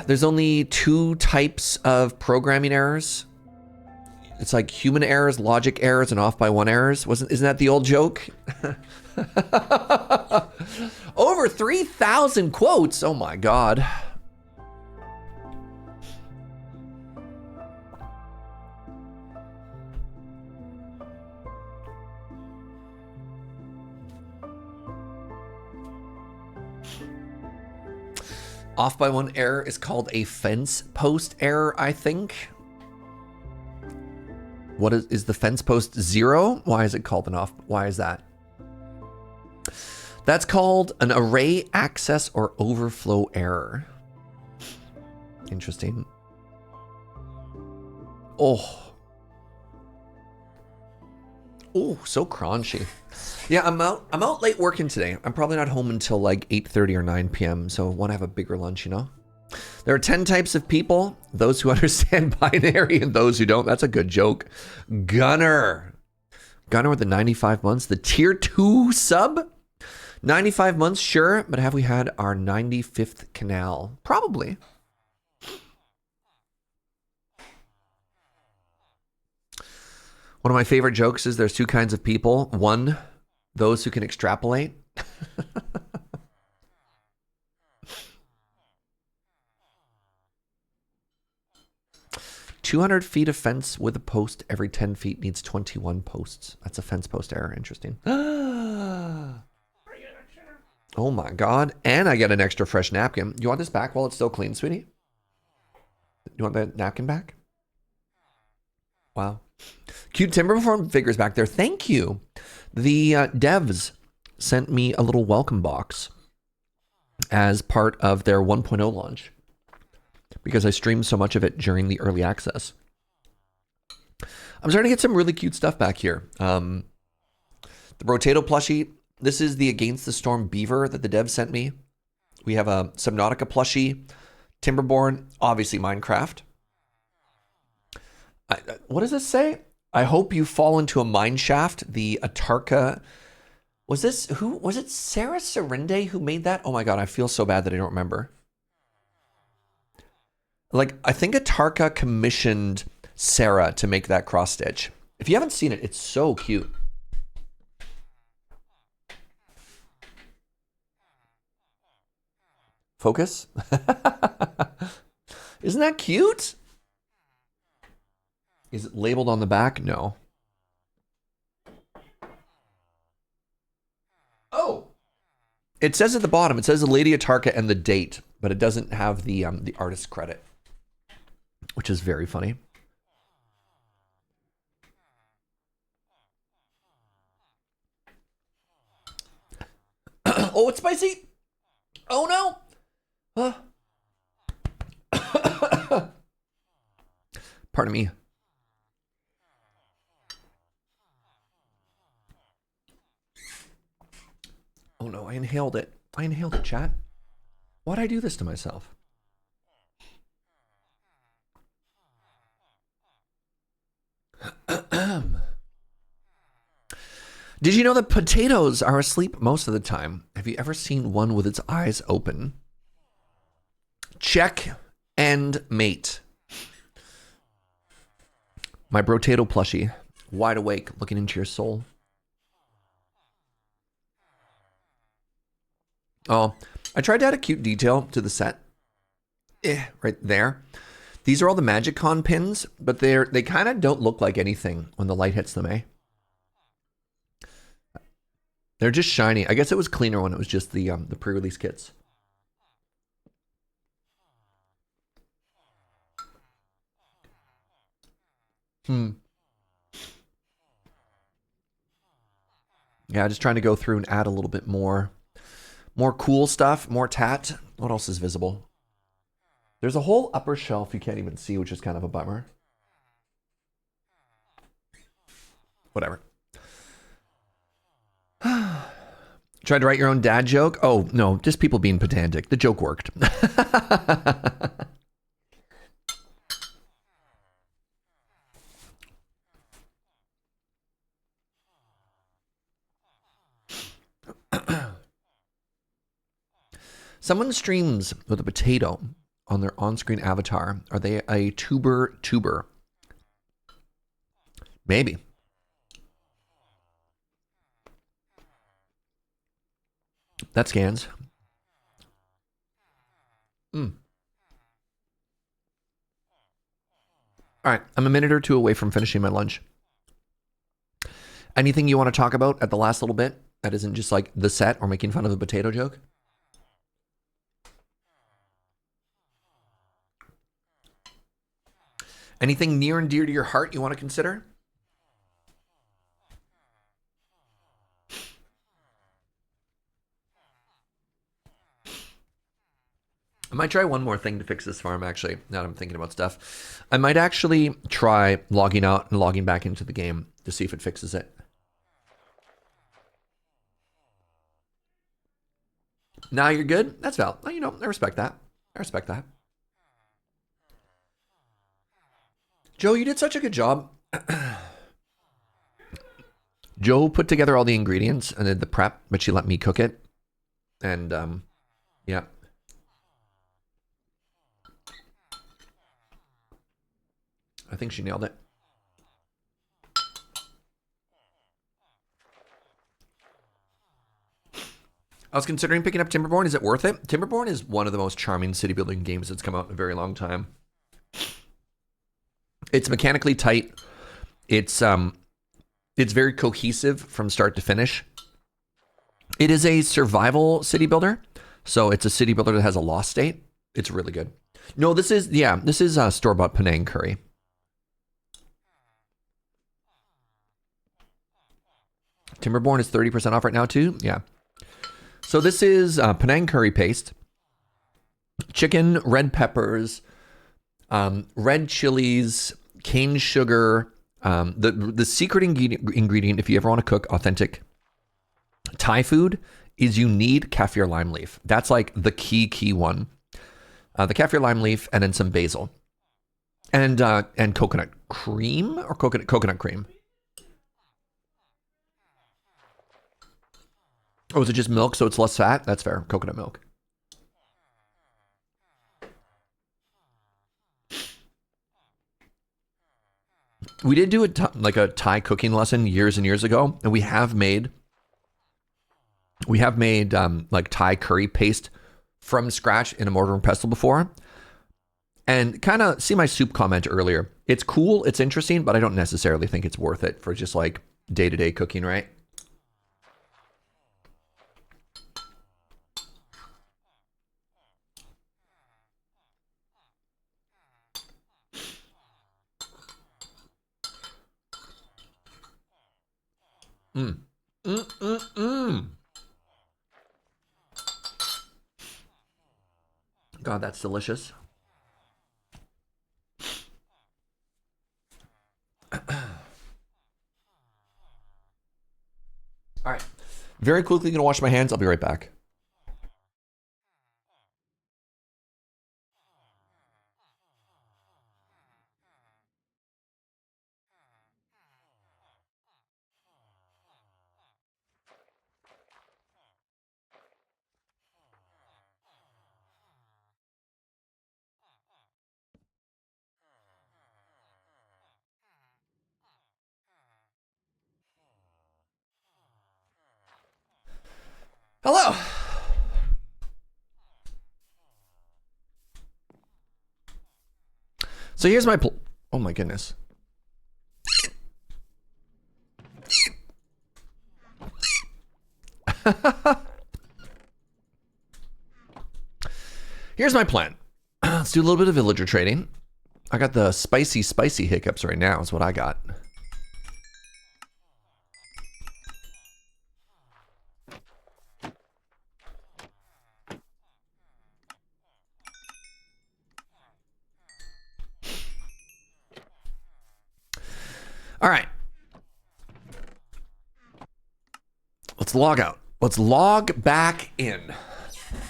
There's only 2 types of programming errors. It's like human errors, logic errors, and off by one errors. Isn't that the old joke? Over 3,000 quotes. Oh my God. Off by one error is called a fence post error, I think. What is the fence post 0? Why is it called an off? Why is that? That's called an array access or overflow error. Interesting. Oh, so crunchy. Yeah, I'm out late working today. I'm probably not home until like 8:30 or 9 p.m. So I want to have a bigger lunch, you know? There are 10 types of people, those who understand binary and those who don't. That's a good joke. Gunner with the 95 months, the tier 2 sub. 95 months, sure, but have we had our 95th canal? Probably. One of my favorite jokes is there's 2 kinds of people. One, those who can extrapolate. 200 feet of fence with a post every 10 feet needs 21 posts. That's a fence post error. Interesting. Oh my God. And I get an extra fresh napkin. You want this back while it's still clean, sweetie? You want that napkin back? Wow. Cute Timberform figures back there. Thank you. The devs sent me a little welcome box as part of their 1.0 launch because I streamed so much of it during the early access. I'm starting to get some really cute stuff back here. The Rotato plushie. This is the Against the Storm beaver that the devs sent me. We have a Subnautica plushie, Timberborn, obviously Minecraft. What does this say? I hope you fall into a mine shaft. The Atarka. Was it Sarah Serende who made that? Oh my God, I feel so bad that I don't remember. Like, I think Atarka commissioned Sarah to make that cross stitch. If you haven't seen it, it's so cute. Focus. Isn't that cute? Is it labeled on the back? No. Oh. It says at the bottom, it says the Lady Atarka and the date, but it doesn't have the artist credit, which is very funny. Oh, it's spicy. Oh no. Pardon me. Oh no, I inhaled it. I inhaled it, chat. Why'd I do this to myself? Did you know that potatoes are asleep most of the time? Have you ever seen one with its eyes open? Check and mate. My Brotato plushie, wide awake, looking into your soul. Oh, I tried to add a cute detail to the set. Right there. These are all the Magicon pins, but they kind of don't look like anything when the light hits them, eh? They're just shiny. I guess it was cleaner when it was just the pre-release kits. Yeah, just trying to go through and add a little bit more cool stuff, more tat. What else is visible? There's a whole upper shelf you can't even see, which is kind of a bummer. Whatever. Tried to write your own dad joke? Oh, no, just people being pedantic. The joke worked. Someone streams with a potato on their on-screen avatar. Are they a tuber? Maybe. That scans. All right, I'm a minute or two away from finishing my lunch. Anything you want to talk about at the last little bit that isn't just like the set or making fun of a potato joke? Anything near and dear to your heart you want to consider? I might try one more thing to fix this farm, actually, now that I'm thinking about stuff. I might actually try logging out and logging back into the game to see if it fixes it. Now you're good? That's valid. You know, I respect that. I respect that. Joe, you did such a good job. Joe put together all the ingredients and did the prep, but she let me cook it. And, yeah. I think she nailed it. I was considering picking up Timberborn. Is it worth it? Timberborn is one of the most charming city building games that's come out in a very long time. It's mechanically tight. It's very cohesive from start to finish. It is a survival city builder. So it's a city builder that has a lost state. It's really good. No, this is store-bought Penang curry. Timberborn is 30% off right now too. Yeah. So this is Penang curry paste, chicken, red peppers, red chilies, cane sugar. The secret ingredient, if you ever want to cook authentic Thai food, is you need kaffir lime leaf. That's like the key one. The kaffir lime leaf, and then some basil, and coconut cream or coconut cream. Oh, is it just milk so it's less fat? That's fair. Coconut milk. We did do a Thai cooking lesson years and years ago, and we have made like Thai curry paste from scratch in a mortar and pestle before. And kind of see my soup comment earlier. It's cool, it's interesting, but I don't necessarily think it's worth it for just like day-to-day cooking, right? God, that's delicious. All right. Very quickly gonna wash my hands. I'll be right back. Hello. So here's my oh my goodness. Here's my plan. Let's do a little bit of villager trading. I got the spicy hiccups right now is what I got. All right. Let's log out. Let's log back in.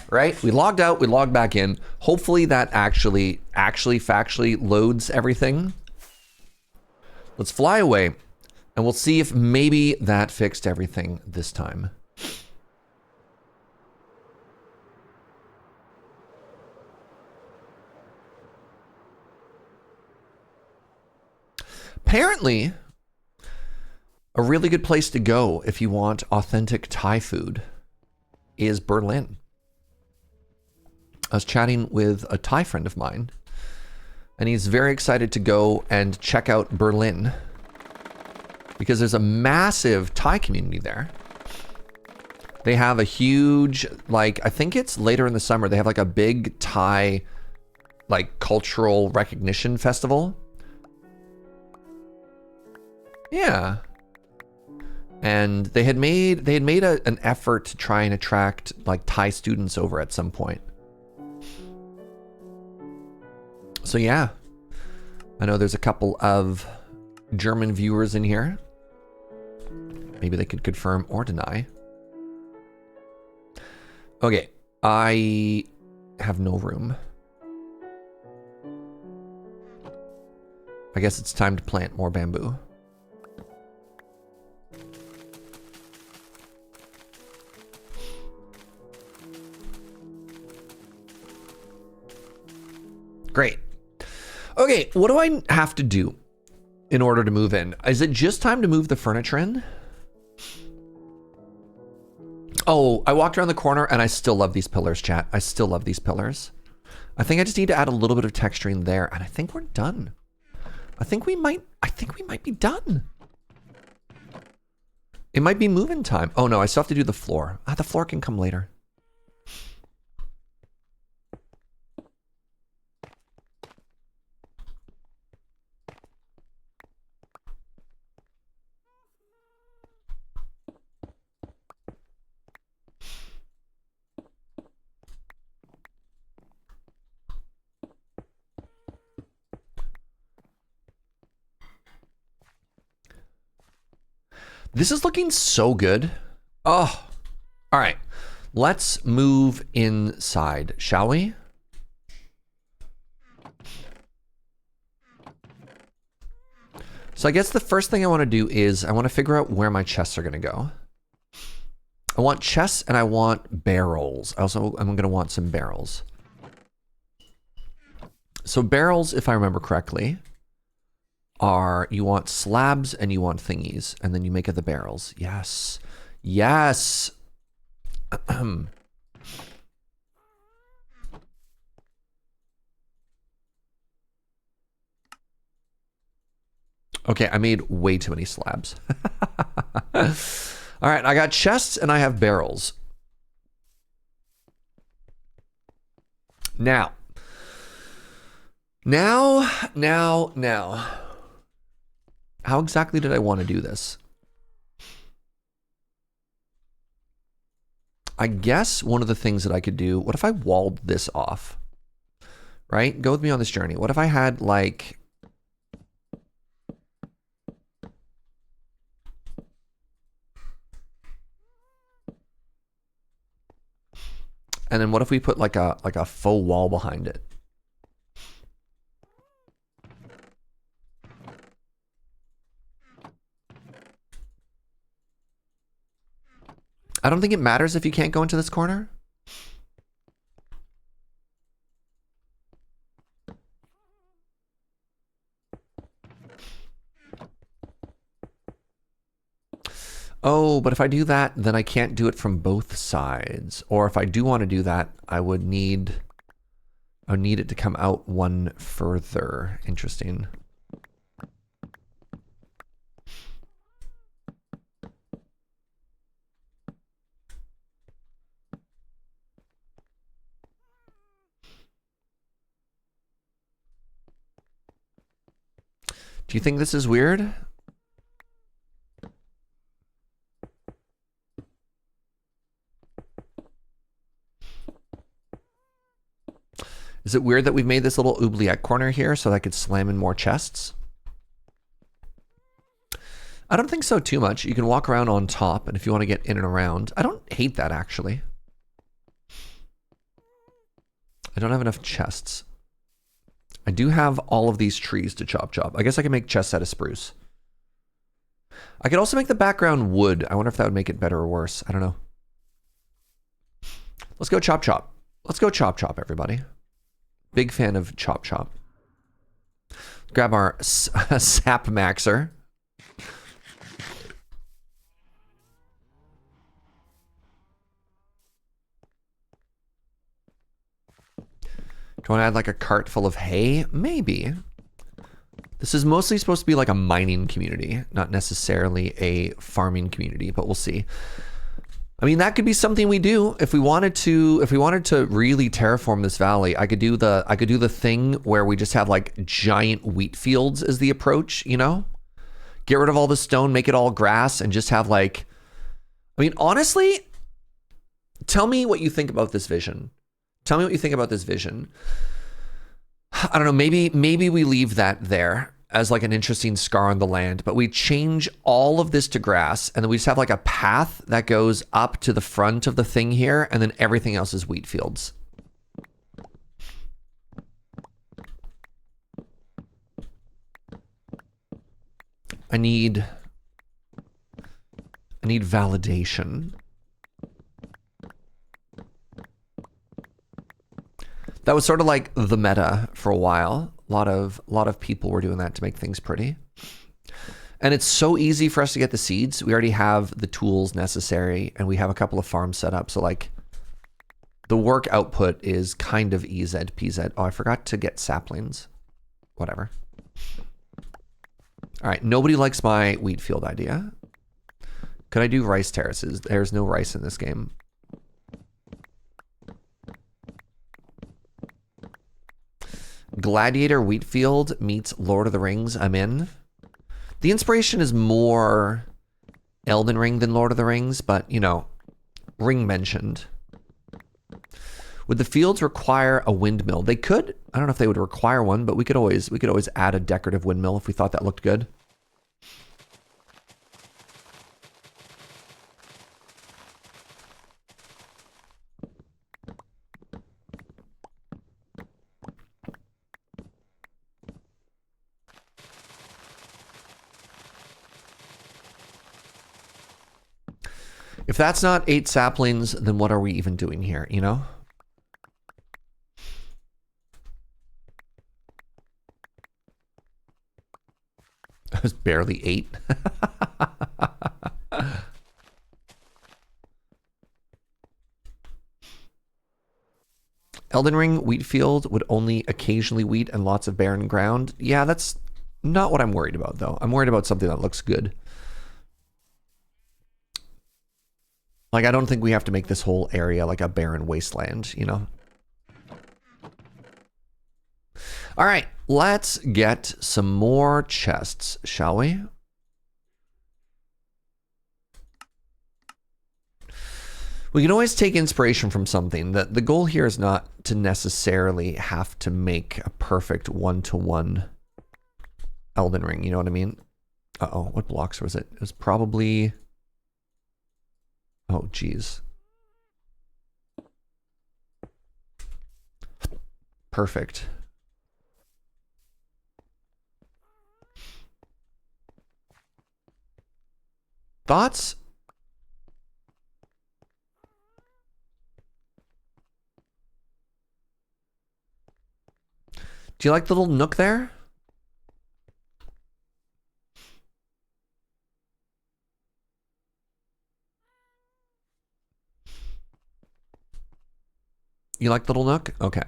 Right? We logged out, we logged back in. Hopefully that actually factually loads everything. Let's fly away and we'll see if maybe that fixed everything this time. apparently, a really good place to go if you want authentic Thai food is Berlin. I was chatting with a Thai friend of mine, and he's very excited to go and check out Berlin because there's a massive Thai community there. They have a huge, like, I think it's later in the summer, they have like a big Thai, like, cultural recognition festival. Yeah. And they had made an effort to try and attract like Thai students over at some point. So yeah, I know there's a couple of German viewers in here. Maybe they could confirm or deny. Okay, I have no room. I guess it's time to plant more bamboo. Great. Okay, what do I have to do in order to move in? Is it just time to move the furniture in? Oh, I walked around the corner and I still love these pillars, chat. I still love these pillars. I think I just need to add a little bit of texturing there, and I think we're done. I think we might be done. It might be move-in time. Oh no, I still have to do the floor. The floor can come later. This is looking so good. Oh, all right. Let's move inside, shall we? So I guess the first thing I want to do is I want to figure out where my chests are going to go. I want chests and I want barrels. Also, I'm going to want some barrels. So barrels, if I remember correctly, are you want slabs and you want thingies, and then you make it the barrels. Yes. Yes. Okay, I made way too many slabs. All right, I got chests and I have barrels. Now. How exactly did I want to do this? I guess one of the things that I could do, what if I walled this off? Right? Go with me on this journey. What if I had like... And then what if we put like a faux wall behind it? I don't think it matters if you can't go into this corner. Oh, but if I do that, then I can't do it from both sides. Or if I do want to do that, I would need it to come out one further. Interesting. Do you think this is weird? Is it weird that we've made this little oubliette corner here so that I could slam in more chests? I don't think so too much. You can walk around on top, and if you want to get in and around, I don't hate that actually. I don't have enough chests. I do have all of these trees to chop. I guess I can make chests out of spruce. I could also make the background wood. I wonder if that would make it better or worse. I don't know. Let's go chop. Let's go chop, everybody. Big fan of chop. Grab our sap maxer. Do I want to add like a cart full of hay? Maybe. This is mostly supposed to be like a mining community, not necessarily a farming community, but we'll see. I mean, that could be something we do if we wanted to. If we wanted to really terraform this valley, I could do the thing where we just have like giant wheat fields as the approach. You know, get rid of all the stone, make it all grass, and just have like. I mean, honestly, tell me what you think about this vision. Tell me what you think about this vision. I don't know, maybe we leave that there as like an interesting scar on the land, but we change all of this to grass, and then we just have like a path that goes up to the front of the thing here, and then everything else is wheat fields. I need validation. That was sort of like the meta for a while. A lot of people were doing that to make things pretty. And it's so easy for us to get the seeds. We already have the tools necessary, and we have a couple of farms set up. So like the work output is kind of EZ PZ. Oh, I forgot to get saplings. Whatever. All right, nobody likes my wheat field idea. Could I do rice terraces? There's no rice in this game. Gladiator Wheatfield meets Lord of the Rings. I'm in. The inspiration is more Elden Ring than Lord of the Rings, but you know, ring mentioned. Would the fields require a windmill? They could. I don't know if they would require one, but we could always add a decorative windmill if we thought that looked good. If that's not 8 saplings, then what are we even doing here, you know? It was barely 8. Elden Ring wheat field would only occasionally wheat and lots of barren ground. Yeah, that's not what I'm worried about, though. I'm worried about something that looks good. Like, I don't think we have to make this whole area like a barren wasteland, you know? All right, let's get some more chests, shall we? We can always take inspiration from something. The goal here is not to necessarily have to make a perfect one-to-one Elden Ring, you know what I mean? Uh-oh, what blocks was it? It was probably... Oh, geez. Perfect. Thoughts? Do you like the little nook there? You like the little nook? Okay.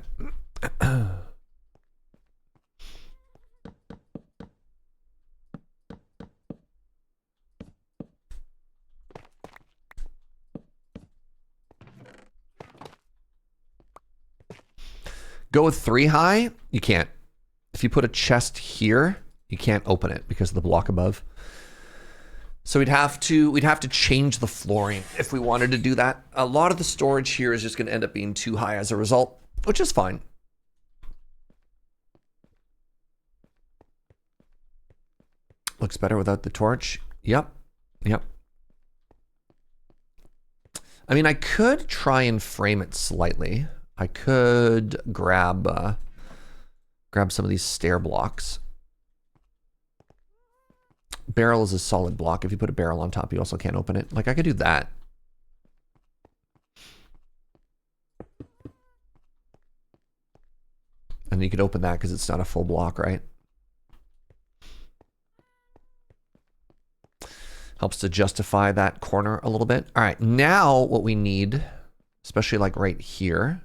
Go with 3 high? You can't. If you put a chest here, you can't open it because of the block above. So we'd have to change the flooring if we wanted to do that. A lot of the storage here is just going to end up being too high as a result, which is fine. Looks better without the torch. Yep. Yep. I mean, I could try and frame it slightly. I could grab some of these stair blocks. Barrel is a solid block. If you put a barrel on top, you also can't open it. Like, I could do that. And you could open that because it's not a full block, right? Helps to justify that corner a little bit. All right, now what we need, especially like right here,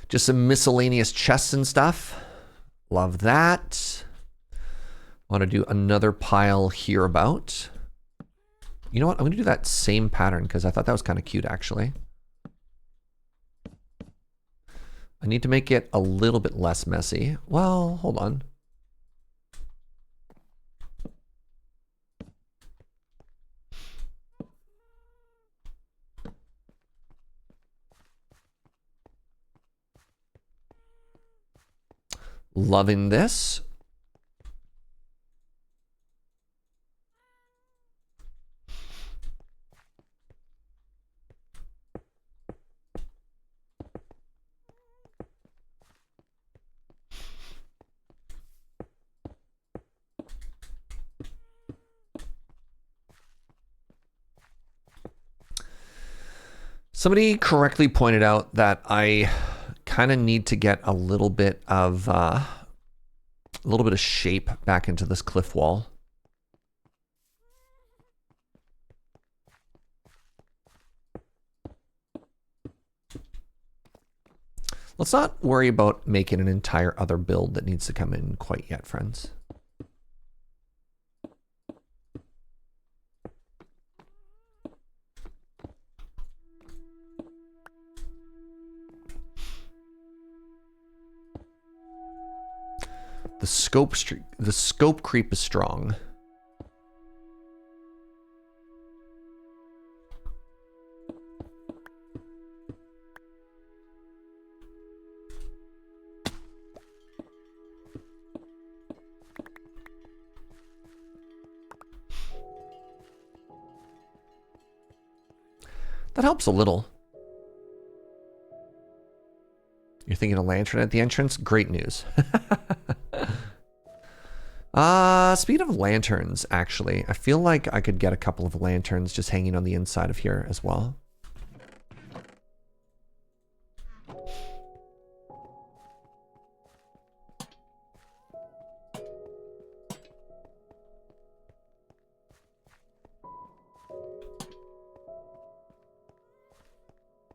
just some miscellaneous chests and stuff. Love that. Want to do another pile here about. You know what? I'm going to do that same pattern because I thought that was kind of cute, actually. I need to make it a little bit less messy. Well, hold on. Loving this. Somebody correctly pointed out that I kind of need to get a little bit of shape back into this cliff wall. Let's not worry about making an entire other build that needs to come in quite yet, friends. The scope creep is strong. That helps a little. You're thinking a lantern at the entrance? Great news. Speaking of lanterns, actually, I feel like I could get a couple of lanterns just hanging on the inside of here as well.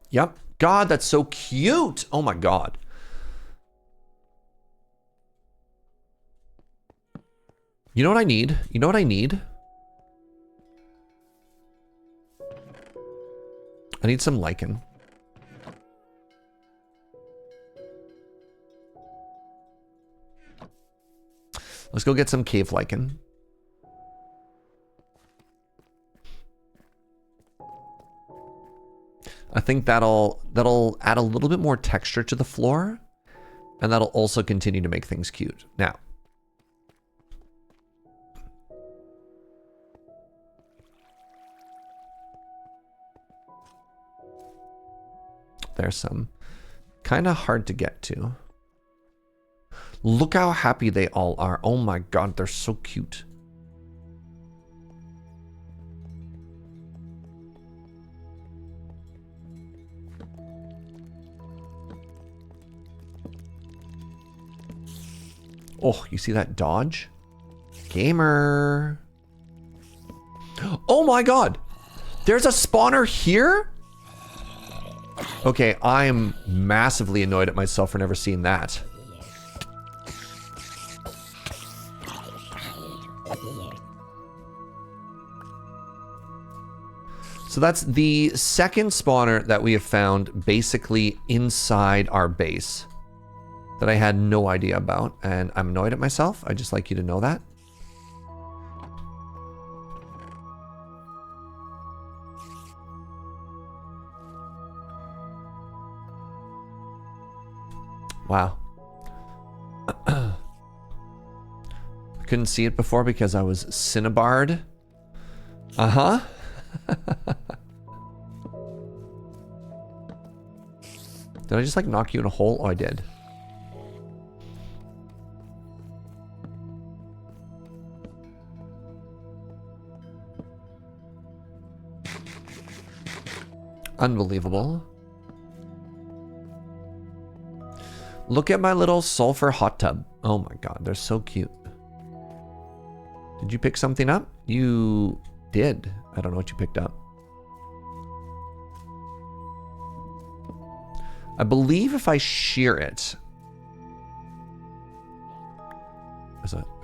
Yep. God, that's so cute. Oh my God. You know what I need? You know what I need? I need some lichen. Let's go get some cave lichen. I think that'll add a little bit more texture to the floor, and that'll also continue to make things cute. Now, there's some kind of hard to get to. Look how happy they all are. Oh my God, they're so cute. Oh, you see that dodge? Gamer. Oh my God. There's a spawner here? Okay, I am massively annoyed at myself for never seeing that. So that's the second spawner that we have found basically inside our base that I had no idea about, and I'm annoyed at myself. I'd just like you to know that. Wow. I couldn't see it before because I was cinnabarred. Uh-huh. Did I just like knock you in a hole? Oh, I did. Unbelievable. Look at my little sulfur hot tub. Oh my god, they're so cute. Did you pick something up? You did. I don't know what you picked up. I believe if I shear it...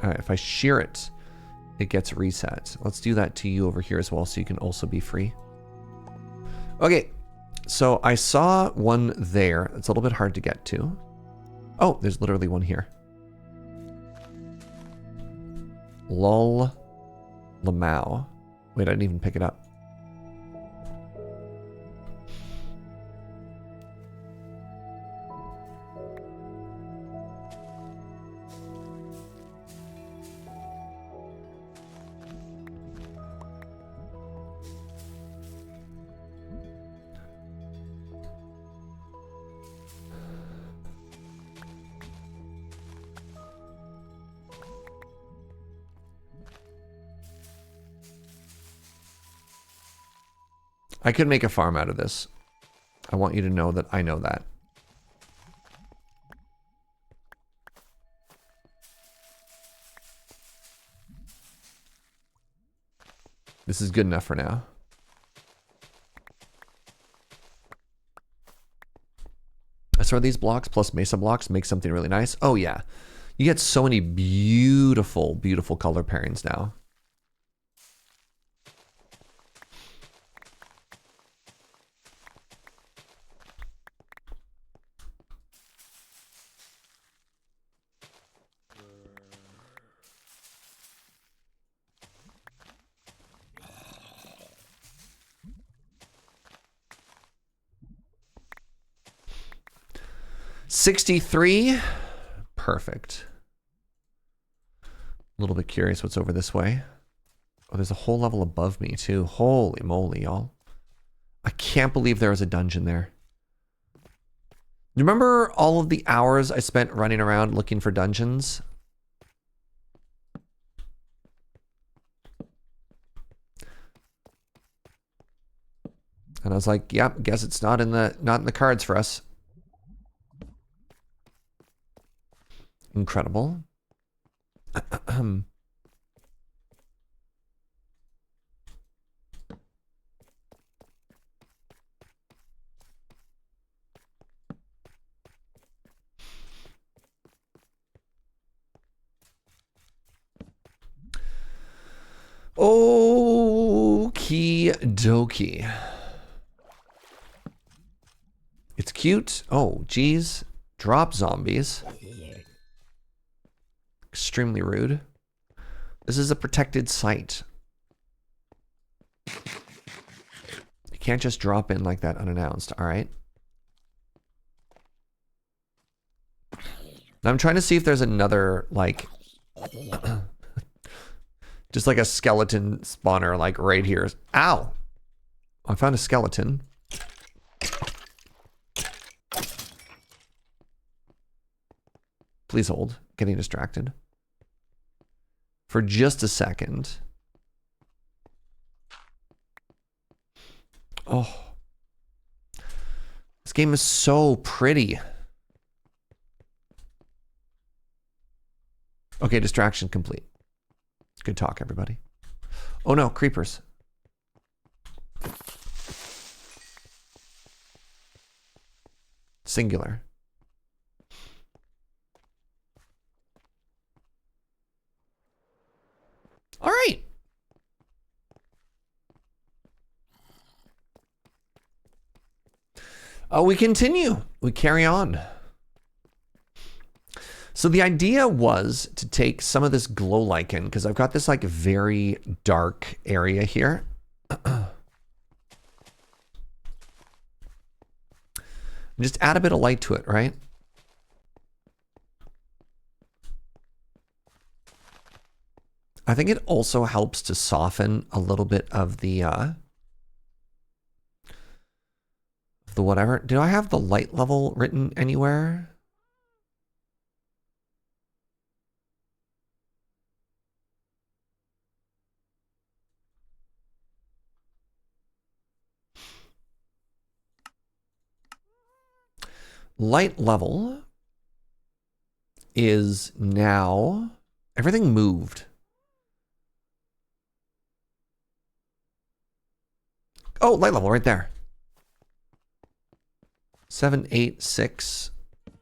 Alright, if I shear it, it gets reset. Let's do that to you over here as well so you can also be free. Okay, so I saw one there. It's a little bit hard to get to. Oh, there's literally one here. Lol Lamau. Wait, I didn't even pick it up. I could make a farm out of this. I want you to know that I know that. This is good enough for now. I saw these blocks plus mesa blocks make something really nice. Oh yeah. You get so many beautiful, beautiful color pairings now. $63. Perfect. A little bit curious what's over this way. Oh, there's a whole level above me too. Holy moly, y'all. I can't believe there was a dungeon there. You remember all of the hours I spent running around looking for dungeons? And I was like, yep, guess it's not in the cards for us. Incredible. Okie dokie. It's cute. Oh, geez. Drop zombies. Extremely rude. This is a protected site. You can't just drop in like that unannounced, alright? Now I'm trying to see if there's another, like... just like a skeleton spawner, like right here. Ow! I found a skeleton. Please hold. Getting distracted. For just a second. Oh. This game is so pretty. Okay, distraction complete. Good talk, everybody. Oh no, creepers. Singular. All right. We continue. We carry on. So the idea was to take some of this glow lichen, because I've got this like very dark area here. And just add a bit of light to it, right? I think it also helps to soften a little bit of the whatever. Do I have the light level written anywhere? light level is now, everything moved. Oh, light level right there. 7, 8, 6. If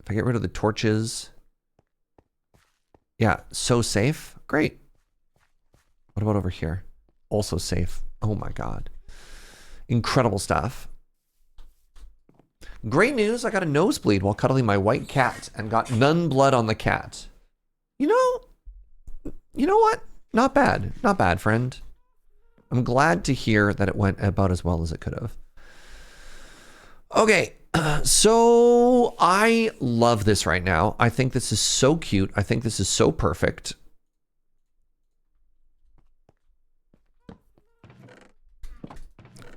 I get rid of the torches. Yeah, so safe. Great. What about over here? Also safe. Oh my God. Incredible stuff. Great news, I got a nosebleed while cuddling my white cat and got none blood on the cat. You know what? Not bad. Not bad, friend. I'm glad to hear that it went about as well as it could have. Okay, so I love this right now. I think this is so cute. I think this is so perfect.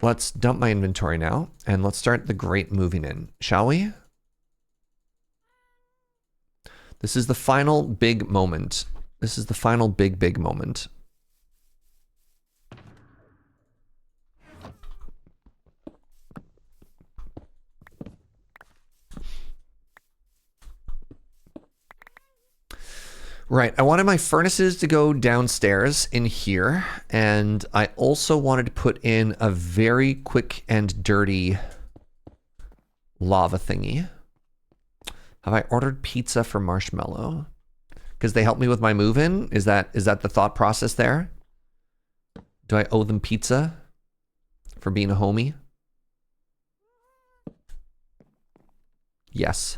Let's dump my inventory now, and let's start the great moving in, shall we? This is the final big moment. This is the final big moment. Right, I wanted my furnaces to go downstairs in here, and I also wanted to put in a very quick and dirty lava thingy. Have I ordered pizza for Marshmallow? Because they helped me with my move-in? Is that the thought process there? Do I owe them pizza for being a homie? Yes.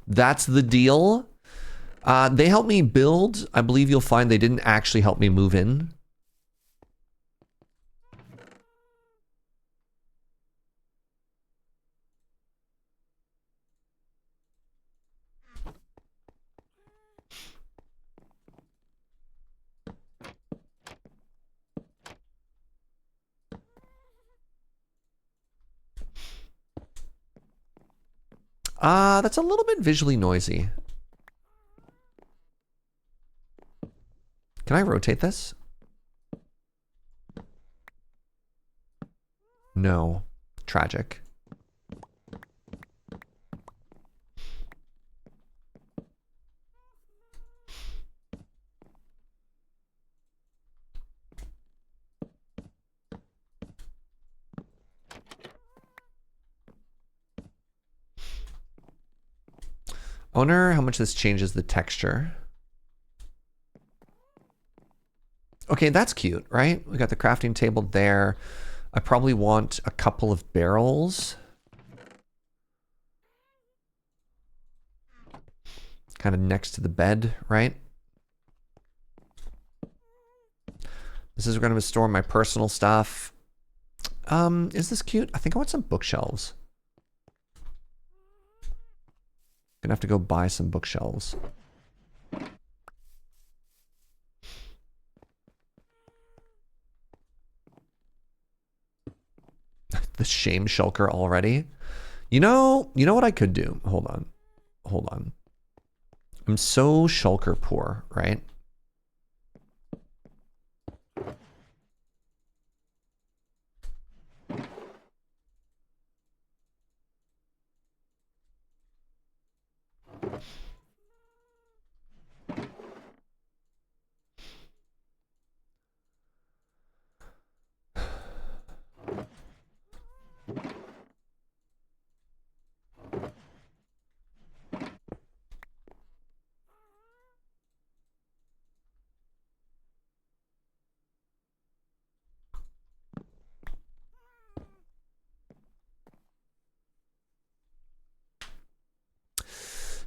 That's the deal. They helped me build. I believe you'll find they didn't actually help me move in. That's a little bit visually noisy. Can I rotate this? No. Tragic. I wonder how much this changes the texture. Okay, that's cute, right? We got the crafting table there. I probably want a couple of barrels. Kind of next to the bed, right? This is where I'm going to store my personal stuff. Is this cute? I think I want some bookshelves. Gonna have to go buy some bookshelves. The shame shulker already. You know what I could do? Hold on. I'm so shulker poor, right?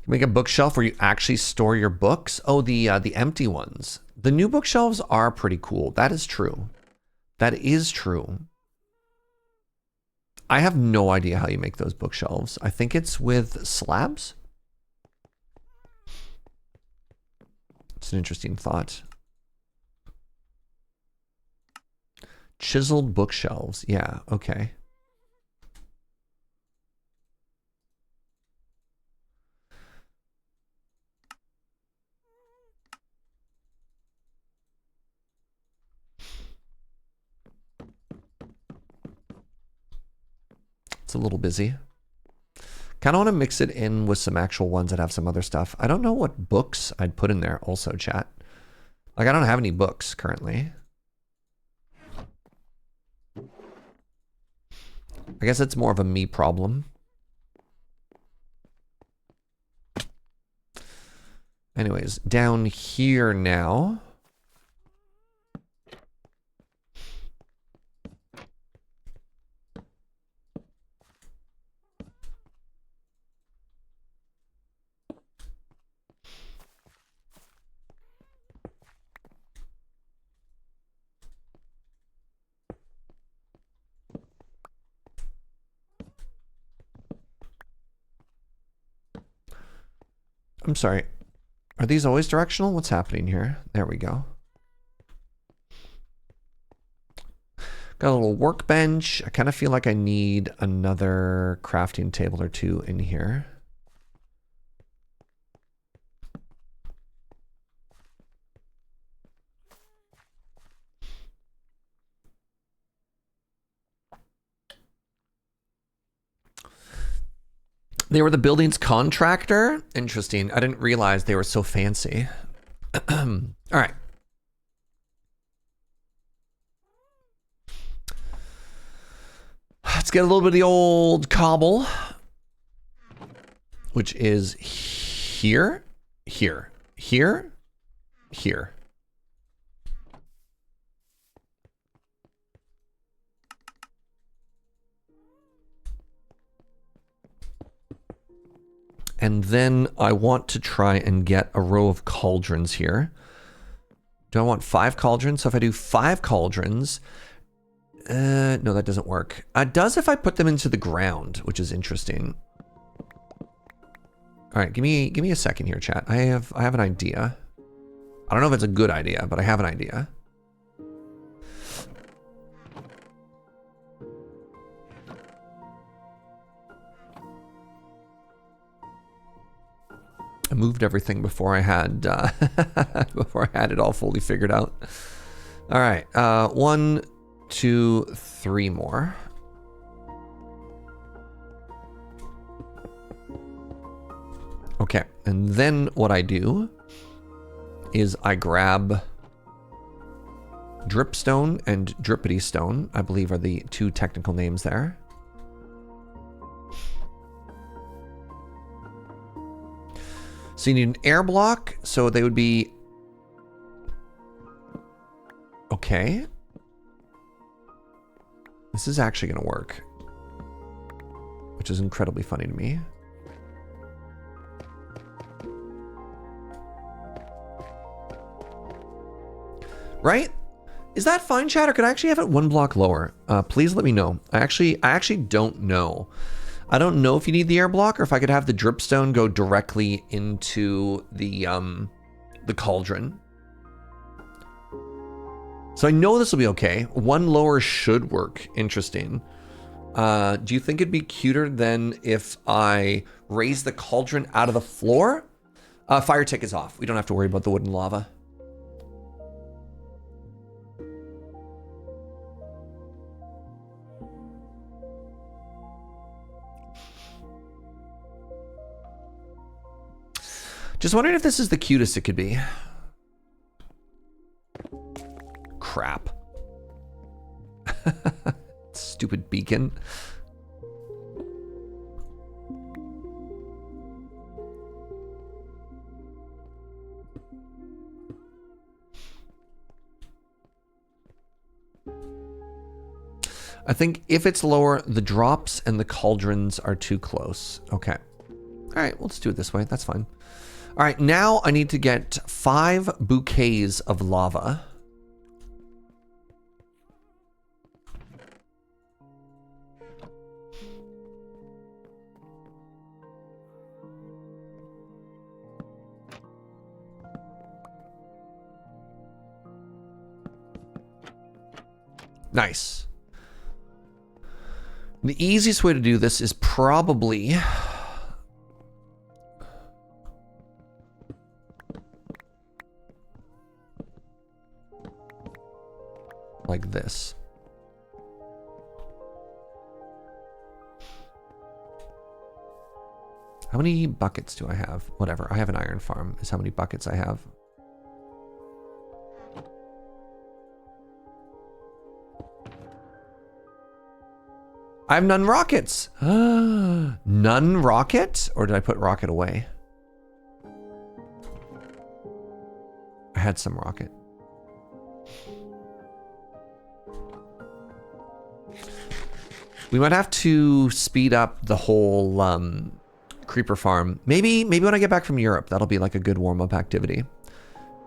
Make a bookshelf where you actually store your books. Oh, the empty ones. The new bookshelves are pretty cool. That is true. That is true. I have no idea how you make those bookshelves. I think it's with slabs. It's an interesting thought. Chiseled bookshelves. Yeah, okay. It's a little busy. Kind of want to mix it in with some actual ones that have some other stuff. I don't know what books I'd put in there also, chat. Like, I don't have any books currently. I guess it's more of a me problem. Anyways, down here now. I'm sorry. Are these always directional? What's happening here? There we go. Got a little workbench. I kind of feel like I need another crafting table or two in here. They were the building's contractor? Interesting. I didn't realize they were so fancy. All right. Let's get a little bit of the old cobble, which is here, here, here, here. And then I want to try and get a row of cauldrons here. Do I want 5 cauldrons? So if I do 5 cauldrons, no, that doesn't work. It does if I put them into the ground, which is interesting. All right, give me a second here, chat. I have an idea. I don't know if it's a good idea, but I have an idea. I moved everything before I had before I had it all fully figured out. All right, 1, 2, 3 more. Okay, and then what I do is I grab dripstone and drippity stone, I believe are the 2 technical names there. So you need an air block, so they would be... Okay. This is actually going to work, which is incredibly funny to me. Right? Is that fine, chat, or could I actually have it 1 block lower? Please let me know. I actually don't know. I don't know if you need the air block or if I could have the dripstone go directly into the cauldron. So I know this will be okay. 1 lower should work. Interesting. Do you think it'd be cuter than if I raise the cauldron out of the floor? Fire tick is off. We don't have to worry about the wooden lava. Just wondering if this is the cutest it could be. Crap. Stupid beacon. I think if it's lower, the drops and the cauldrons are too close. Okay. All right, well, let's do it this way. That's fine. All right, now I need to get 5 bouquets of lava. Nice. The easiest way to do this is probably... like this. How many buckets do I have? Whatever, I have an iron farm is how many buckets I have. I have none rockets. None rocket? Or did I put rocket away? I had some rocket. We might have to speed up the whole creeper farm. Maybe when I get back from Europe, that'll be like a good warm-up activity.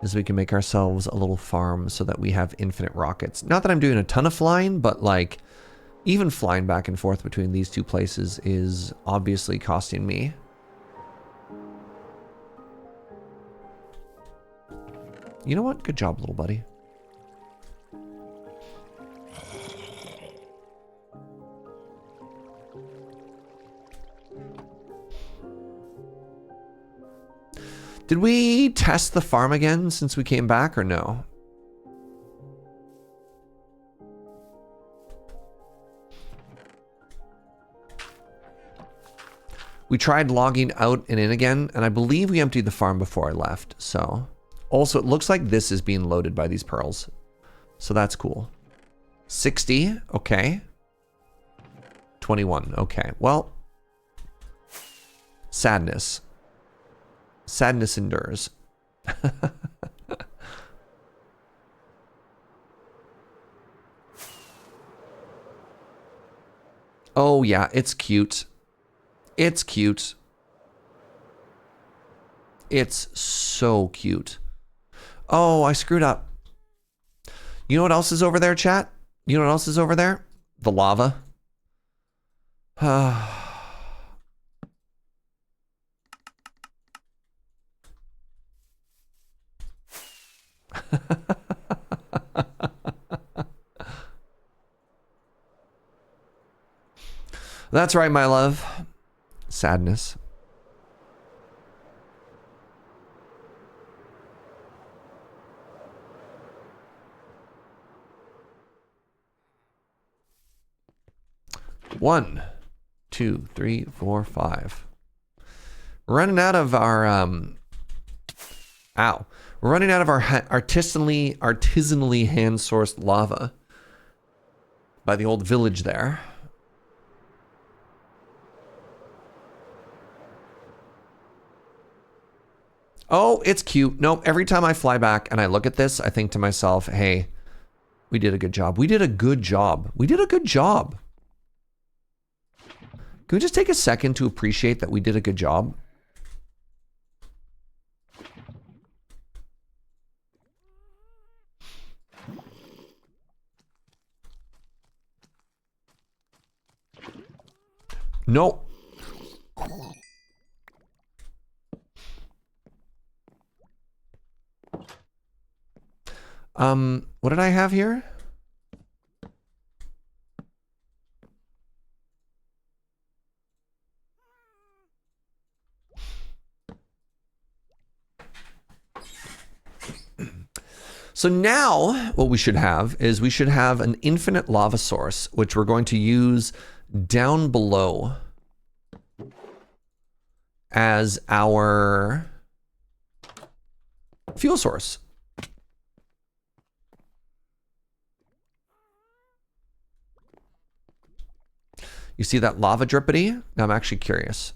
Is we can make ourselves a little farm so that we have infinite rockets. Not that I'm doing a ton of flying, but like even flying back and forth between these two places is obviously costing me. You know what? Good job, little buddy. Did we test the farm again since we came back or no? We tried logging out and in again, and I believe we emptied the farm before I left, so. Also, it looks like this is being loaded by these pearls. So that's cool. 60, okay. 21, okay. Well, sadness. Sadness endures. Oh yeah, it's cute. It's cute. It's so cute. Oh, I screwed up. You know what else is over there, chat? You know what else is over there? The lava. That's right, my love. Sadness. One, 2, 3, 4, 5. We're running out of our ow. We're running out of our artisanally hand-sourced lava by the old village there. Oh, it's cute. Nope, every time I fly back and I look at this, I think to myself, hey, we did a good job. We did a good job. We did a good job. Can we just take a second to appreciate that we did a good job? No. What did I have here? So now what we should have is we should have an infinite lava source, which we're going to use down below as our fuel source. You see that lava drippity? Now I'm actually curious.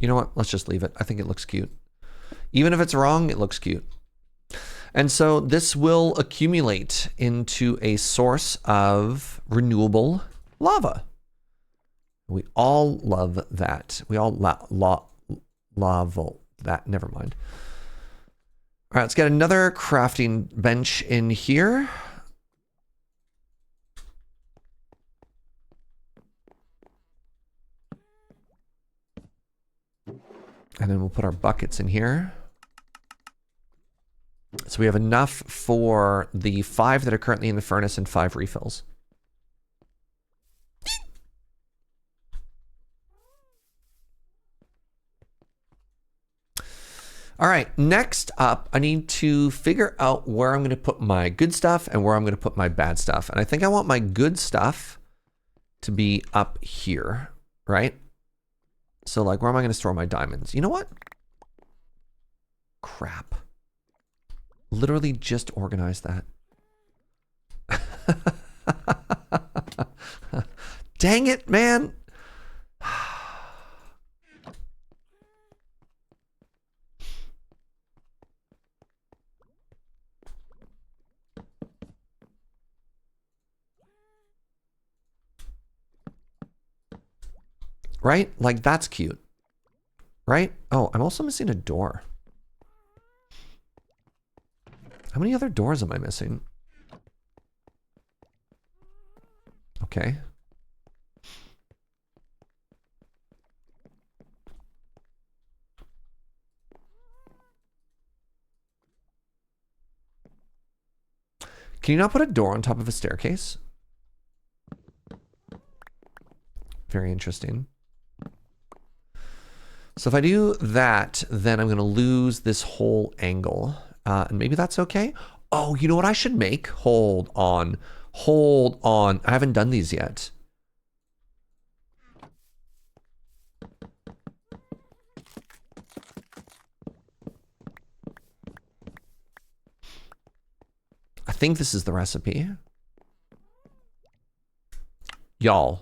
You know what? Let's just leave it. I think it looks cute. Even if it's wrong, it looks cute. And so this will accumulate into a source of renewable lava. We all love that. We all love that. Never mind. All right, let's get another crafting bench in here. And then we'll put our buckets in here. So we have enough for the 5 that are currently in the furnace and 5 refills. All right, next up, I need to figure out where I'm going to put my good stuff and where I'm going to put my bad stuff. And I think I want my good stuff to be up here, right? So like, where am I going to store my diamonds? You know what? Crap. Literally just organize that. Dang it, man. Right? Like, that's cute. Right? Oh, I'm also missing a door. How many other doors am I missing? Okay. Can you not put a door on top of a staircase? Very interesting. So if I do that, then I'm going to lose this whole angle. And maybe that's okay. Oh, you know what I should make? Hold on. Hold on. I haven't done these yet. I think this is the recipe. Y'all.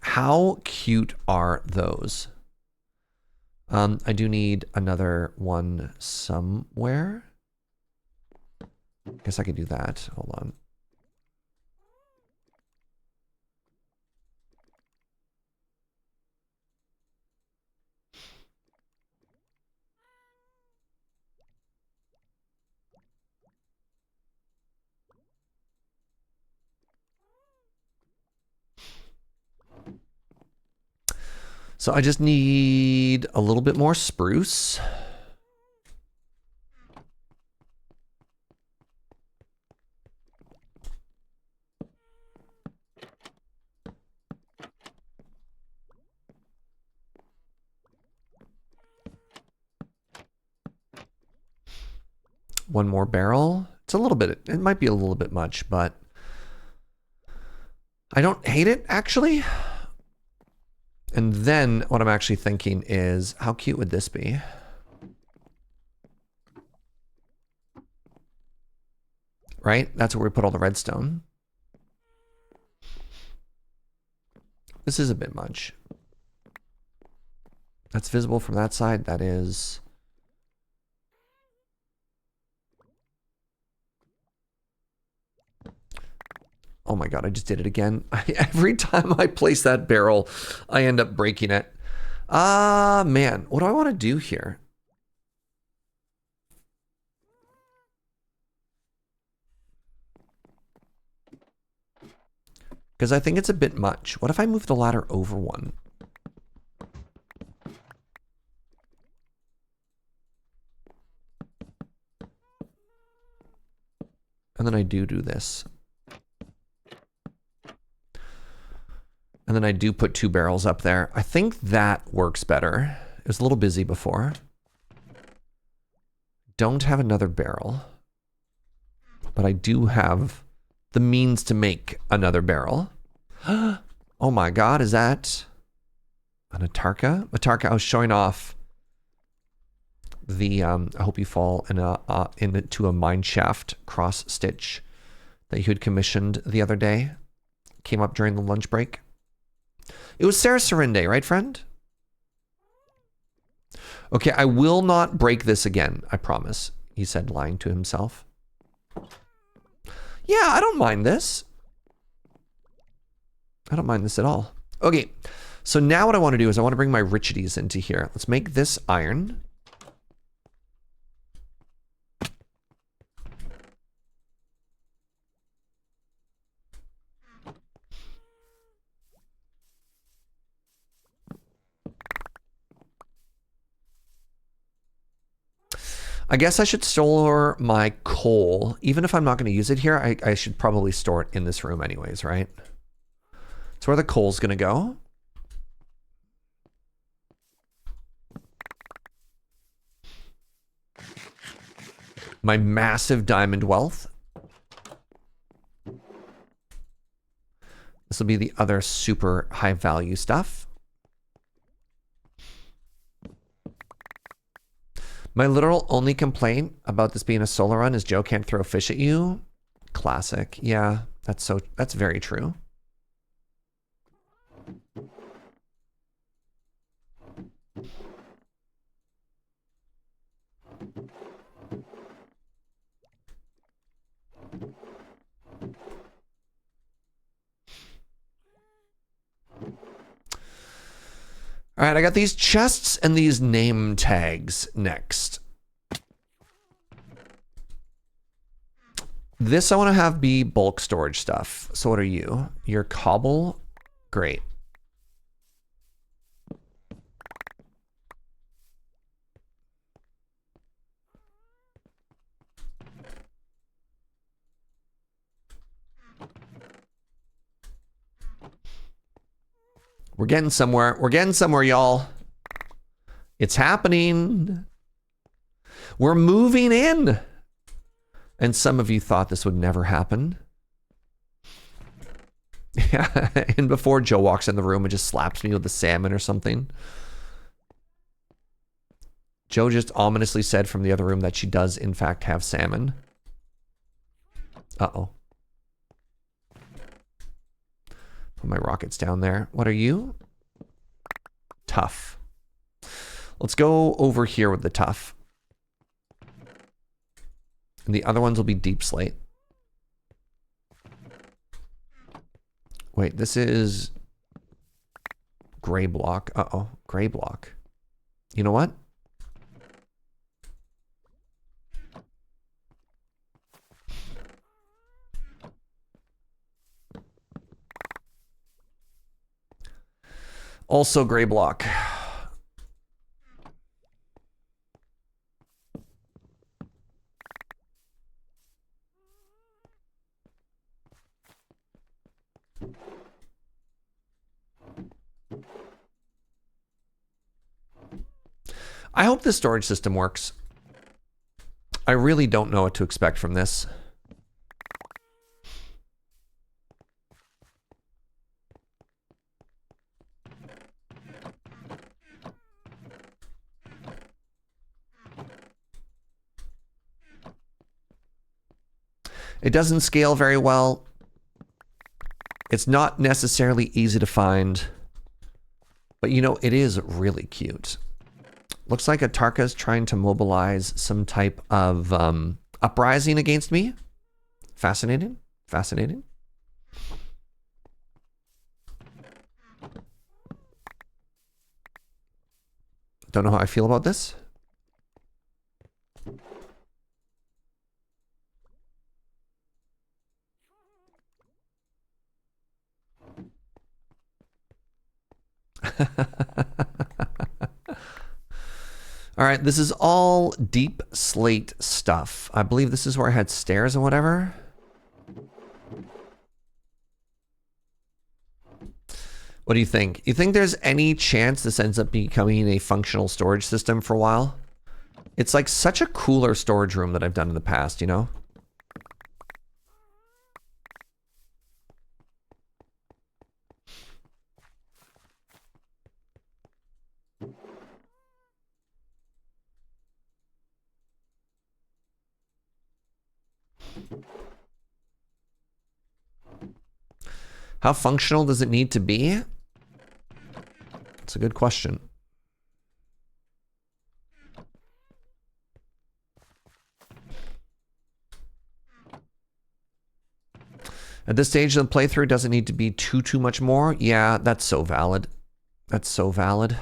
How cute are those? I do need another one somewhere. Guess I could do that. Hold on. So I just need a little bit more spruce. One more barrel. It's a little bit, it might be a little bit much, but I don't hate it, actually. And then what I'm actually thinking is, how cute would this be? Right? That's where we put all the redstone. This is a bit much. That's visible from that side. That is... Oh my god, I just did it again. Every time I place that barrel, I end up breaking it. Man, what do I want to do here? Because I think it's a bit much. What if I move the ladder over one? And then I do this. And then I do put 2 barrels up there. I think that works better. It was a little busy before. Don't have another barrel. But I do have the means to make another barrel. Oh my god, is that an Atarka? Atarka, I was showing off the, I hope you fall into a mine shaft cross stitch that you had commissioned the other day. Came up during the lunch break. It was Sarah Serende, right, friend? Okay, I will not break this again, I promise, he said, lying to himself. Yeah, I don't mind this. I don't mind this at all. Okay, so now what I want to do is I want to bring my richides into here. Let's make this iron. I guess I should store my coal. Even if I'm not going to use it here, I should probably store it in this room anyways, right? That's where the coal's gonna go. My massive diamond wealth. This will be the other super high value stuff. My literal only complaint about this being a solo run is Joe can't throw fish at you. Classic. Yeah, that's very true. All right, I got these chests and these name tags next. This I want to have be bulk storage stuff. So what are you? You're cobble? Great. We're getting somewhere. We're getting somewhere, y'all. It's happening. We're moving in. And some of you thought this would never happen. Yeah, and before Joe walks in the room and just slaps me with the salmon or something. Joe just ominously said from the other room that she does in fact have salmon. Uh-oh. Put my rockets down there. What are you? Tough. Let's go over here with the tough. And the other ones will be deep slate. Wait, this is gray block. Uh-oh, gray block. You know what? Also gray block. I hope this storage system works. I really don't know what to expect from this. It doesn't scale very well. It's not necessarily easy to find, but you know, it is really cute. Looks like Atarka's trying to mobilize some type of uprising against me. Fascinating. Fascinating. Don't know how I feel about this. All right, this is all deep slate stuff. I believe this is where I had stairs and whatever. What do you think? You think there's any chance this ends up becoming a functional storage system for a while? It's like such a cooler storage room that I've done in the past, you know? How functional does it need to be? It's a good question. At this stage of the playthrough, doesn't need to be too much more. Yeah, that's so valid. That's so valid.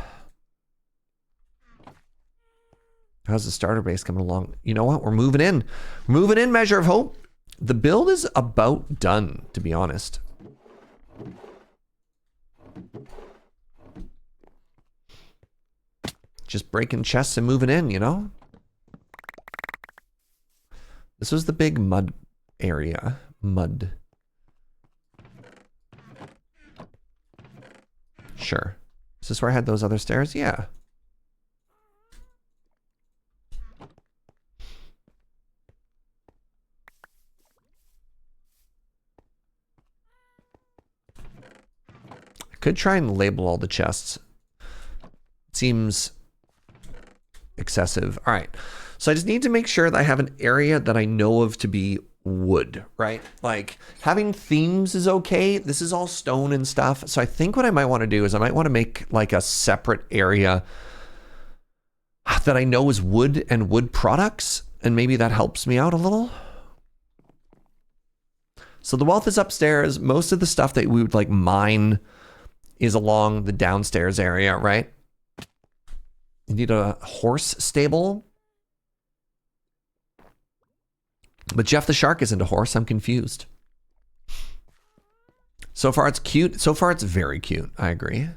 How's the starter base coming along? You know what? We're moving in. Moving in, Measure of Hope. The build is about done, to be honest. Just breaking chests and moving in, you know? This was the big mud area. Mud. Sure. Is this where I had those other stairs? Yeah. I could try and label all the chests. Seems excessive. All right. So I just need to make sure that I have an area that I know of to be wood, right? Like having themes is okay. This is all stone and stuff. So I think what I might want to do is I might want to make like a separate area that I know is wood and wood products. And maybe that helps me out a little. So the wealth is upstairs. Most of the stuff that we would like mine is along the downstairs area, right? You need a horse stable. But Jeff the Shark isn't a horse. I'm confused. So far it's cute. So far it's very cute. I agree.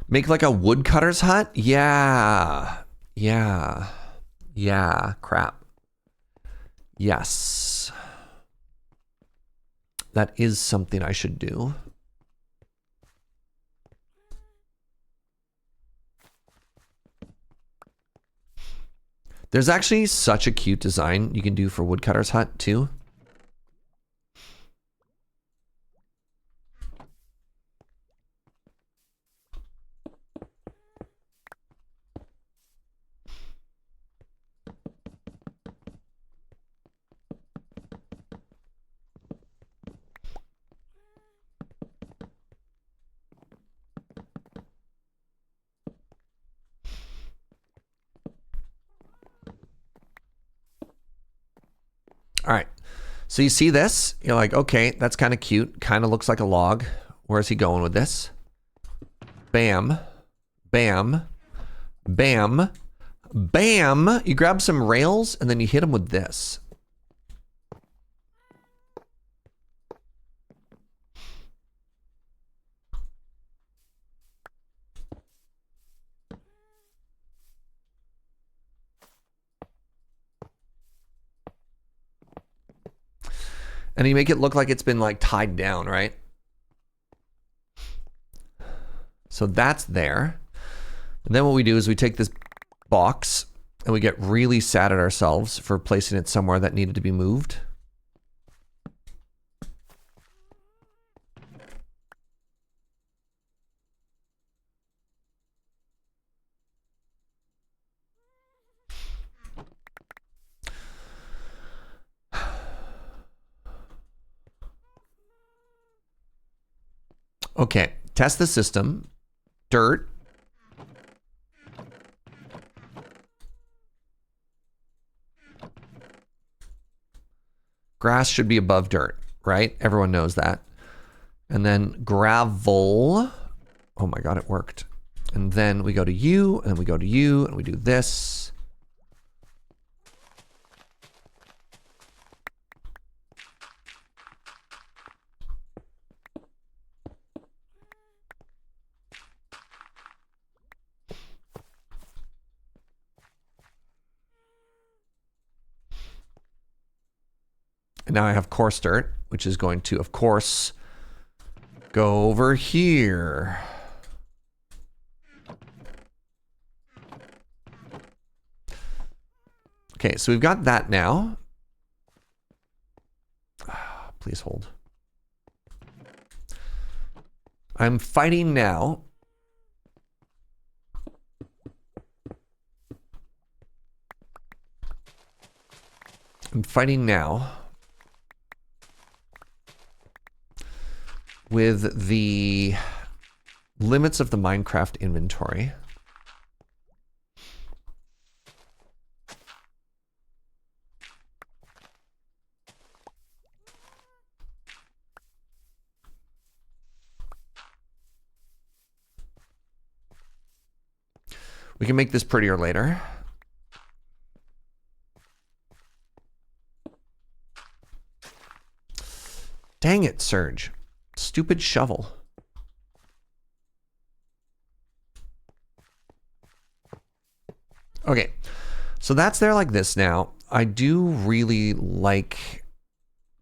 Make like a woodcutter's hut? Yeah. Yeah. Yeah. Crap. Yes. That is something I should do. There's actually such a cute design you can do for woodcutter's hut too. All right, so you see this, you're like, okay, that's kind of cute. Kind of looks like a log. Where's he going with this? Bam, bam, bam, bam. You grab some rails and then you hit him with this. And you make it look like it's been like tied down, right? So that's there. And then what we do is we take this box and we get really sad at ourselves for placing it somewhere that needed to be moved. Okay, test the system. Dirt. Grass should be above dirt, right? Everyone knows that. And then gravel. Oh my God, it worked. And then we go to you, and we go to you, and we do this. And now I have coarse dirt, which is going to, of course, go over here. Okay, so we've got that now. Please hold. I'm fighting now. I'm fighting now with the limits of the Minecraft inventory. We can make this prettier later. Dang it, Serge. Stupid shovel. Okay, so that's there like this now. I do really like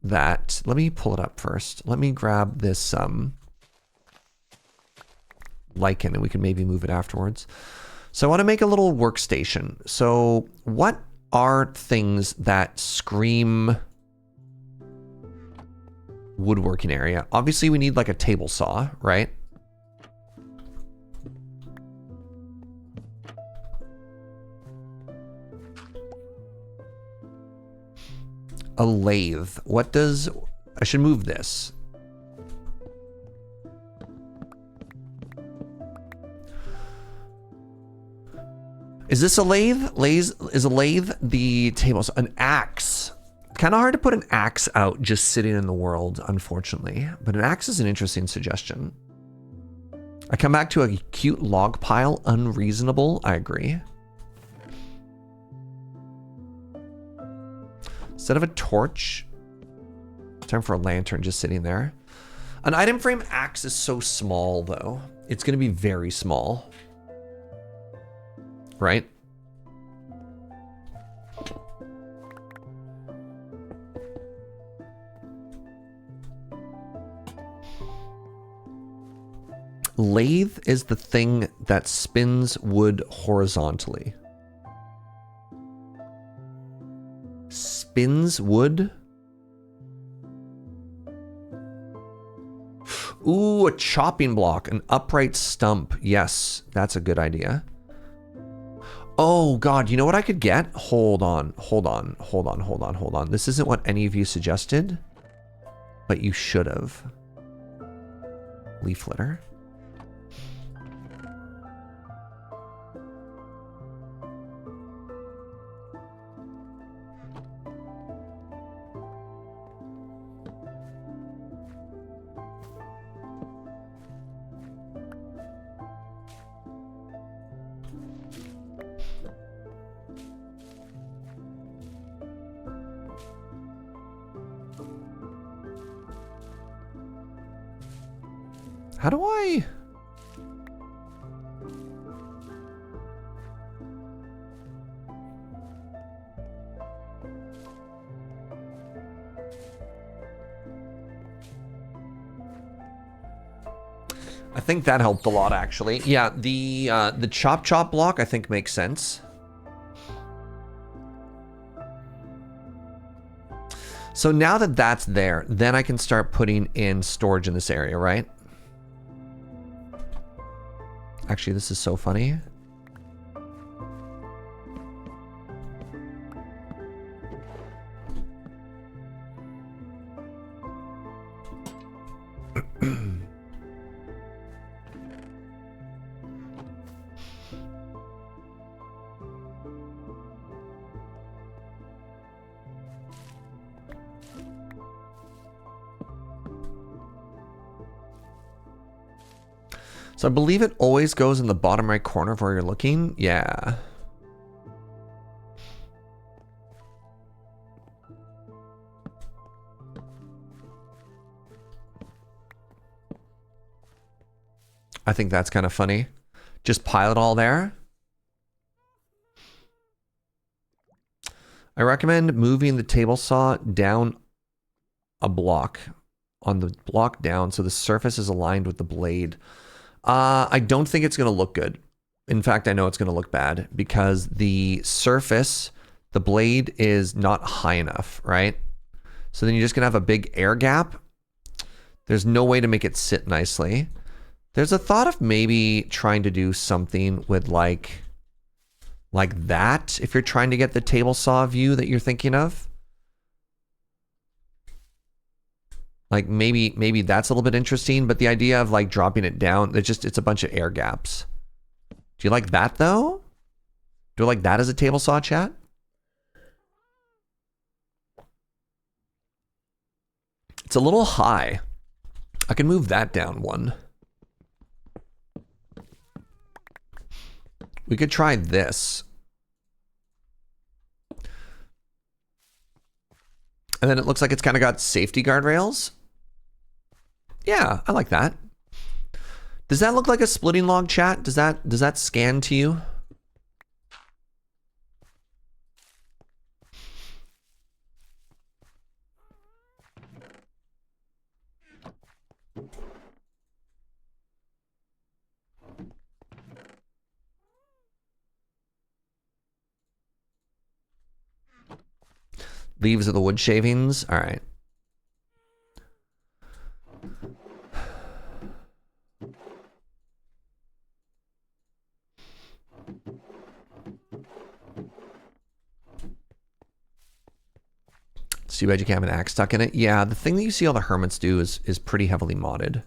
that, let me pull it up first. Let me grab this lichen and we can maybe move it afterwards. So I want to make a little workstation. So what are things that scream woodworking area? Obviously we need like a table saw, right? A lathe. What does... I should move this. Is this a lathe? Is a lathe the table? An axe. Kind of hard to put an axe out just sitting in the world, unfortunately. But an axe is an interesting suggestion. I come back to a cute log pile. Unreasonable. I agree. Instead of a torch, time for a lantern just sitting there. An item frame axe is so small, though. It's going to be very small. Right? Lathe is the thing that spins wood horizontally. Spins wood? Ooh, a chopping block, an upright stump. Yes, that's a good idea. Oh God, you know what I could get? Hold on. This isn't what any of you suggested, but you should have. Leaf litter. How do I... I think that helped a lot, actually. Yeah, the chop block I think makes sense. So now that that's there, then I can start putting in storage in this area, right? Actually, this is so funny. So I believe it always goes in the bottom right corner of where you're looking. Yeah. I think that's kind of funny. Just pile it all there. I recommend moving the table saw down a block, on the block down, so the surface is aligned with the blade. I don't think it's going to look good. In fact, I know it's going to look bad because the surface, the blade is not high enough, right? So then you're just going to have a big air gap. There's no way to make it sit nicely. There's a thought of maybe trying to do something with like that if you're trying to get the table saw view that you're thinking of. Like maybe that's a little bit interesting, but the idea of like dropping it down, it's a bunch of air gaps. Do you like that though? Do you like that as a table saw, chat? It's a little high. I can move that down one. We could try this. And then it looks like it's kind of got safety guardrails. Yeah, I like that. Does that look like a splitting log, chat? Does that scan to you? Leaves of the wood shavings. All right. It's too bad you can't have an axe stuck in it. Yeah, the thing that you see all the hermits do is pretty heavily modded.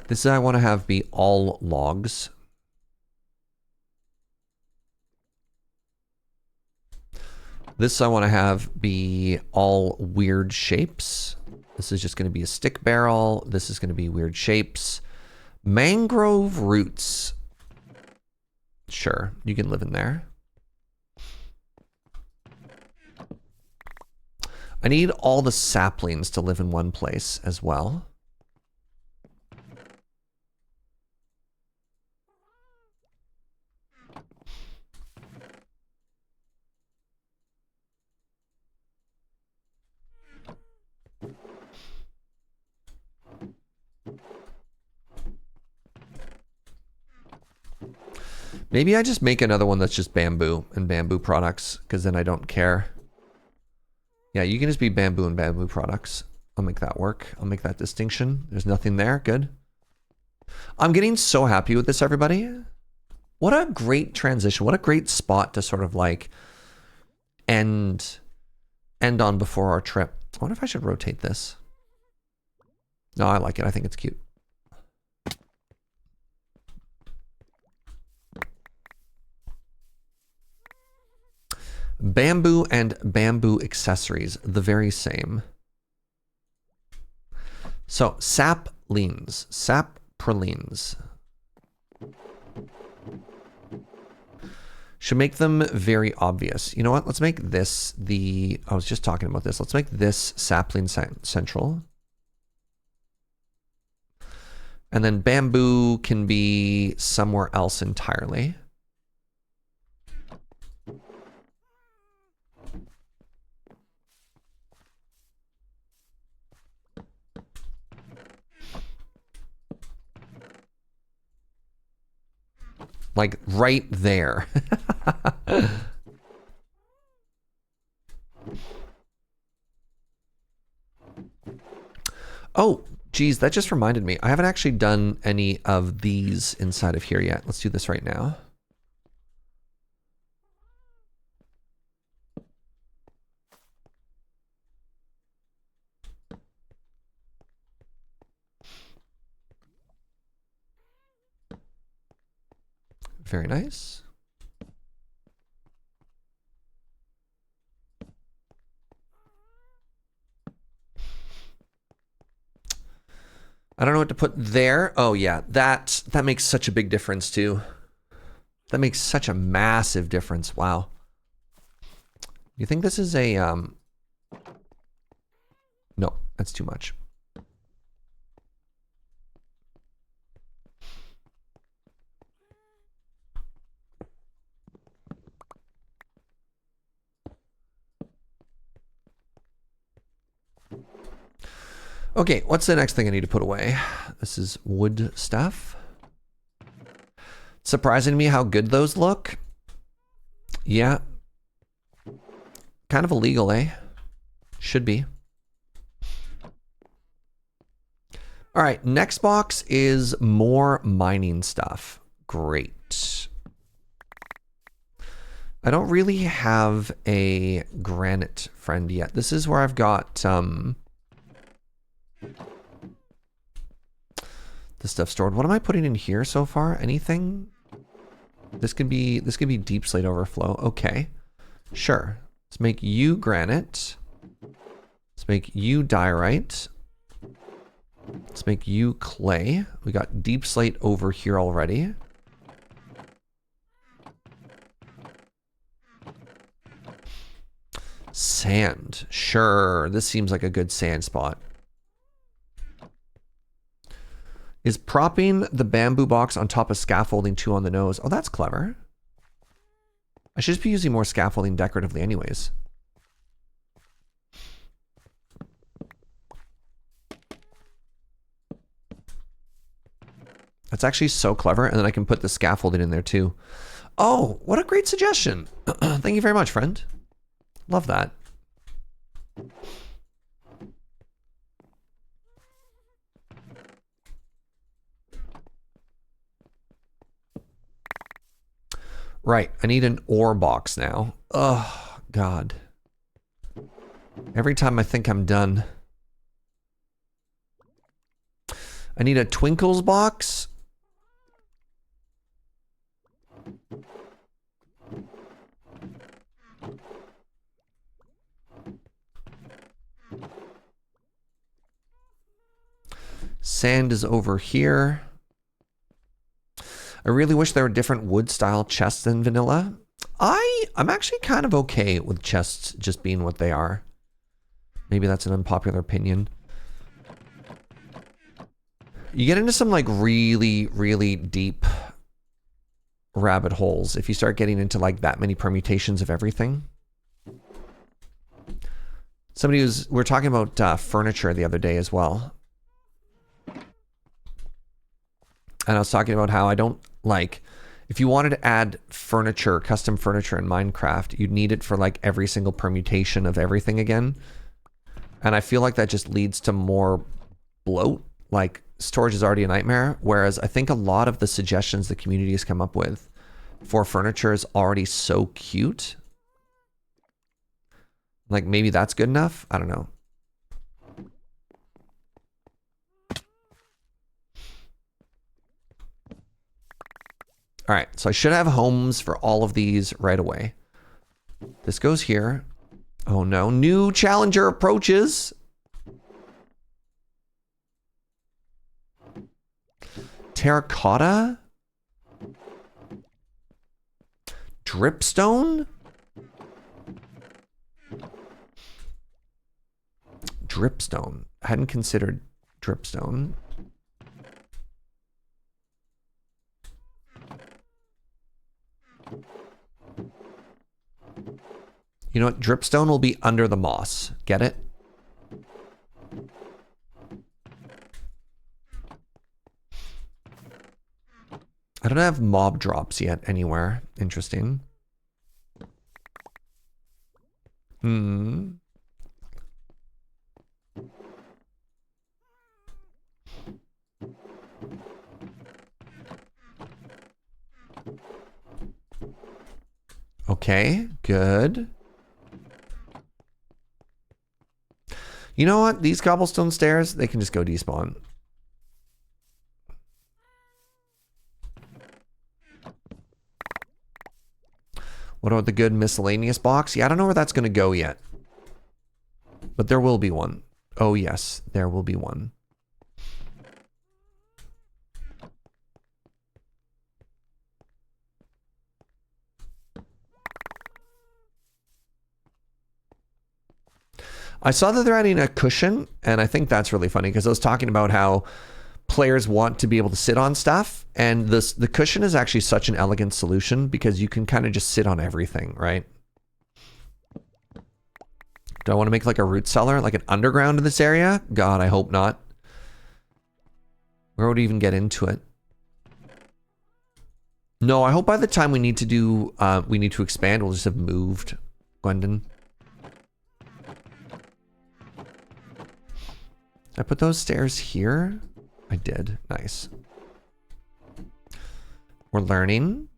This I want to have be all logs. This I want to have be all weird shapes. This is just going to be a stick barrel. This is going to be weird shapes. Mangrove roots. Sure, you can live in there. I need all the saplings to live in one place as well. Maybe I just make another one that's just bamboo and bamboo products, because then I don't care. Yeah, you can just be bamboo and bamboo products. I'll make that work. I'll make that distinction. There's nothing there. Good. I'm getting so happy with this, everybody. What a great transition. What a great spot to sort of like end on before our trip. I wonder if I should rotate this. No, I like it. I think it's cute. Bamboo and bamboo accessories, the very same. So saplings, sapralines. Should make them very obvious. You know what? Let's make this the, I was just talking about this. Let's make this sapling central. And then bamboo can be somewhere else entirely. Like right there. Oh, geez, that just reminded me. I haven't actually done any of these inside of here yet. Let's do this right now. Very nice. I don't know what to put there. Oh yeah, that makes such a big difference too. That makes such a massive difference. Wow. You think this is a no, that's too much. Okay, what's the next thing I need to put away? This is wood stuff. Surprising to me how good those look. Yeah. Kind of illegal, eh? Should be. All right, next box is more mining stuff. Great. I don't really have a granite friend yet. This is where I've got the stuff stored. What am I putting in here so far? Anything? This could be deep slate overflow. Okay. Sure. Let's make you granite. Let's make you diorite. Let's make you clay. We got deep slate over here already. Sand. Sure. This seems like a good sand spot. Is propping the bamboo box on top of scaffolding 2 on the nose. Oh, that's clever. I should just be using more scaffolding decoratively anyways. That's actually so clever. And then I can put the scaffolding in there too. Oh, what a great suggestion. Thank you very much, friend. Love that. Right, I need an ore box now. Oh, God. Every time I think I'm done. I need a Twinkles box. Sand is over here. I really wish there were different wood style chests than vanilla. I'm actually kind of okay with chests just being what they are. Maybe that's an unpopular opinion. You get into some like really, really deep rabbit holes if you start getting into like that many permutations of everything. We were talking about furniture the other day as well. And I was talking about how I don't like, if you wanted to add furniture, custom furniture in Minecraft, you'd need it for like every single permutation of everything again. And I feel like that just leads to more bloat. Like storage is already a nightmare. Whereas I think a lot of the suggestions the community has come up with for furniture is already so cute. Like maybe that's good enough. I don't know. All right, so I should have homes for all of these right away. This goes here. Oh no, new challenger approaches. Terracotta? Dripstone? Dripstone. I hadn't considered dripstone. You know what? Dripstone will be under the moss. Get it? I don't have mob drops yet anywhere. Interesting. Okay, good. You know what? These cobblestone stairs, they can just go despawn. What about the good miscellaneous box? Yeah, I don't know where that's going to go yet. But there will be one. Oh, yes, there will be one. I saw that they're adding a cushion, and I think that's really funny because I was talking about how players want to be able to sit on stuff, and the cushion is actually such an elegant solution because you can kind of just sit on everything, right? Do I want to make like a root cellar, like an underground in this area? God, I hope not. Where would we even get into it? No, I hope by the time we need to do, we need to expand, we'll just have moved, Gwendon. Did I put those stairs here? I did. Nice. We're learning.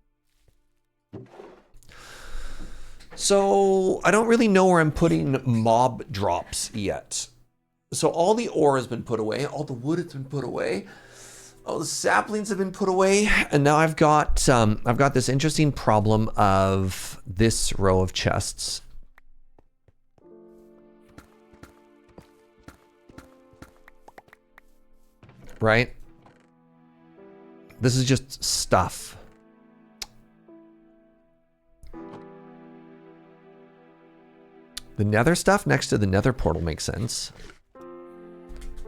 So I don't really know where I'm putting mob drops yet. So all the ore has been put away. All the wood has been put away. All the saplings have been put away. And now I've got this interesting problem of this row of chests. Right? This is just stuff. The nether stuff next to the nether portal makes sense.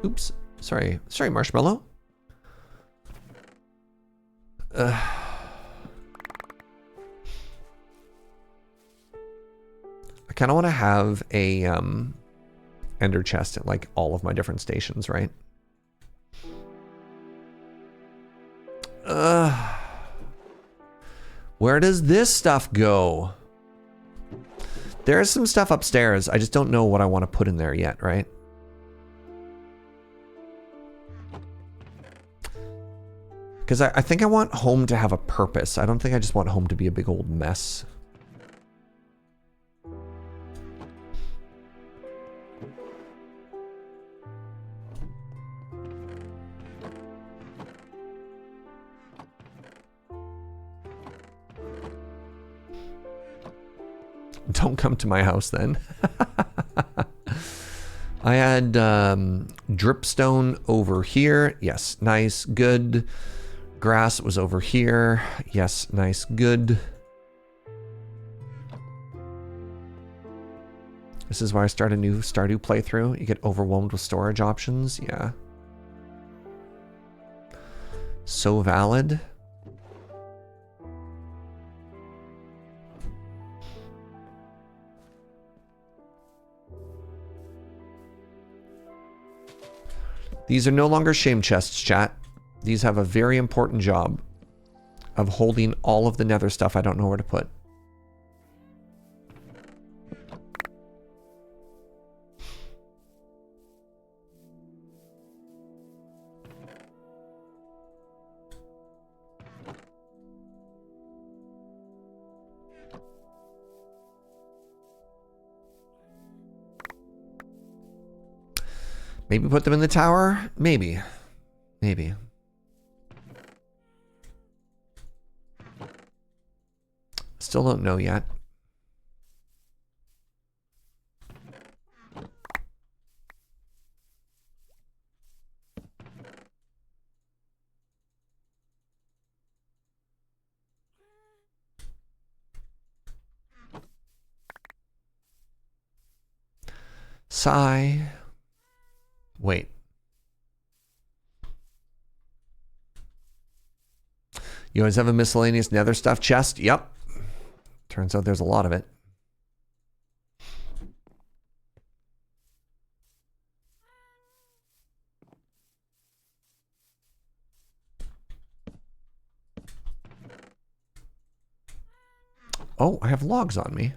Oops. Sorry, Marshmallow. I kind of want to have a ender chest at like all of my different stations, right? Where does this stuff go? There's some stuff upstairs. I just don't know what I want to put in there yet, right? Because I think I want home to have a purpose. I don't think I just want home to be a big old mess. Don't come to my house then. I had dripstone over here. Yes, nice, good. Grass was over here. Yes, nice, good. This is why I start a new Stardew playthrough. You get overwhelmed with storage options. Yeah. So valid. These are no longer shame chests, chat. These have a very important job of holding all of the nether stuff I don't know where to put. Maybe put them in the tower? Maybe. Maybe. Still don't know yet. Sigh. Wait. You always have a miscellaneous nether stuff chest? Yep. Turns out there's a lot of it. Oh, I have logs on me.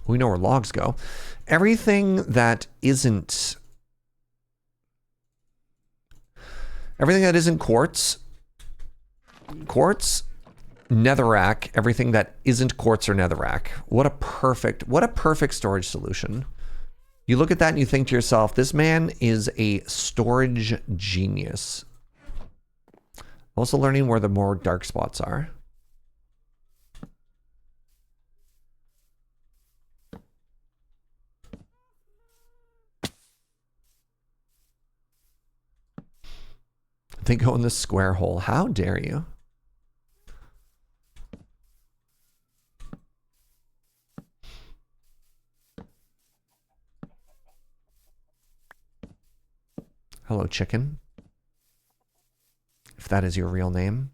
We know where logs go. Everything that isn't quartz, netherrack, everything that isn't quartz or netherrack. What a perfect storage solution. You look at that and you think to yourself, this man is a storage genius. Also learning where the more dark spots are. They go in the square hole. How dare you? Hello, chicken. If that is your real name.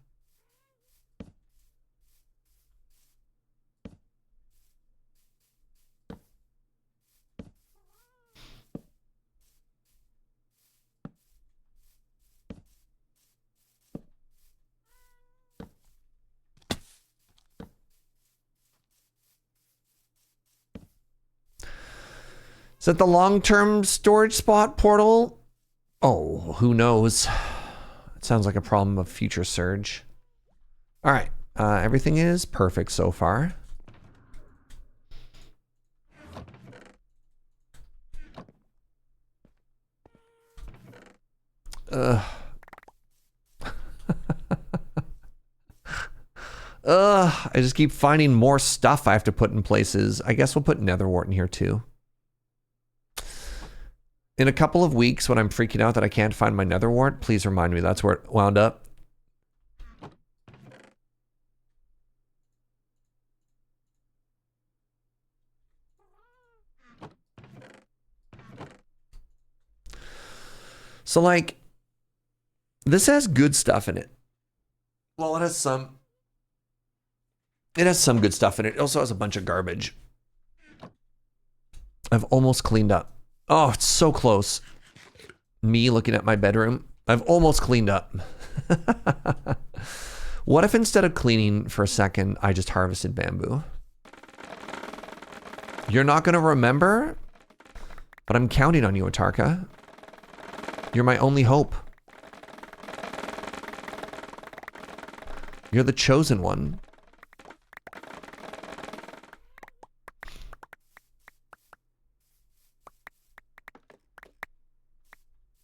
Is that the long-term storage spot portal? Oh, who knows? It sounds like a problem of future Serge. All right, everything is perfect so far. Ugh. Ugh, I just keep finding more stuff I have to put in places. I guess we'll put netherwort in here too. In a couple of weeks, when I'm freaking out that I can't find my netherwort, please remind me that's where it wound up. So, like, this has good stuff in it. Well, it has some good stuff in it. It also has a bunch of garbage. I've almost cleaned up. Oh, it's so close. Me looking at my bedroom. I've almost cleaned up. What if instead of cleaning for a second, I just harvested bamboo? You're not gonna remember, but I'm counting on you, Atarka. You're my only hope. You're the chosen one.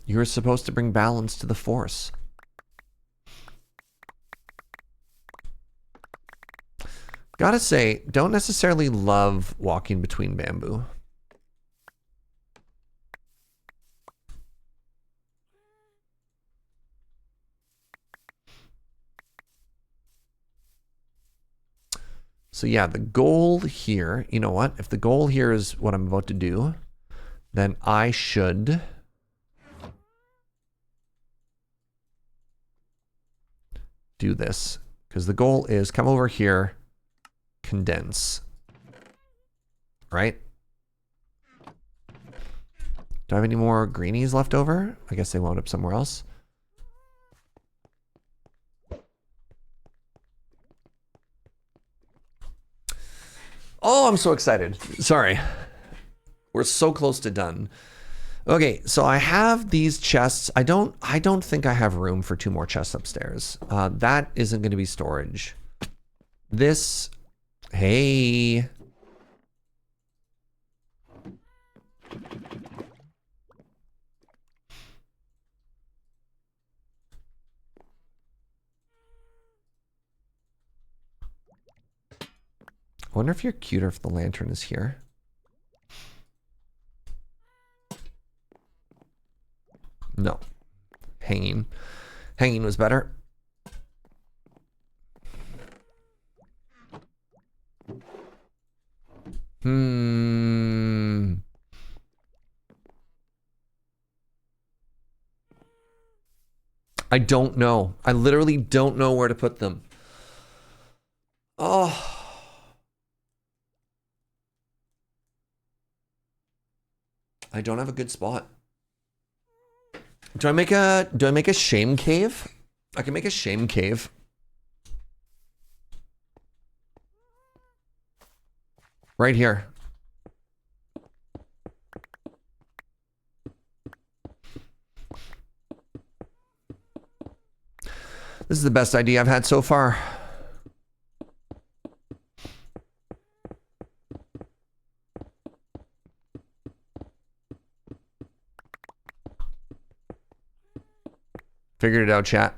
You were supposed to bring balance to the force. Gotta say, don't necessarily love walking between bamboo. So yeah, the goal here, you know what? If the goal here is what I'm about to do, then I should do this. Because the goal is come over here, condense. Right? Do I have any more greenies left over? I guess they wound up somewhere else. Oh, I'm so excited. Sorry. We're so close to done. Okay, so I have these chests. I don't think I have room for 2 more chests upstairs. That isn't going to be storage. This, hey. I wonder if you're cuter if the lantern is here. No. Hanging. Hanging was better. I don't know. I literally don't know where to put them. Oh. I don't have a good spot. Do I make a shame cave? I can make a shame cave. Right here. This is the best idea I've had so far. Figured it out, chat.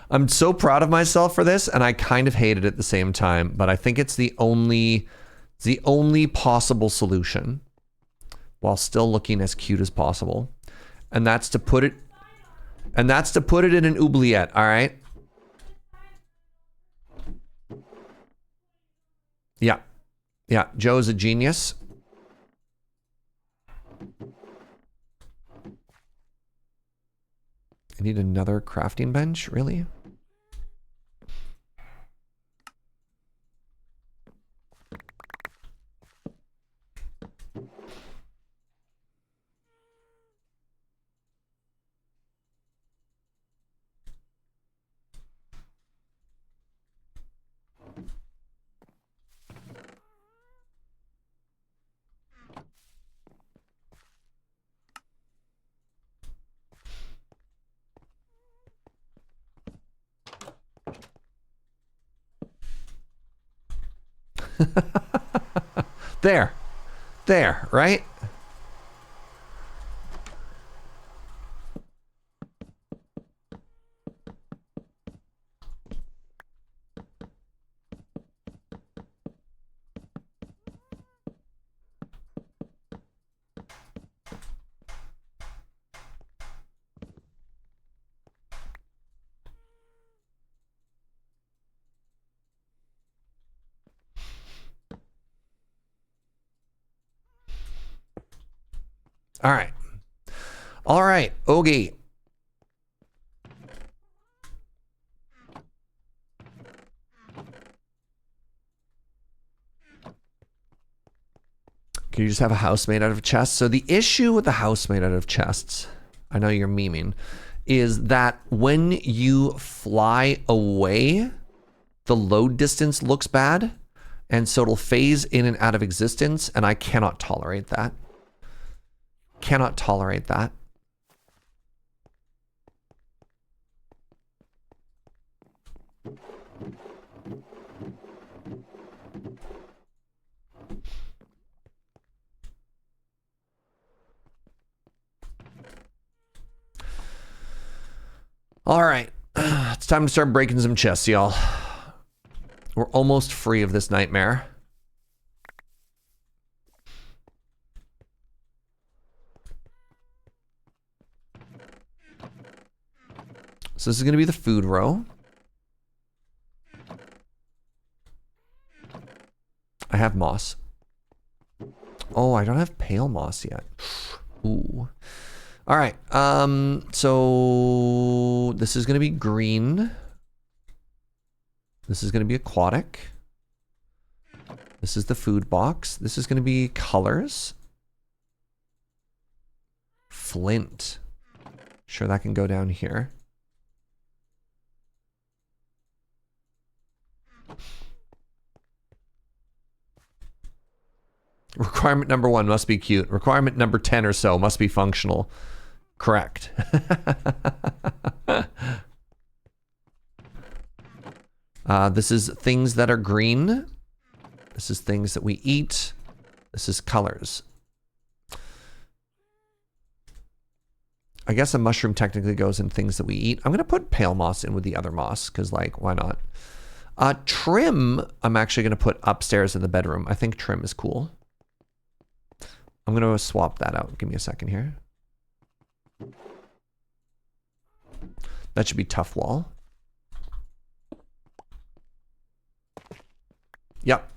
I'm so proud of myself for this, and I kind of hate it at the same time, but I think it's the only possible solution while still looking as cute as possible. And that's to put it in an oubliette, all right? Yeah. Yeah, Joe's a genius. I need another crafting bench, really? There, right? All right. All right. Okay. Can you just have a house made out of chests? So the issue with the house made out of chests, I know you're memeing, is that when you fly away, the load distance looks bad, and so it'll phase in and out of existence, and I cannot tolerate that. Cannot tolerate that. All right, it's time to start breaking some chests, y'all. We're almost free of this nightmare. So this is going to be the food row. I have moss. Oh, I don't have pale moss yet. Ooh. All right. So this is going to be green. This is going to be aquatic. This is the food box. This is going to be colors. Flint. Sure, that can go down here. Requirement number 1 must be cute. Requirement number 10 or so must be functional. Correct. This is things that are green. This is things that we eat. This is colors. I guess a mushroom technically goes in things that we eat. I'm going to put pale moss in with the other moss because, like, why not? Trim, I'm actually going to put upstairs in the bedroom. I think trim is cool. I'm going to swap that out. Give me a second here. That should be tough wall. Yep.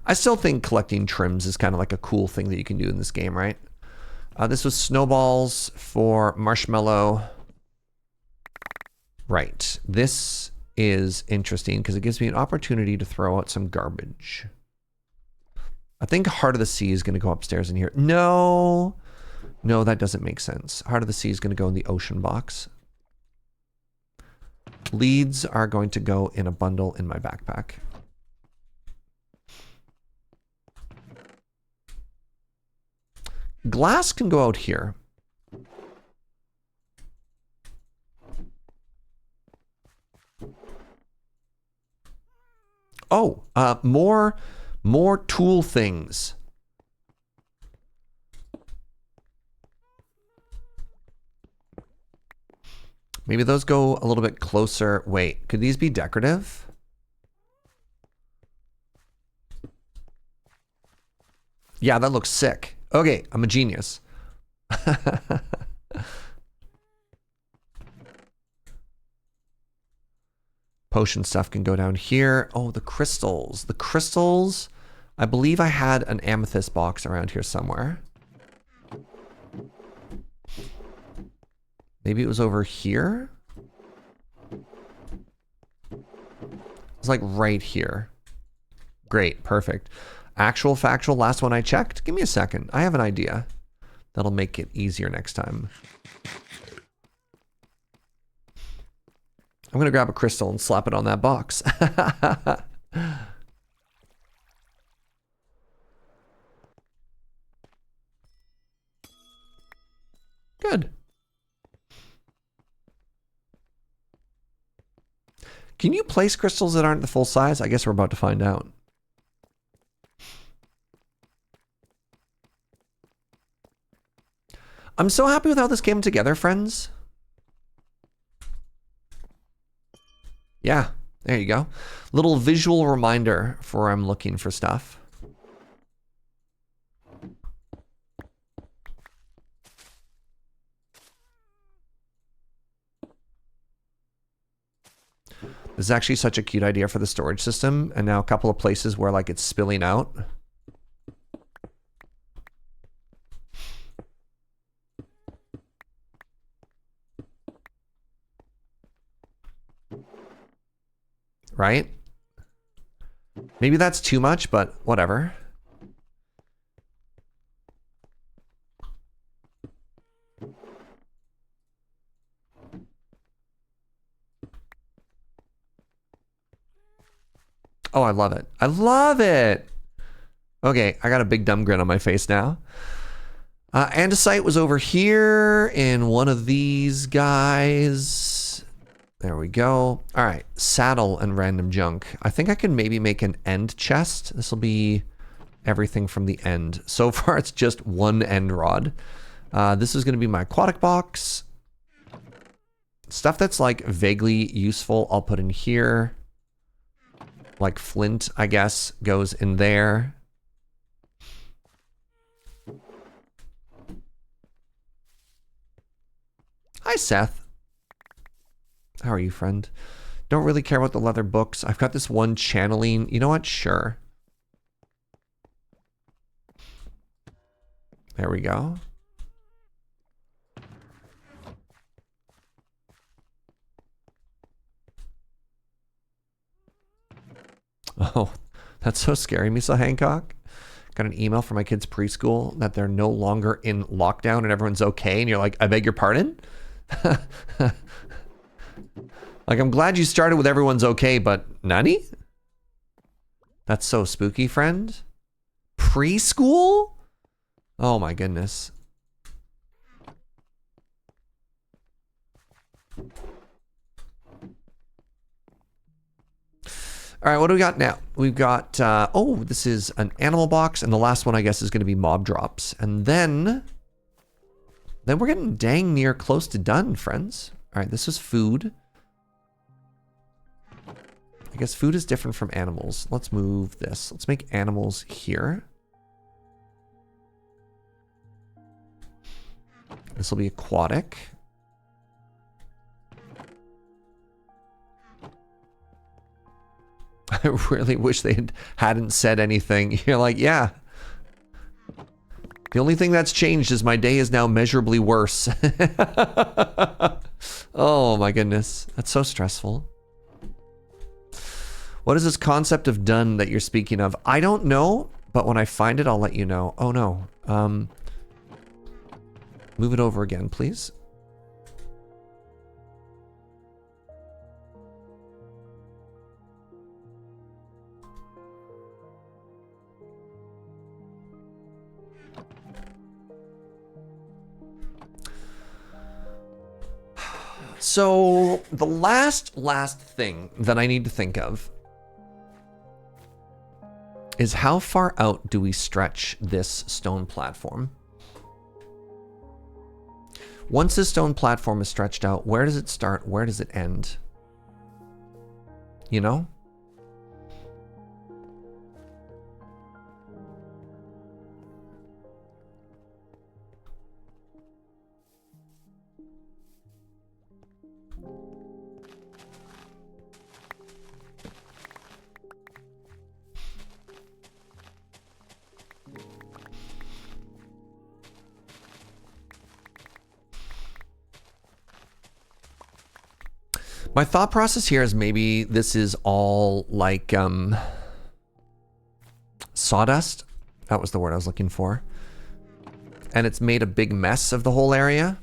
I still think collecting trims is kind of like a cool thing that you can do in this game, right? This was snowballs for marshmallow. Right. This is interesting because it gives me an opportunity to throw out some garbage. I think Heart of the Sea is going to go upstairs in here. No. No, that doesn't make sense. Heart of the Sea is going to go in the ocean box. Leads are going to go in a bundle in my backpack. Glass can go out here. Oh, more tool things. Maybe those go a little bit closer. Wait, could these be decorative? Yeah, that looks sick. Okay, I'm a genius. Potion stuff can go down here. Oh, the crystals. The crystals. I believe I had an amethyst box around here somewhere. Maybe it was over here. It's like right here. Great, perfect. Actual factual, last one I checked. Give me a second. I have an idea. That'll make it easier next time. I'm going to grab a crystal and slap it on that box. Good. Can you place crystals that aren't the full size? I guess we're about to find out. I'm so happy with how this came together, friends. Yeah, there you go. Little visual reminder for where I'm looking for stuff. This is actually such a cute idea for the storage system, and now a couple of places where like it's spilling out. Right? Maybe that's too much, but whatever. Oh, I love it. I love it. Okay, I got a big dumb grin on my face now. Andesite was over here in one of these guys. There we go. All right, saddle and random junk. I think I can maybe make an end chest. This will be everything from the end. So far, it's just one end rod. This is going to be my aquatic box. Stuff that's like vaguely useful, I'll put in here. Like flint, I guess, goes in there. Hi, Seth. How are you, friend? Don't really care about the leather books. I've got this one channeling. You know what? Sure. There we go. Oh, that's so scary, Misa Hancock. Got an email from my kids' preschool that they're no longer in lockdown and everyone's okay. And you're like, I beg your pardon? Like, I'm glad you started with everyone's okay, but nani? That's so spooky, friend. Preschool? Oh my goodness. All right, what do we got now? We've got, oh, this is an animal box, and the last one, I guess, is going to be mob drops. And then we're getting dang near close to done, friends. All right, this is food. I guess food is different from animals. Let's move this. Let's make animals here. This will be aquatic. I really wish they hadn't said anything. You're like, yeah. The only thing that's changed is my day is now measurably worse. Oh my goodness. That's so stressful. What is this concept of done that you're speaking of? I don't know, but when I find it, I'll let you know. Oh no. Move it over again, please. So the last thing that I need to think of is how far out do we stretch this stone platform? Once this stone platform is stretched out, where does it start? Where does it end? You know? My thought process here is maybe this is all like sawdust. That was the word I was looking for. And it's made a big mess of the whole area.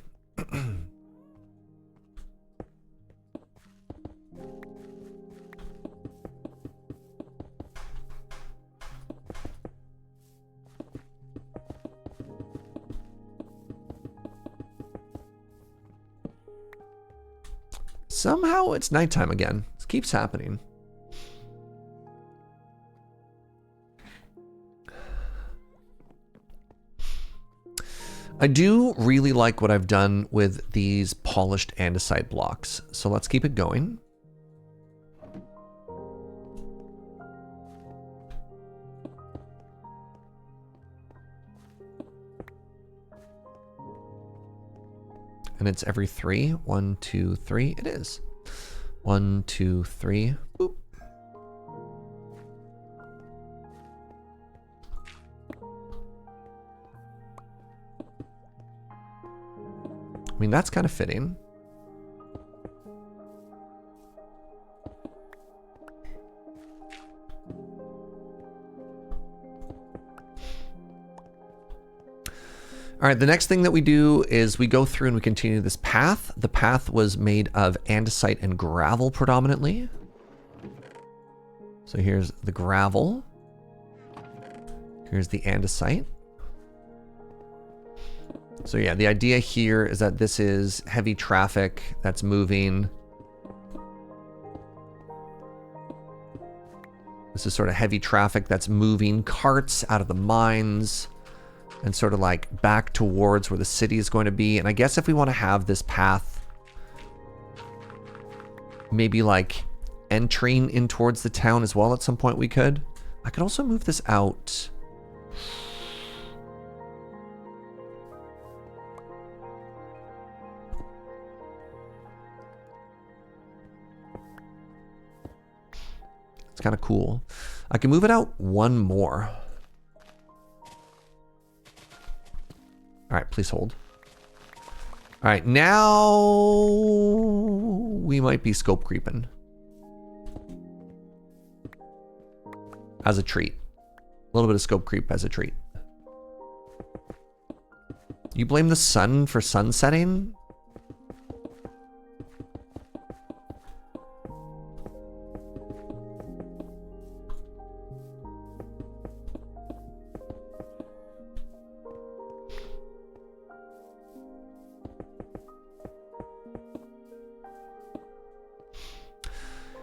Somehow it's nighttime again. This keeps happening. I do really like what I've done with these polished andesite blocks. So let's keep it going. And it's every 3. 1, 2, 3. It is. 1, 2, 3. Boop. I mean, that's kind of fitting. All right, the next thing that we do is we go through and we continue this path. The path was made of andesite and gravel predominantly. So here's the gravel. Here's the andesite. So yeah, the idea here is that this is heavy traffic that's moving. This is sort of heavy traffic that's moving carts out of the mines and sort of like back towards where the city is going to be. And I guess if we want to have this path maybe like entering in towards the town as well at some point, we could. I could also move this out. It's kind of cool. I can move it out one more. All right, please hold. All right, now we might be scope creeping. As a treat. A little bit of scope creep as a treat. You blame the sun for sunsetting?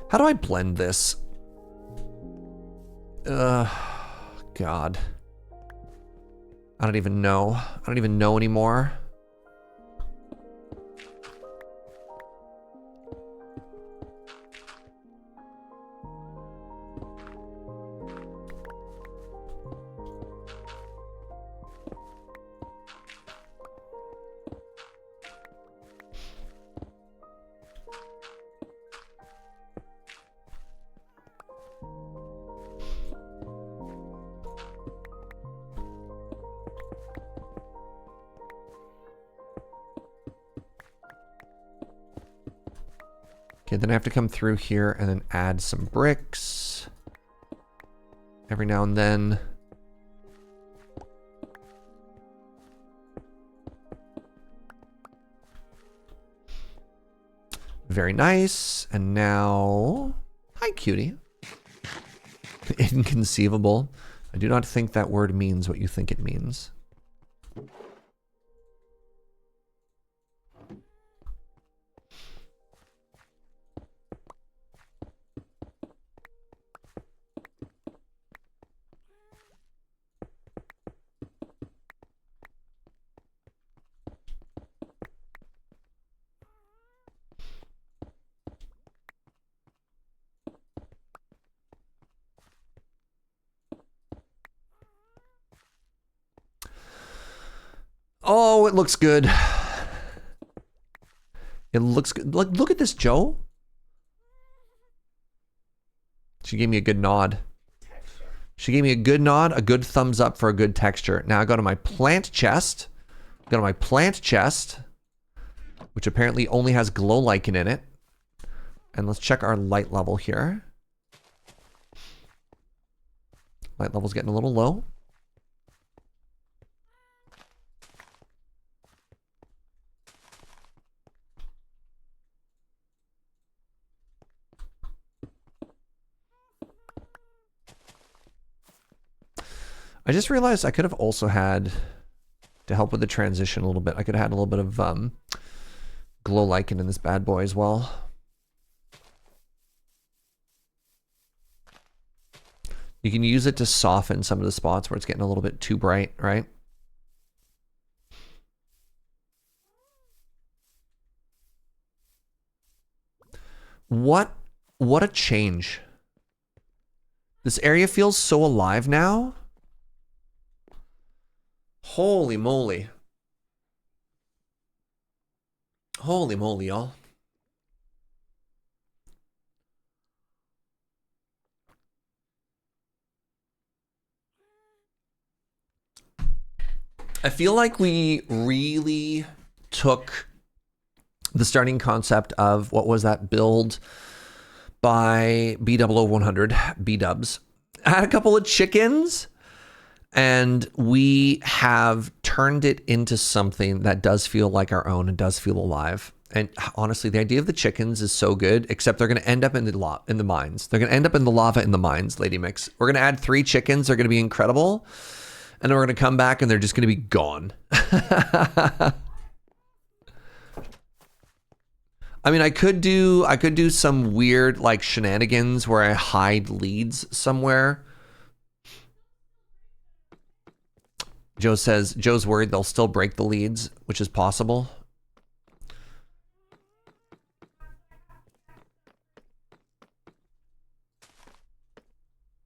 How do I blend this? God. I don't even know. I don't even know anymore. Okay, then I have to come through here and then add some bricks every now and then. Very nice. And now, hi, cutie. Inconceivable. I do not think that word means what you think it means. Oh, it looks good. It looks good. Look at this, Joe. She gave me a good nod. She gave me a good nod, a good thumbs up for a good texture. Now I go to my plant chest. Go to my plant chest, which apparently only has glow lichen in it. And let's check our light level here. Light level's getting a little low. I just realized I could have also had, to help with the transition a little bit, I could have had a little bit of glow lichen in this bad boy as well. You can use it to soften some of the spots where it's getting a little bit too bright, right? What a change. This area feels so alive now. Holy moly. Holy moly, y'all. I feel like we really took the starting concept of what was that build by B00-100, B-dubs. I had a couple of chickens, and we have turned it into something that does feel like our own and does feel alive. And honestly, the idea of the chickens is so good, except they're going to end up in the mines. They're going to end up in the lava in the mines, Lady Mix. We're going to add 3 chickens. They're going to be incredible. And then we're going to come back and they're just going to be gone. I mean, I could do some weird like shenanigans where I hide leads somewhere. Joe says Joe's worried they'll still break the leads, which is possible.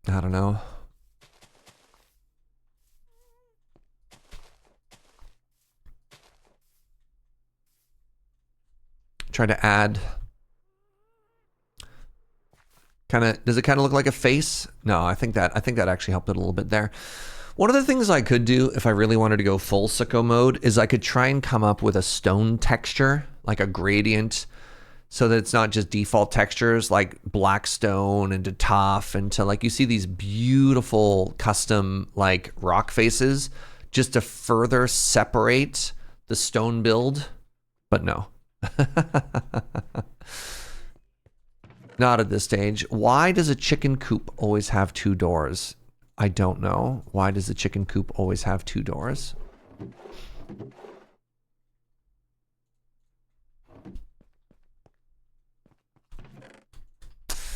I don't know. Try to add. Does it kind of look like a face? No, I think that actually helped it a little bit there. One of the things I could do if I really wanted to go full sicko mode is I could try and come up with a stone texture, like a gradient, so that it's not just default textures like black stone into tough into like you see these beautiful custom like rock faces just to further separate the stone build. But no. Not at this stage. Why does a chicken coop always have 2 doors? I don't know. Why does the chicken coop always have 2 doors?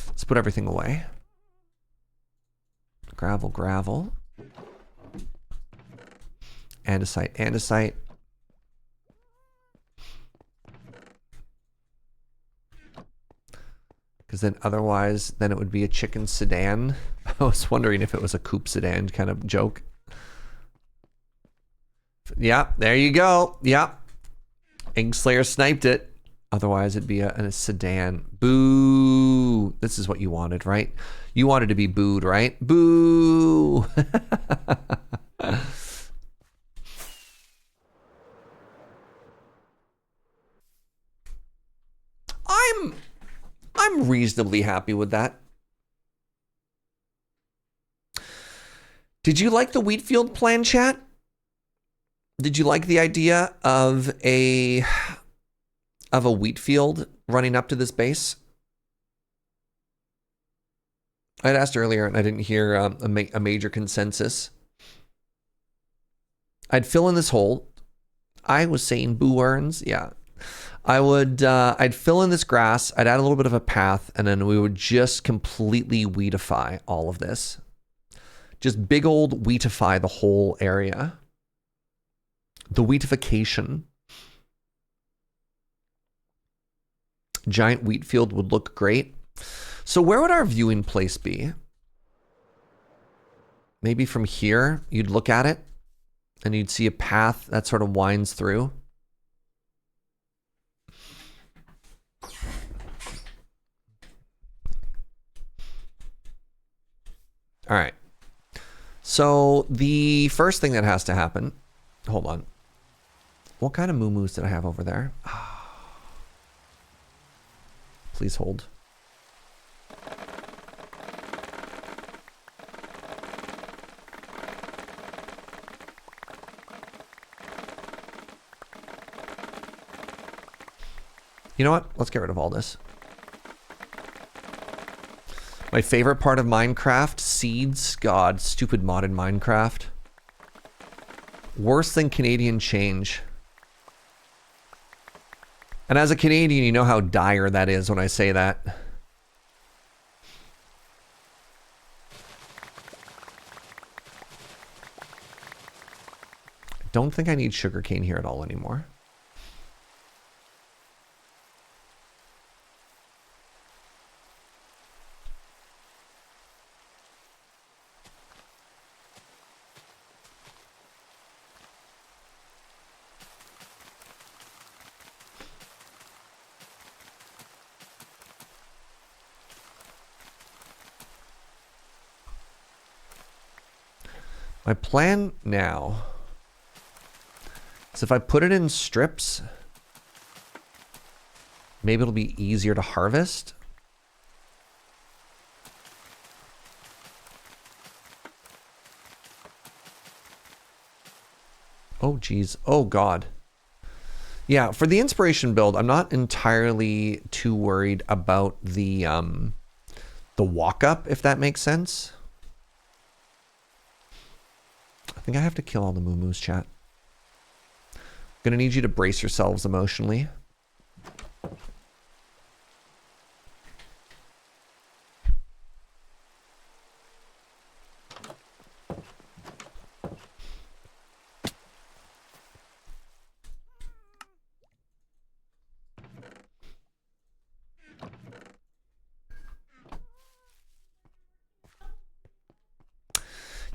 Let's put everything away. Gravel, gravel. Andesite, andesite. Because then otherwise, then it would be a chicken sedan. I was wondering if it was a coupe sedan kind of joke. Yeah, there you go. Yeah. Inkslayer sniped it. Otherwise, it'd be a sedan. Boo. This is what you wanted, right? You wanted to be booed, right? Boo. I'm reasonably happy with that. Did you like the wheat field plan, chat? Did you like the idea of a wheat field running up to this base? I had asked earlier and I didn't hear a major consensus. I'd fill in this hole. I was saying boo earns, yeah. I'd fill in this grass, I'd add a little bit of a path, and then we would just completely wheatify all of this. Just big old wheatify the whole area. The wheatification. Giant wheat field would look great. So where would our viewing place be? Maybe from here, you'd look at it, and you'd see a path that sort of winds through. All right. So the first thing that has to happen, hold on. What kind of moo-moos did I have over there? Please hold. You know what? Let's get rid of all this. My favorite part of Minecraft, seeds. God, stupid mod in Minecraft. Worse than Canadian change. And as a Canadian, you know how dire that is when I say that. I don't think I need sugarcane here at all anymore. My plan now So if I put it in strips, maybe it'll be easier to harvest. Oh, geez. Oh, God. Yeah, for the inspiration build, I'm not entirely too worried about the walk up, if that makes sense. I think I have to kill all the moo-moos, chat. Gonna need you to brace yourselves emotionally.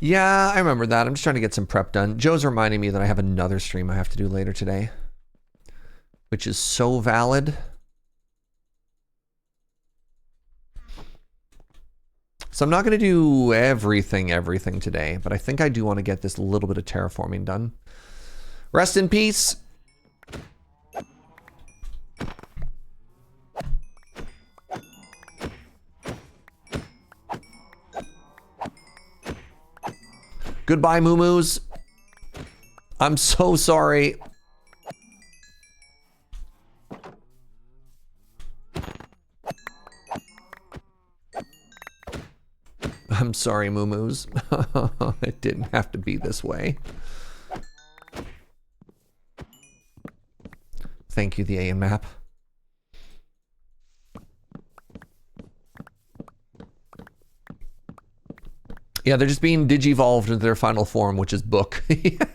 Yeah, I remember that. I'm just trying to get some prep done. Joe's reminding me that I have another stream I have to do later today, which is so valid. So I'm not going to do everything today, but I think I do want to get this little bit of terraforming done. Rest in peace. Goodbye, moo-moos. I'm so sorry. I'm sorry, moo-moos. It didn't have to be this way. Thank you, the AN map. Yeah, they're just being digivolved into their final form, which is book. Yeah.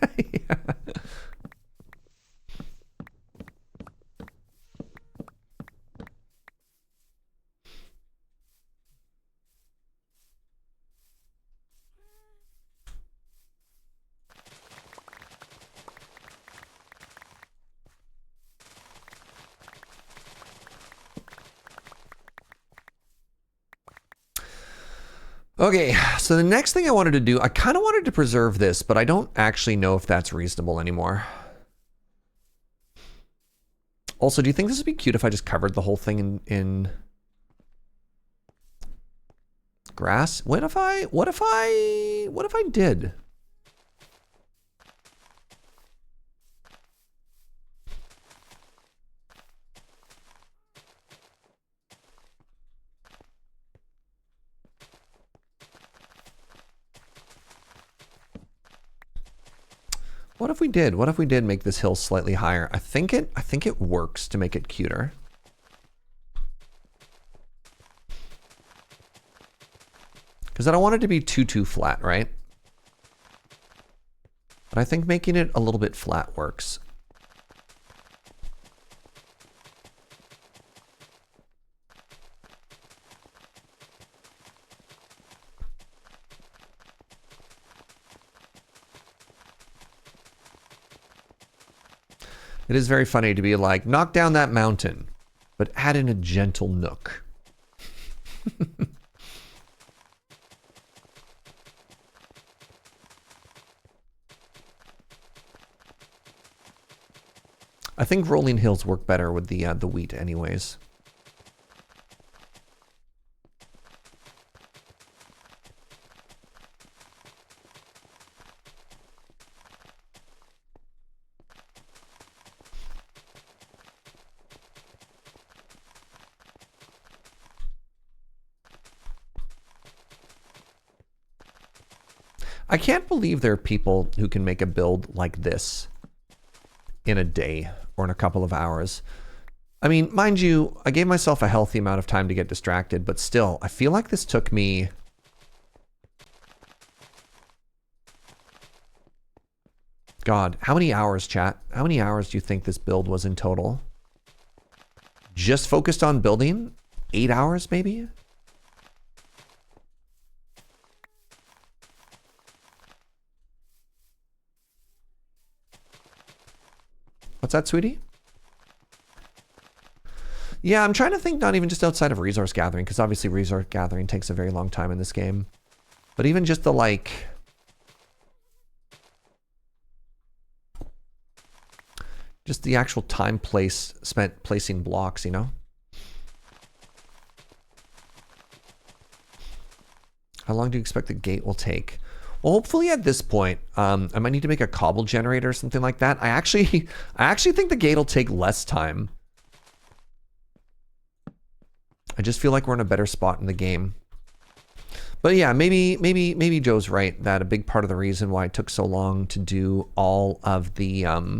Okay, so the next thing I wanted to do, I kind of wanted to preserve this, but I don't actually know if that's reasonable anymore. Also, do you think this would be cute if I just covered the whole thing in grass? What if I did? What if we did? What if we did make this hill slightly higher? I think it works to make it cuter. Because I don't want it to be too flat, right? But I think making it a little bit flat works. It is very funny to be like, knock down that mountain, but add in a gentle nook. I think rolling hills work better with the wheat anyways. I can't believe there are people who can make a build like this in a day or in a couple of hours. I mean, mind you, I gave myself a healthy amount of time to get distracted, but still, I feel like this took me... God, how many hours, chat? How many hours do you think this build was in total? Just focused on building? 8 hours, maybe? What's that, sweetie? Yeah, I'm trying to think not even just outside of resource gathering, because obviously resource gathering takes a very long time in this game. But even just the, like... Just the actual time spent placing blocks, you know? How long do you expect the gate will take? Well, hopefully at this point, I might need to make a cobble generator or something like that. I actually think the gate will take less time. I just feel like we're in a better spot in the game. But yeah, maybe Joe's right that a big part of the reason why it took so long to do all of the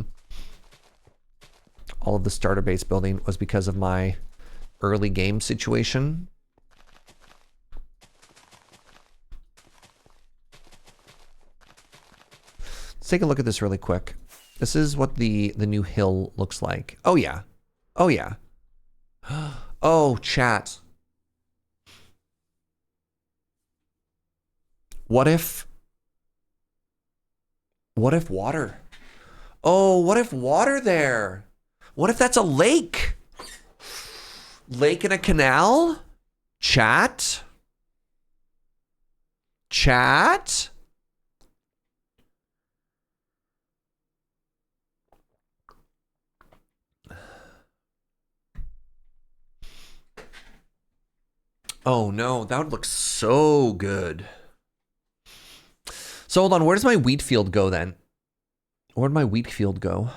starter base building was because of my early game situation. Let's take a look at this really quick. This is what the new hill looks like. Oh yeah. Oh yeah. Oh, chat. What if water? Oh, what if water there? What if that's a lake? Lake and a canal? Chat? Chat? Oh no, that would look so good. So hold on, where does my wheat field go then? Where'd my wheat field go?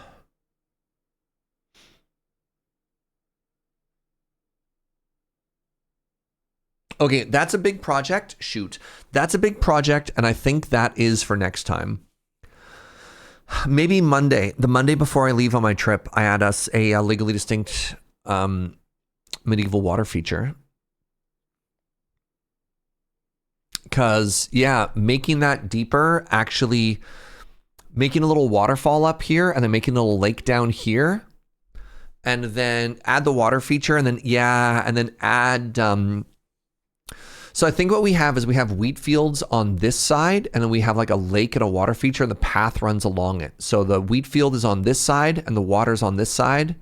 Okay, that's a big project. Shoot. That's a big project, and I think that is for next time. Maybe Monday. The Monday before I leave on my trip, I add us a legally distinct medieval water feature. Because, yeah, making that deeper, actually making a little waterfall up here and then making a little lake down here. And then add the water feature and then, yeah, and then add... So I think what we have is we have wheat fields on this side and then we have like a lake and a water feature and the path runs along it. So the wheat field is on this side and the water's on this side.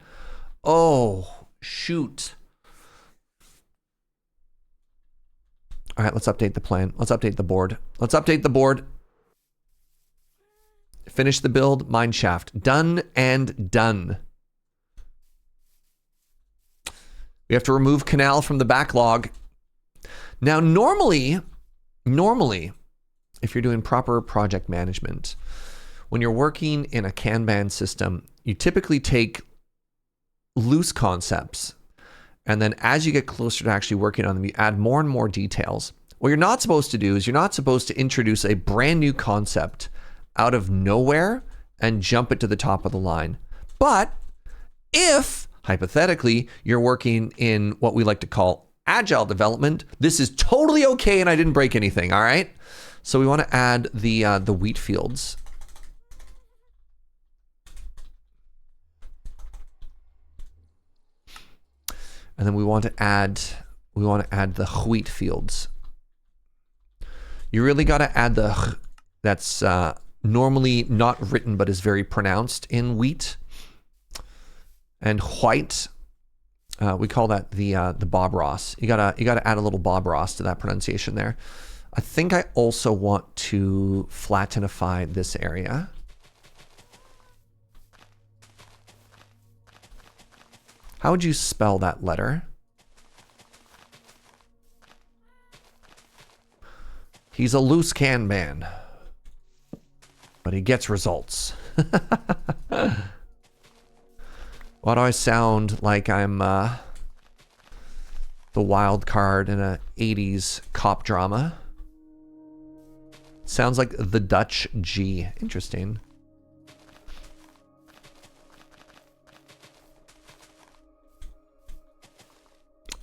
Oh, shoot. All right, let's update the plan. Let's update the board. Let's update the board. Finish the build, mine shaft. Done and done. We have to remove canal from the backlog. Now, normally, if you're doing proper project management, when you're working in a Kanban system, you typically take loose concepts. And then as you get closer to actually working on them, you add more and more details. What you're not supposed to do is you're not supposed to introduce a brand new concept out of nowhere and jump it to the top of the line. But if, hypothetically, you're working in what we like to call agile development, this is totally okay and I didn't break anything, all right? So we want to add the wheat fields. And then we want to add the wheat fields. You really got to add the that's normally not written but is very pronounced in wheat. And white, we call that the Bob Ross. You gotta add a little Bob Ross to that pronunciation there. I think I also want to flattenify this area. How would you spell that letter? He's a loose Kanban, but he gets results. Why do I sound like I'm the wild card in a 80s cop drama? Sounds like the Dutch G. Interesting.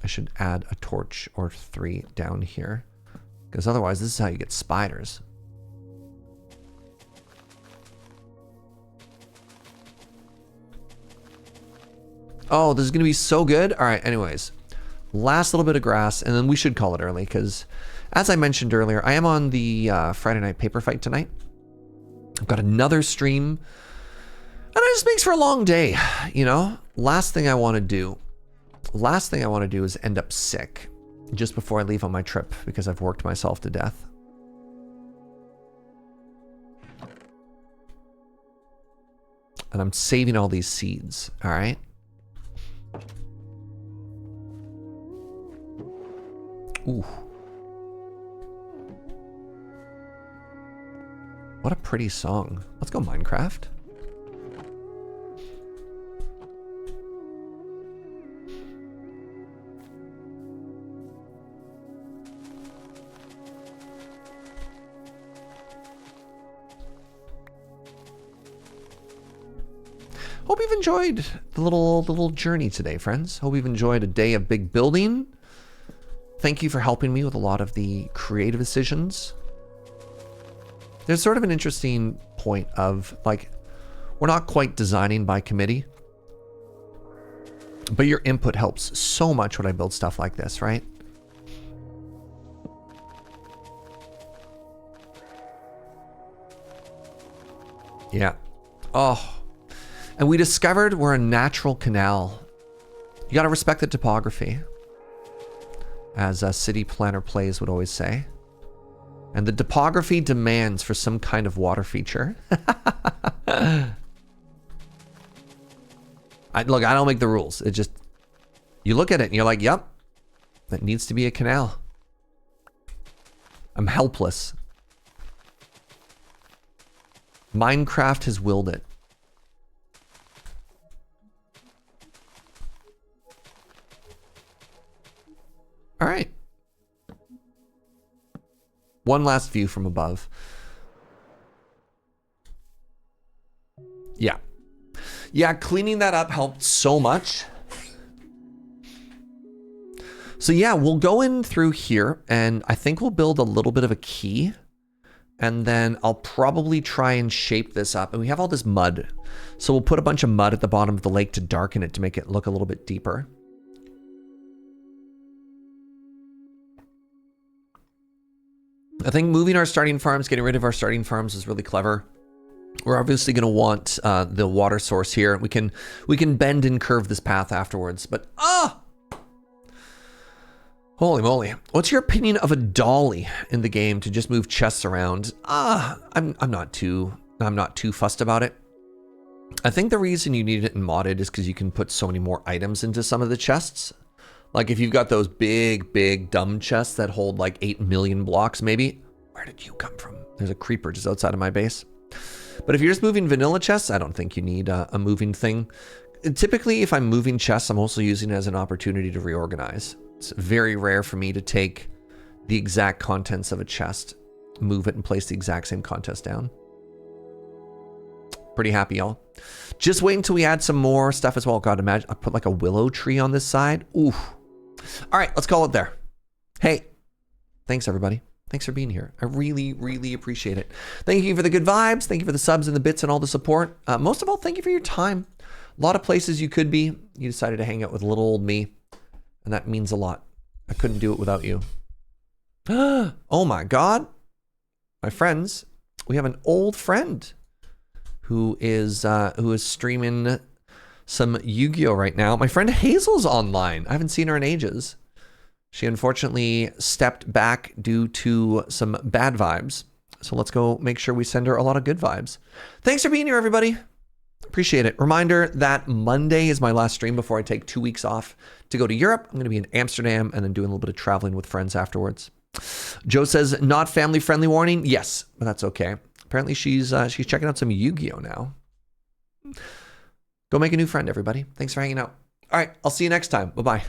I should add a torch or 3 down here, because otherwise this is how you get spiders. Oh, this is gonna be so good. All right, anyways, last little bit of grass and then we should call it early, because as I mentioned earlier, I am on the Friday night paper fight tonight. I've got another stream and it just makes for a long day, you know? Last thing I want to do is end up sick just before I leave on my trip because I've worked myself to death. And I'm saving all these seeds, all right? Ooh. What a pretty song. Let's go Minecraft. Hope you've enjoyed the little journey today, friends. Hope you've enjoyed a day of big building. Thank you for helping me with a lot of the creative decisions. There's sort of an interesting point of, like, we're not quite designing by committee, but your input helps so much when I build stuff like this, right? Yeah. Oh. And we discovered we're a natural canal. You gotta respect the topography, as a city planner plays would always say. And the topography demands for some kind of water feature. Look, I don't make the rules. It just, you look at it and you're like, yep, that needs to be a canal. I'm helpless. Minecraft has willed it. All right. One last view from above. Yeah. Yeah, cleaning that up helped so much. So yeah, we'll go in through here and I think we'll build a little bit of a key. And then I'll probably try and shape this up. And we have all this mud. So we'll put a bunch of mud at the bottom of the lake to darken it, to make it look a little bit deeper. I think moving our starting farms, getting rid of our starting farms is really clever. We're obviously going to want the water source here. We can bend and curve this path afterwards, but holy moly. What's your opinion of a dolly in the game to just move chests around? I'm not too fussed about it. I think the reason you need it in modded is because you can put so many more items into some of the chests. Like if you've got those big dumb chests that hold like 8 million blocks maybe. Where did you come from? There's a creeper just outside of my base. But if you're just moving vanilla chests, I don't think you need a moving thing. Typically, if I'm moving chests, I'm also using it as an opportunity to reorganize. It's very rare for me to take the exact contents of a chest, move it and place the exact same contents down. Pretty happy, y'all. Just wait until we add some more stuff as well. God, imagine I put like a willow tree on this side. Ooh. All right, let's call it there. Hey, thanks everybody. Thanks for being here. I really appreciate it. Thank you for the good vibes. Thank you for the subs and the bits and all the support. Most of all, thank you for your time. A lot of places you could be. You decided to hang out with little old me, and that means a lot. I couldn't do it without you. Oh my God. My friends, we have an old friend who is streaming some Yu-Gi-Oh right now. My friend Hazel's online. I haven't seen her in ages. She unfortunately stepped back due to some bad vibes. So let's go make sure we send her a lot of good vibes. Thanks for being here, everybody. Appreciate it. Reminder that Monday is my last stream before I take 2 weeks off to go to Europe. I'm going to be in Amsterdam and then doing a little bit of traveling with friends afterwards. Joe says, not family friendly warning. Yes, but that's okay. Apparently she's checking out some Yu-Gi-Oh now. Go make a new friend, everybody. Thanks for hanging out. All right, I'll see you next time. Bye-bye.